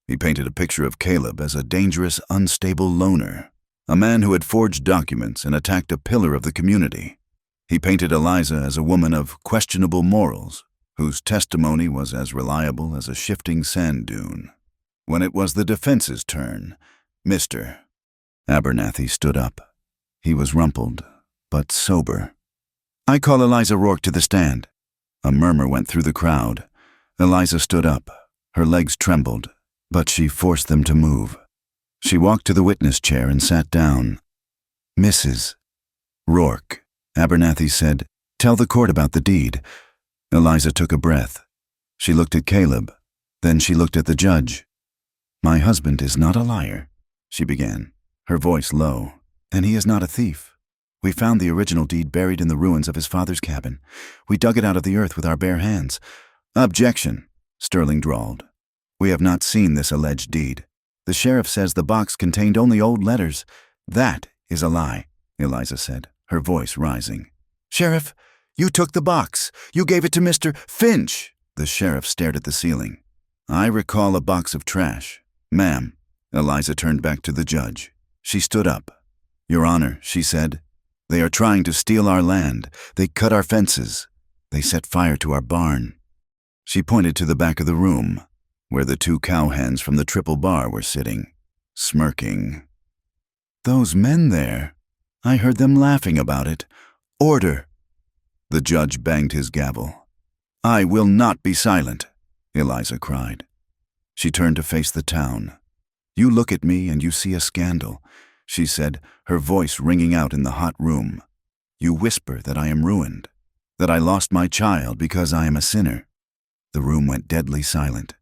A: He painted a picture of Caleb as a dangerous, unstable loner, a man who had forged documents and attacked a pillar of the community. He painted Eliza as a woman of questionable morals, whose testimony was as reliable as a shifting sand dune. When it was the defense's turn, Mr. Abernathy stood up. He was rumpled, but sober. "I call Eliza Rourke to the stand." A murmur went through the crowd. Eliza stood up. Her legs trembled, but she forced them to move. She walked to the witness chair and sat down. "Mrs. Rourke," Abernathy said, "tell the court about the deed." Eliza took a breath. She looked at Caleb. Then she looked at the judge. "My husband is not a liar," she began, her voice low, "and he is not a thief. We found the original deed buried in the ruins of his father's cabin. We dug it out of the earth with our bare hands." "Objection," Sterling drawled. "We have not seen this alleged deed. The sheriff says the box contained only old letters." "That is a lie," Eliza said, her voice rising. "Sheriff, you took the box. You gave it to Mr. Finch." The sheriff stared at the ceiling. "I recall a box of trash." "Ma'am." Eliza turned back to the judge. She stood up. "Your Honor," she said, "they are trying to steal our land. They cut our fences. They set fire to our barn." She pointed to the back of the room, where the 2 cowhands from the triple bar were sitting, smirking. "Those men there, I heard them laughing about it. Order!" The judge banged his gavel. "I will not be silent," Eliza cried. She turned to face the town. "You look at me and you see a scandal," she said, her voice ringing out in the hot room. "You whisper that I am ruined, that I lost my child because I am a sinner." The room went deadly silent.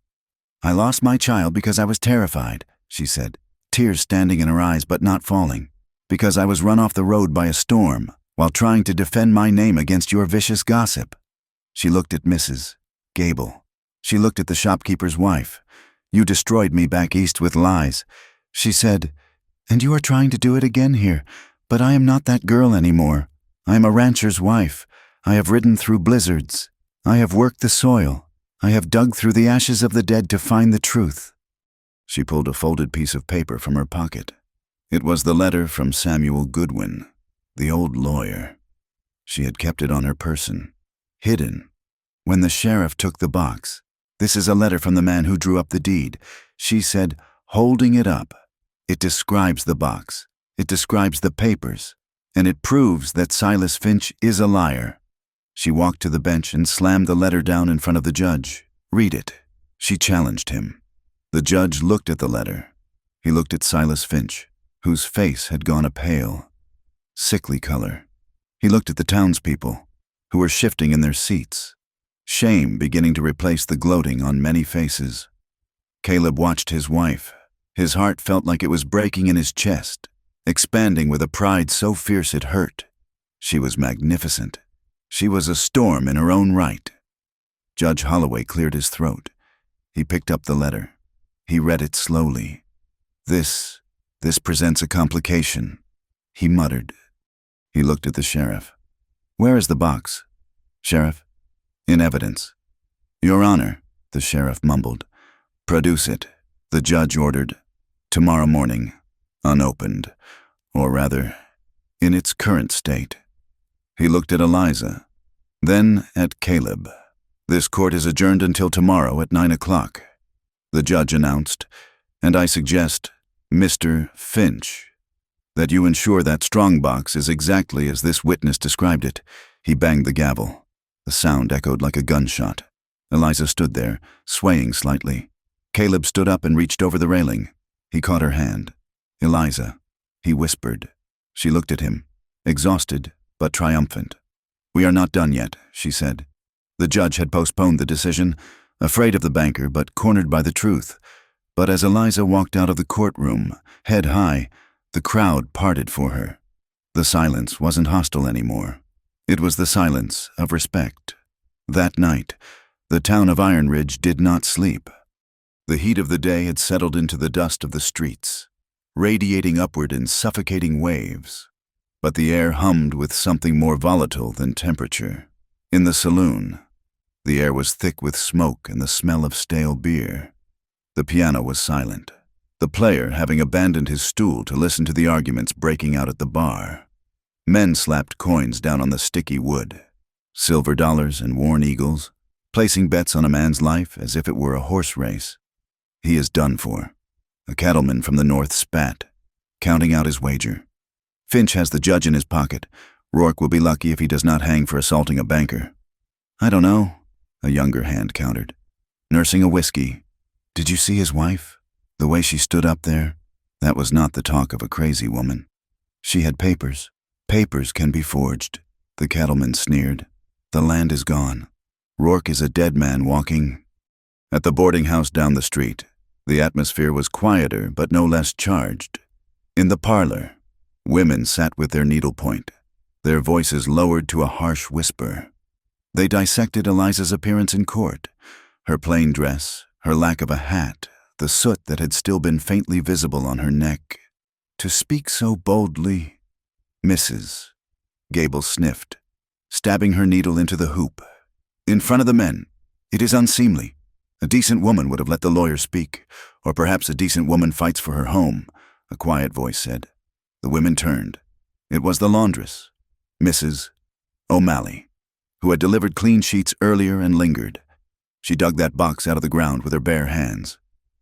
A: "I lost my child because I was terrified," she said, tears standing in her eyes but not falling, "because I was run off the road by a storm while trying to defend my name against your vicious gossip." She looked at Mrs. Gable. She looked at the shopkeeper's wife. "You destroyed me back east with lies," she said, "and you are trying to do it again here. But I am not that girl anymore. I am a rancher's wife. I have ridden through blizzards. I have worked the soil. I have dug through the ashes of the dead to find the truth." She pulled a folded piece of paper from her pocket. It was the letter from Samuel Goodwin, the old lawyer. She had kept it on her person, hidden. When the sheriff took the box, "This is a letter from the man who drew up the deed," she said, holding it up. "It describes the box. It describes the papers. And it proves that Silas Finch is a liar." She walked to the bench and slammed the letter down in front of the judge. "Read it," she challenged him. The judge looked at the letter. He looked at Silas Finch, whose face had gone a pale, sickly color. He looked at the townspeople, who were shifting in their seats, shame beginning to replace the gloating on many faces. Caleb watched his wife. His heart felt like it was breaking in his chest, expanding with a pride so fierce it hurt. She was magnificent. She was a storm in her own right. Judge Holloway cleared his throat. He picked up the letter. He read it slowly. This presents a complication," he muttered. He looked at the sheriff. "Where is the box, Sheriff?" "In evidence." "Your Honor," the sheriff mumbled. "Produce it," the judge ordered. "Tomorrow morning, unopened, or rather, in its current state." He looked at Eliza, then at Caleb. "This court is adjourned until tomorrow at 9 o'clock. The judge announced, "And I suggest, Mr. Finch, that you ensure that strongbox is exactly as this witness described it." He banged the gavel. The sound echoed like a gunshot. Eliza stood there, swaying slightly. Caleb stood up and reached over the railing. He caught her hand. "Eliza," he whispered. She looked at him, exhausted but triumphant. "We are not done yet," she said. The judge had postponed the decision, afraid of the banker but cornered by the truth. But as Eliza walked out of the courtroom, head high, the crowd parted for her. The silence wasn't hostile anymore. It was the silence of respect. That night, the town of Iron Ridge did not sleep. The heat of the day had settled into the dust of the streets, radiating upward in suffocating waves. But the air hummed with something more volatile than temperature. In the saloon, the air was thick with smoke and the smell of stale beer. The piano was silent, the player having abandoned his stool to listen to the arguments breaking out at the bar. Men slapped coins down on the sticky wood, silver dollars and worn eagles, placing bets on a man's life as if it were a horse race. "He is done for," a cattleman from the north spat, counting out his wager. "Finch has the judge in his pocket. Rourke will be lucky if he does not hang for assaulting a banker." "I don't know," a younger hand countered. "Nursing a whiskey. Did you see his wife? The way she stood up there? That was not the talk of a crazy woman. She had papers. Papers can be forged," the cattleman sneered. "The land is gone. Rourke is a dead man walking." At the boarding house down the street, the atmosphere was quieter but no less charged. In the parlor, women sat with their needlepoint, their voices lowered to a harsh whisper. They dissected Eliza's appearance in court, her plain dress, her lack of a hat, the soot that had still been faintly visible on her neck. To speak so boldly. Mrs. Gable sniffed, stabbing her needle into the hoop. In front of the men. It is unseemly. A decent woman would have let the lawyer speak, or perhaps a decent woman fights for her home, a quiet voice said. The women turned. It was the laundress, Mrs. O'Malley, who had delivered clean sheets earlier and lingered. She dug that box out of the ground with her bare hands.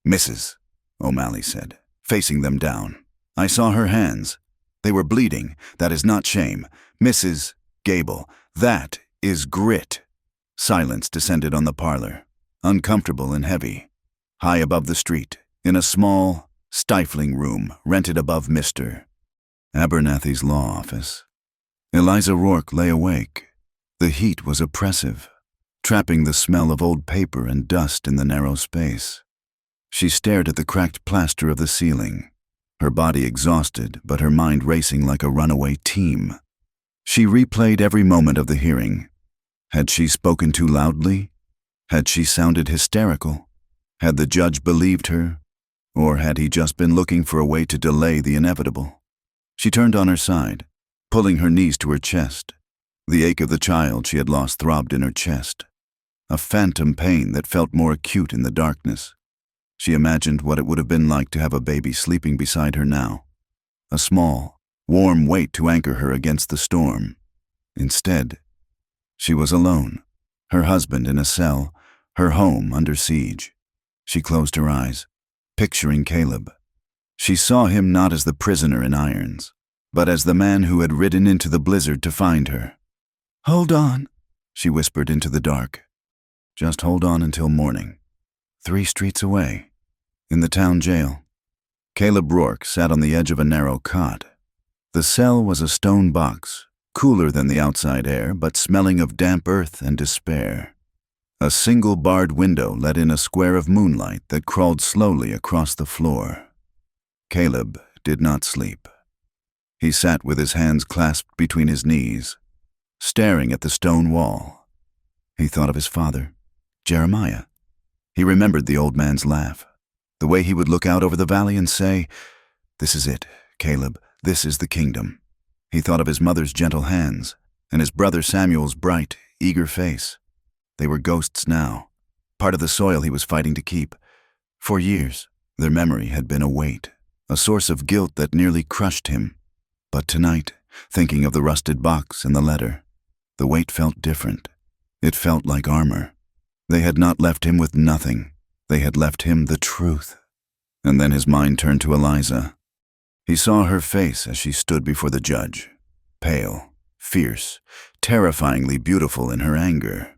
A: Mrs. O'Malley said, facing them down. I saw her hands. They were bleeding. That is not shame. Mrs. Gable, that is grit. Silence descended on the parlor, uncomfortable and heavy. High above the street, in a small, stifling room rented above Mr. Abernathy's law office. Eliza Rourke lay awake. The heat was oppressive, trapping the smell of old paper and dust in the narrow space. She stared at the cracked plaster of the ceiling, her body exhausted but her mind racing like a runaway team. She replayed every moment of the hearing. Had she spoken too loudly? Had she sounded hysterical? Had the judge believed her? Or had he just been looking for a way to delay the inevitable? She turned on her side, pulling her knees to her chest. The ache of the child she had lost throbbed in her chest, a phantom pain that felt more acute in the darkness. She imagined what it would have been like to have a baby sleeping beside her now, a small, warm weight to anchor her against the storm. Instead, she was alone, her husband in a cell, her home under siege. She closed her eyes, picturing Caleb. She saw him not as the prisoner in irons, but as the man who had ridden into the blizzard to find her. Hold on, she whispered into the dark. Just hold on until morning. 3 streets away, in the town jail. Caleb Rourke sat on the edge of a narrow cot. The cell was a stone box, cooler than the outside air, but smelling of damp earth and despair. A single barred window let in a square of moonlight that crawled slowly across the floor. Caleb did not sleep. He sat with his hands clasped between his knees, staring at the stone wall. He thought of his father, Jeremiah. He remembered the old man's laugh, the way he would look out over the valley and say, "This is it, Caleb, this is the kingdom." He thought of his mother's gentle hands and his brother Samuel's bright, eager face. They were ghosts now, part of the soil he was fighting to keep. For years, their memory had been a weight, a source of guilt that nearly crushed him. But tonight, thinking of the rusted box and the letter, the weight felt different. It felt like armor. They had not left him with nothing. They had left him the truth. And then his mind turned to Eliza. He saw her face as she stood before the judge, pale, fierce, terrifyingly beautiful in her anger.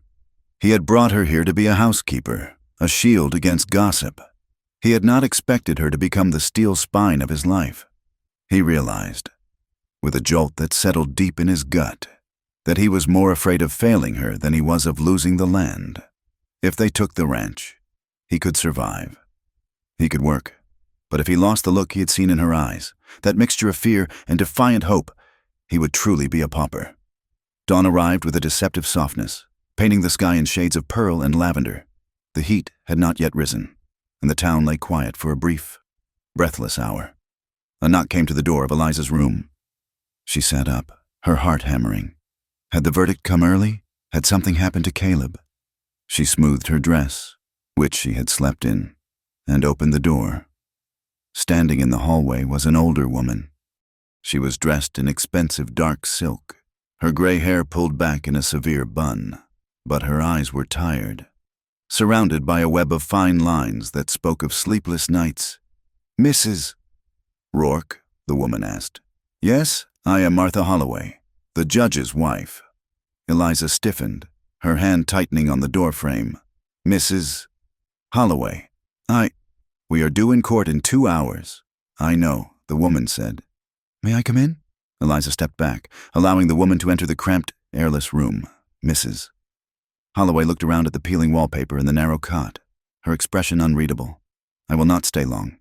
A: He had brought her here to be a housekeeper, a shield against gossip. He had not expected her to become the steel spine of his life. He realized, with a jolt that settled deep in his gut, that he was more afraid of failing her than he was of losing the land. If they took the ranch, he could survive. He could work. But if he lost the look he had seen in her eyes, that mixture of fear and defiant hope, he would truly be a pauper. Dawn arrived with a deceptive softness, painting the sky in shades of pearl and lavender. The heat had not yet risen, and the town lay quiet for a brief, breathless hour. A knock came to the door of Eliza's room. She sat up, her heart hammering. Had the verdict come early? Had something happened to Caleb? She smoothed her dress, which she had slept in, and opened the door. Standing in the hallway was an older woman. She was dressed in expensive dark silk, her gray hair pulled back in a severe bun, but her eyes were tired, surrounded by a web of fine lines that spoke of sleepless nights. "Mrs. Rourke?" the woman asked. "Yes, I am Martha Holloway, the judge's wife." Eliza stiffened, her hand tightening on the doorframe. "Mrs. Holloway, we are due in court in 2 hours." "I know," the woman said. "May I come in?" Eliza stepped back, allowing the woman to enter the cramped, airless room. "Mrs." Holloway looked around at the peeling wallpaper and the narrow cot, her expression unreadable. "I will not stay long."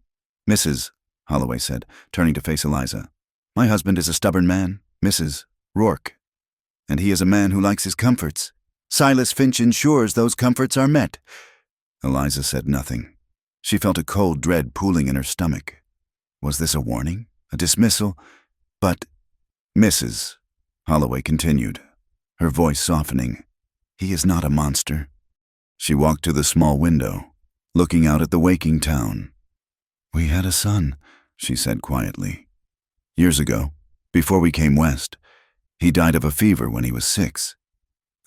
A: "Mrs." Holloway said, turning to face Eliza. "My husband is a stubborn man, Mrs. Rourke. And he is a man who likes his comforts. Silas Finch ensures those comforts are met. Eliza said nothing. She felt a cold dread pooling in her stomach. Was this a warning? A dismissal? But, Mrs. Holloway continued, her voice softening, he is not a monster. She walked to the small window, looking out at the waking town. We had a son, she said quietly. Years ago, before we came west, he died of a fever when he was 6.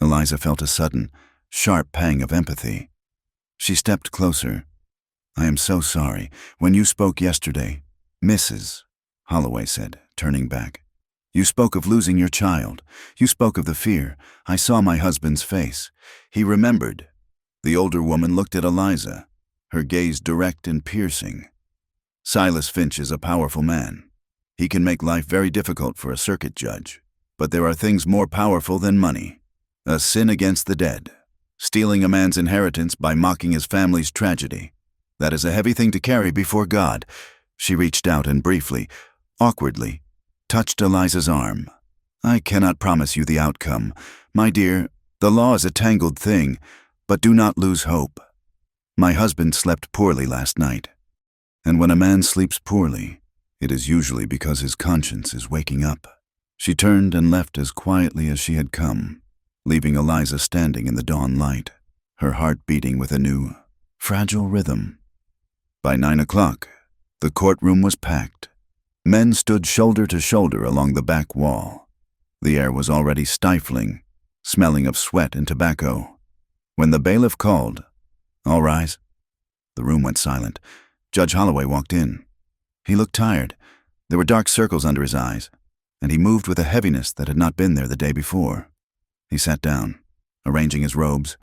A: Eliza felt a sudden, sharp pang of empathy. She stepped closer. I am so sorry. When you spoke yesterday, Mrs. Holloway said, turning back. You spoke of losing your child. You spoke of the fear. I saw my husband's face. He remembered. The older woman looked at Eliza, her gaze direct and piercing. Silas Finch is a powerful man. He can make life very difficult for a circuit judge. But there are things more powerful than money. A sin against the dead. Stealing a man's inheritance by mocking his family's tragedy. That is a heavy thing to carry before God. She reached out and briefly, awkwardly, touched Eliza's arm. I cannot promise you the outcome. My dear, the law is a tangled thing, but do not lose hope. My husband slept poorly last night. And when a man sleeps poorly, it is usually because his conscience is waking up. She turned and left as quietly as she had come, leaving Eliza standing in the dawn light, her heart beating with a new, fragile rhythm. By 9 o'clock, the courtroom was packed. Men stood shoulder to shoulder along the back wall. The air was already stifling, smelling of sweat and tobacco. When the bailiff called, "All rise," the room went silent. Judge Holloway walked in. He looked tired. There were dark circles under his eyes, and he moved with a heaviness that had not been there the day before. He sat down, arranging his robes,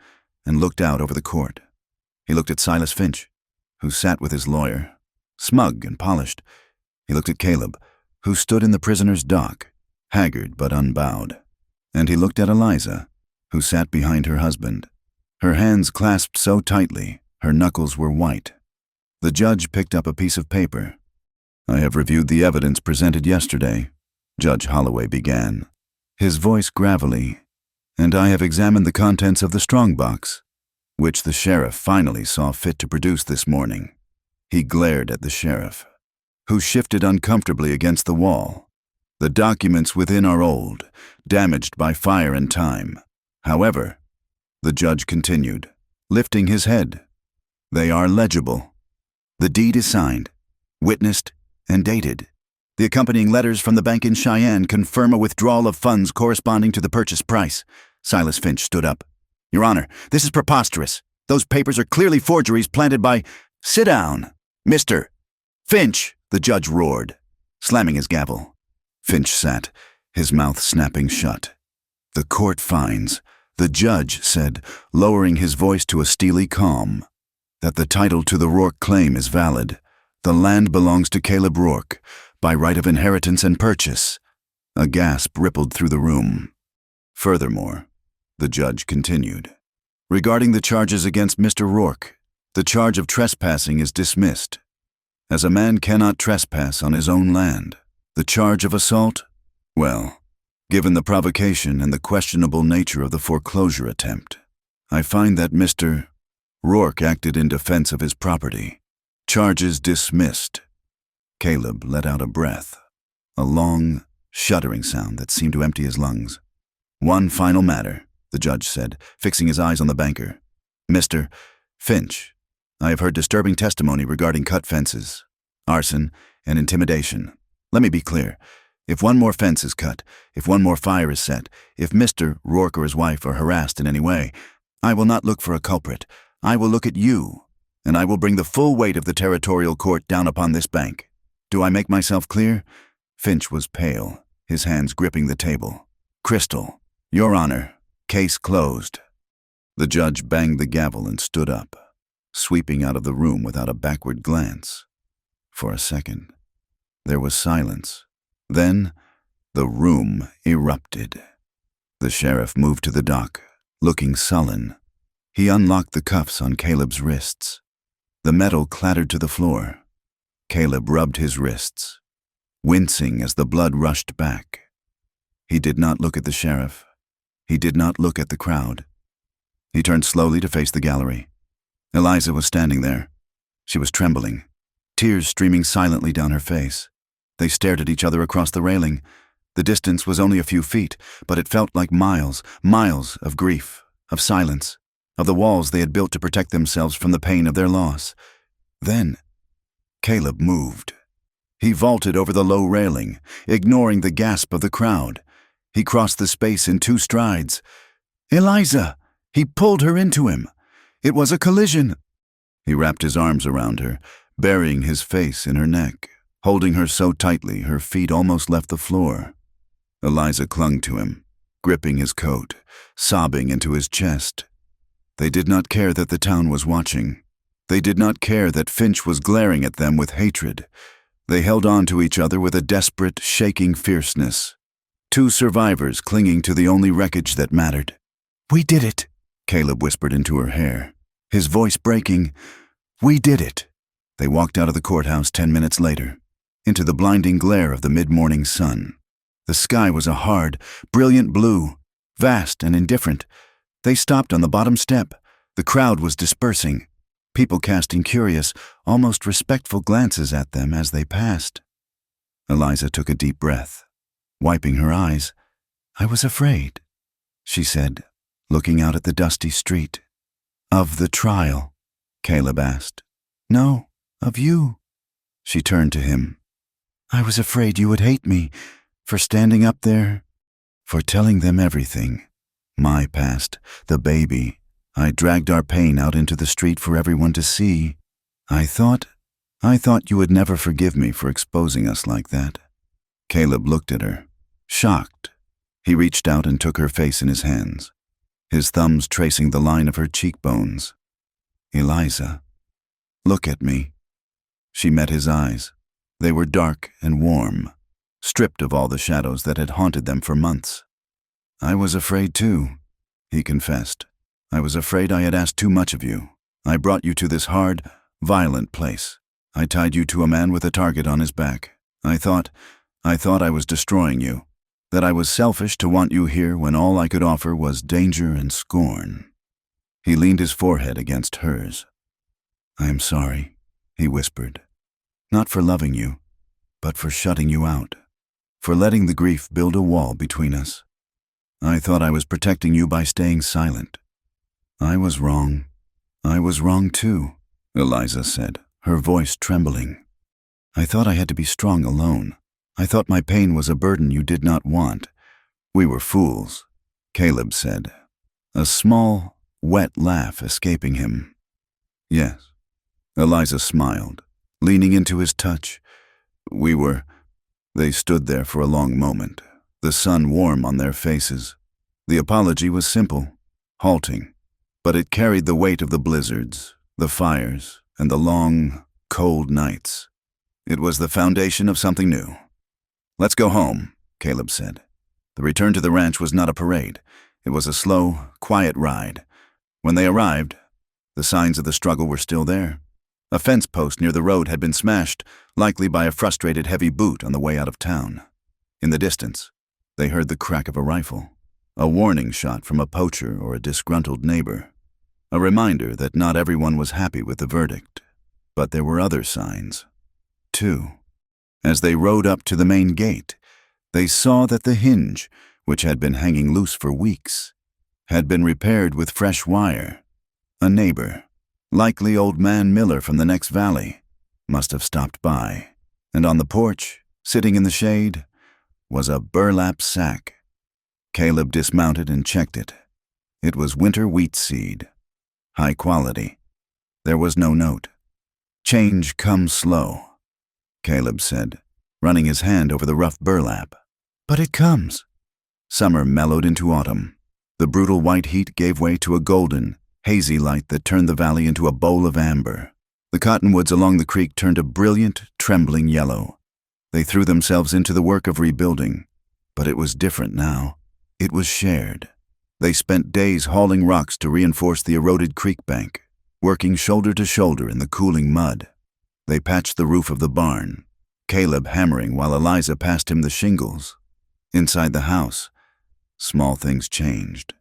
A: and looked out over the court. He looked at Silas Finch, who sat with his lawyer, smug and polished. He looked at Caleb, who stood in the prisoner's dock, haggard but unbowed. And he looked at Eliza, who sat behind her husband, her hands clasped so tightly her knuckles were white. The judge picked up a piece of paper. I have reviewed the evidence presented yesterday, Judge Holloway began, his voice gravelly, and I have examined the contents of the strongbox, which the sheriff finally saw fit to produce this morning. He glared at the sheriff, who shifted uncomfortably against the wall. The documents within are old, damaged by fire and time. However, the judge continued, lifting his head, they are legible. The deed is signed, witnessed, and dated. The accompanying letters from the bank in Cheyenne confirm a withdrawal of funds corresponding to the purchase price. Silas Finch stood up. Your Honor, this is preposterous. Those papers are clearly forgeries planted by— Sit down, Mr. Finch, the judge roared, slamming his gavel. Finch sat, his mouth snapping shut. The court finds, the judge said, lowering his voice to a steely calm, that the title to the Rourke claim is valid. The land belongs to Caleb Rourke, by right of inheritance and purchase. A gasp rippled through the room. Furthermore, the judge continued, regarding the charges against Mr. Rourke, the charge of trespassing is dismissed, as a man cannot trespass on his own land. The charge of assault? Well, given the provocation and the questionable nature of the foreclosure attempt, I find that Mr. Rourke acted in defense of his property. Charges dismissed. Caleb let out a breath, a long, shuddering sound that seemed to empty his lungs. One final matter, the judge said, fixing his eyes on the banker. Mr. Finch, I have heard disturbing testimony regarding cut fences, arson, and intimidation. Let me be clear. If one more fence is cut, if one more fire is set, if Mr. Rourke or his wife are harassed in any way, I will not look for a culprit. I will look at you, and I will bring the full weight of the territorial court down upon this bank. Do I make myself clear? Finch was pale, his hands gripping the table. Crystal, Your Honor, case closed. The judge banged the gavel and stood up, sweeping out of the room without a backward glance. For a second, there was silence. Then, the room erupted. The sheriff moved to the dock, looking sullen. He unlocked the cuffs on Caleb's wrists. The metal clattered to the floor. Caleb rubbed his wrists, wincing as the blood rushed back. He did not look at the sheriff. He did not look at the crowd. He turned slowly to face the gallery. Eliza was standing there. She was trembling, tears streaming silently down her face. They stared at each other across the railing. The distance was only a few feet, but it felt like miles, miles of grief, of silence, of the walls they had built to protect themselves from the pain of their loss. Then, Caleb moved. He vaulted over the low railing, ignoring the gasp of the crowd. He crossed the space in 2 strides. Eliza! He pulled her into him. It was a collision. He wrapped his arms around her, burying his face in her neck, holding her so tightly her feet almost left the floor. Eliza clung to him, gripping his coat, sobbing into his chest. They did not care that the town was watching. They did not care that Finch was glaring at them with hatred. They held on to each other with a desperate, shaking fierceness. 2 survivors clinging to the only wreckage that mattered. "We did it," Caleb whispered into her hair, his voice breaking. "We did it." They walked out of the courthouse 10 minutes later, into the blinding glare of the mid-morning sun. The sky was a hard, brilliant blue, vast and indifferent. They stopped on the bottom step. The crowd was dispersing, people casting curious, almost respectful glances at them as they passed. Eliza took a deep breath, wiping her eyes. "I was afraid," she said, looking out at the dusty street. "Of the trial?" Caleb asked. "No, of you." She turned to him. "I was afraid you would hate me for standing up there, for telling them everything. My past, the baby. I dragged our pain out into the street for everyone to see. I thought you would never forgive me for exposing us like that." Caleb looked at her, shocked. He reached out and took her face in his hands, his thumbs tracing the line of her cheekbones. "Eliza, look at me." She met his eyes. They were dark and warm, stripped of all the shadows that had haunted them for months. "I was afraid too," he confessed. "I was afraid I had asked too much of you. I brought you to this hard, violent place. I tied you to a man with a target on his back. I thought I was destroying you, that I was selfish to want you here when all I could offer was danger and scorn." He leaned his forehead against hers. "I am sorry," he whispered. "Not for loving you, but for shutting you out, for letting the grief build a wall between us. I thought I was protecting you by staying silent. I was wrong. I was wrong too," Eliza said, her voice trembling. "I thought I had to be strong alone. I thought my pain was a burden you did not want. We were fools," Caleb said, a small, wet laugh escaping him. "Yes." Eliza smiled, leaning into his touch. "We were—" They stood there for a long moment, the sun warm on their faces. The apology was simple, halting, but it carried the weight of the blizzards, the fires, and the long, cold nights. It was the foundation of something new. "Let's go home," Caleb said. The return to the ranch was not a parade. It was a slow, quiet ride. When they arrived, the signs of the struggle were still there. A fence post near the road had been smashed, likely by a frustrated heavy boot on the way out of town. In the distance, they heard the crack of a rifle, a warning shot from a poacher or a disgruntled neighbor, a reminder that not everyone was happy with the verdict. But there were other signs, too. As they rode up to the main gate, they saw that the hinge, which had been hanging loose for weeks, had been repaired with fresh wire. A neighbor, likely old man Miller from the next valley, must have stopped by, and on the porch, sitting in the shade, was a burlap sack. Caleb dismounted and checked it. It was winter wheat seed, high quality. There was no note. "Change comes slow," Caleb said, running his hand over the rough burlap. "But it comes." Summer mellowed into autumn. The brutal white heat gave way to a golden, hazy light that turned the valley into a bowl of amber. The cottonwoods along the creek turned a brilliant, trembling yellow. They threw themselves into the work of rebuilding, but it was different now. It was shared. They spent days hauling rocks to reinforce the eroded creek bank, working shoulder to shoulder in the cooling mud. They patched the roof of the barn, Caleb hammering while Eliza passed him the shingles. Inside the house, small things changed.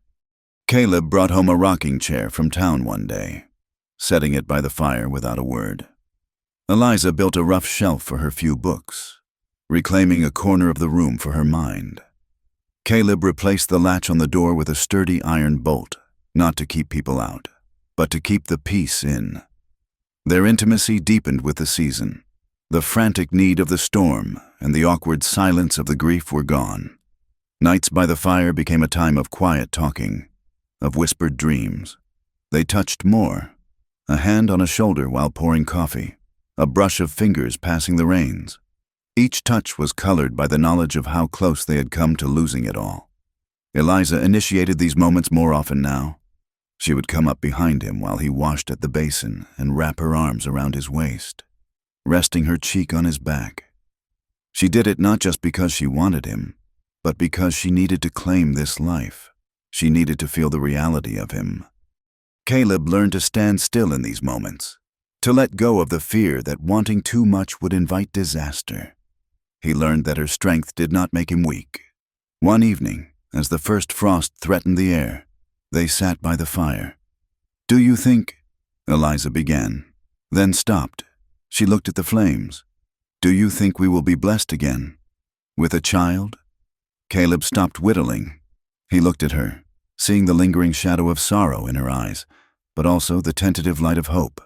A: Caleb brought home a rocking chair from town one day, setting it by the fire without a word. Eliza built a rough shelf for her few books, reclaiming a corner of the room for her mind. Caleb replaced the latch on the door with a sturdy iron bolt, not to keep people out, but to keep the peace in. Their intimacy deepened with the season. The frantic need of the storm and the awkward silence of the grief were gone. Nights by the fire became a time of quiet talking, of whispered dreams. They touched more, a hand on a shoulder while pouring coffee, a brush of fingers passing the reins. Each touch was colored by the knowledge of how close they had come to losing it all. Eliza initiated these moments more often now. She would come up behind him while he washed at the basin and wrap her arms around his waist, resting her cheek on his back. She did it not just because she wanted him, but because she needed to claim this life. She needed to feel the reality of him. Caleb learned to stand still in these moments, to let go of the fear that wanting too much would invite disaster. He learned that her strength did not make him weak. One evening, as the first frost threatened the air, they sat by the fire. "Do you think—" Eliza began, then stopped. She looked at the flames. "Do you think we will be blessed again? With a child?" Caleb stopped whittling. He looked at her, seeing the lingering shadow of sorrow in her eyes, but also the tentative light of hope.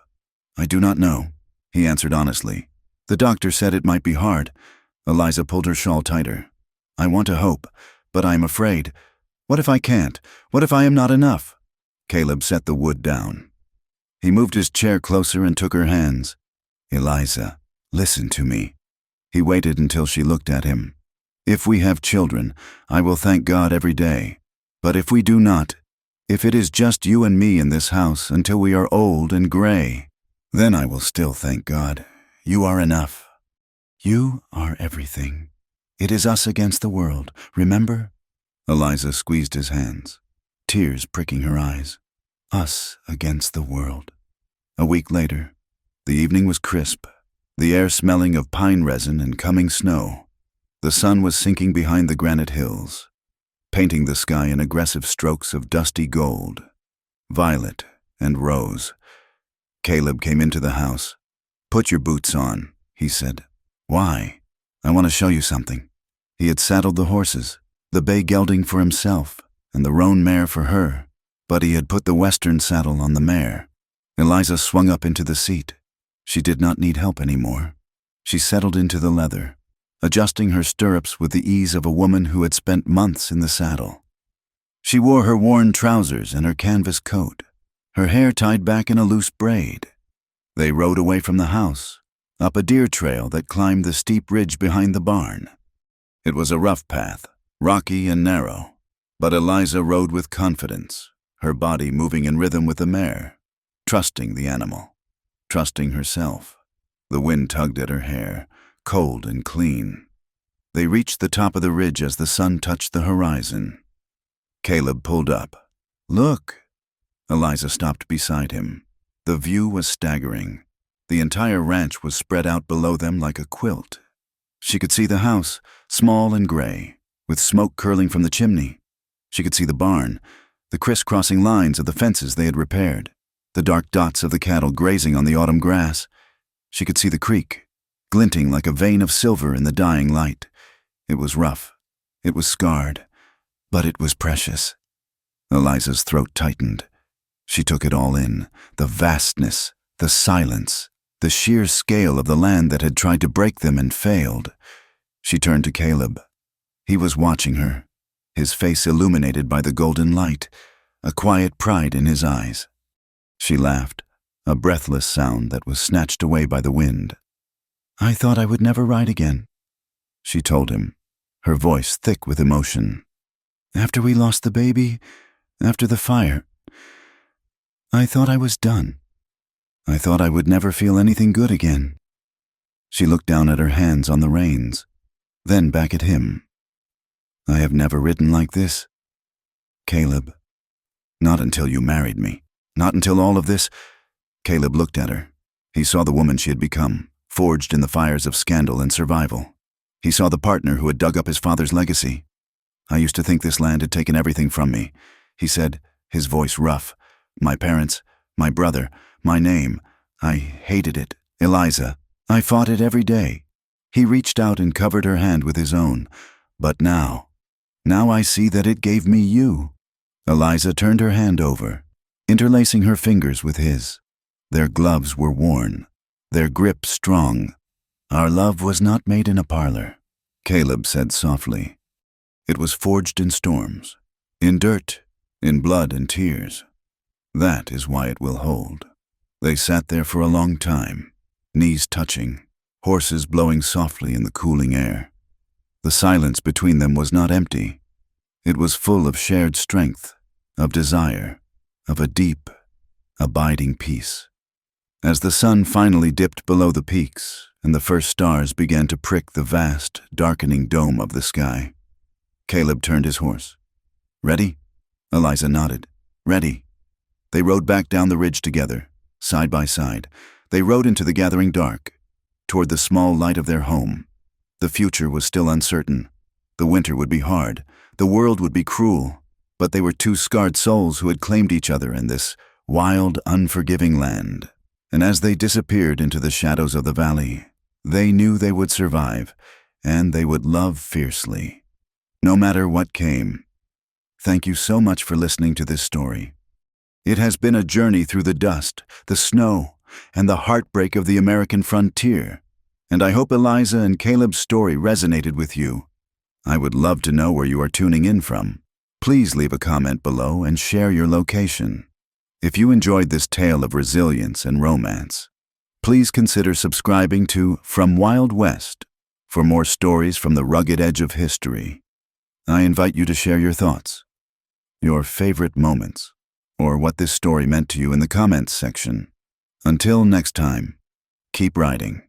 A: "I do not know," he answered honestly. "The doctor said it might be hard." Eliza pulled her shawl tighter. "I want to hope, but I am afraid. What if I can't? What if I am not enough?" Caleb set the wood down. He moved his chair closer and took her hands. "Eliza, listen to me." He waited until she looked at him. "If we have children, I will thank God every day. But if we do not, if it is just you and me in this house until we are old and gray, then I will still thank God. You are enough. You are everything. It is us against the world, remember?" Eliza squeezed his hands, tears pricking her eyes. Us against the world. A week later, the evening was crisp, the air smelling of pine resin and coming snow. The sun was sinking behind the granite hills, painting the sky in aggressive strokes of dusty gold, violet, and rose. Caleb came into the house. "Put your boots on," he said. "Why?" "I want to show you something." He had saddled the horses, the bay gelding for himself and the roan mare for her, but he had put the western saddle on the mare. Eliza swung up into the seat. She did not need help anymore. She settled into the leather, adjusting her stirrups with the ease of a woman who had spent months in the saddle. She wore her worn trousers and her canvas coat, her hair tied back in a loose braid. They rode away from the house, up a deer trail that climbed the steep ridge behind the barn. It was a rough path, rocky and narrow, but Eliza rode with confidence, her body moving in rhythm with the mare, trusting the animal, trusting herself. The wind tugged at her hair, cold and clean. They reached the top of the ridge as the sun touched the horizon. Caleb pulled up. "Look!" Eliza stopped beside him. The view was staggering. The entire ranch was spread out below them like a quilt. She could see the house, small and gray, with smoke curling from the chimney. She could see the barn, the crisscrossing lines of the fences they had repaired, the dark dots of the cattle grazing on the autumn grass. She could see the creek, glinting like a vein of silver in the dying light. It was rough. It was scarred. But it was precious. Eliza's throat tightened. She took it all in, the vastness, the silence, the sheer scale of the land that had tried to break them and failed. She turned to Caleb. He was watching her, his face illuminated by the golden light, a quiet pride in his eyes. She laughed, a breathless sound that was snatched away by the wind. "I thought I would never ride again," she told him, her voice thick with emotion. "After we lost the baby, after the fire, I thought I was done. I thought I would never feel anything good again." She looked down at her hands on the reins, then back at him. "I have never ridden like this, Caleb. Not until you married me. Not until all of this." Caleb looked at her. He saw the woman she had become, forged in the fires of scandal and survival. He saw the partner who had dug up his father's legacy, I used to think this land had taken everything from me, he said, his voice rough. My parents, my brother, my name. I hated it. Eliza. I fought it every day. He reached out and covered her hand with his own. But now I see that it gave me you. Eliza turned her hand over, interlacing her fingers with his. Their gloves were worn, their grip strong. Our love was not made in a parlor, Caleb said softly. It was forged in storms, in dirt, in blood and tears. That is why it will hold. They sat there for a long time, knees touching, horses blowing softly in the cooling air. The silence between them was not empty. It was full of shared strength, of desire, of a deep, abiding peace. As the sun finally dipped below the peaks and the first stars began to prick the vast, darkening dome of the sky, Caleb turned his horse. Ready? Eliza nodded. Ready. They rode back down the ridge together, side by side. They rode into the gathering dark, toward the small light of their home. The future was still uncertain. The winter would be hard. The world would be cruel. But they were two scarred souls who had claimed each other in this wild, unforgiving land. And as they disappeared into the shadows of the valley, they knew they would survive, and they would love fiercely, no matter what came. Thank you so much for listening to this story. It has been a journey through the dust, the snow, and the heartbreak of the American frontier, and I hope Eliza and Caleb's story resonated with you. I would love to know where you are tuning in from. Please leave a comment below and share your location. If you enjoyed this tale of resilience and romance, please consider subscribing to From Wild West for more stories from the rugged edge of history. I invite you to share your thoughts, your favorite moments, or what this story meant to you in the comments section. Until next time, keep writing.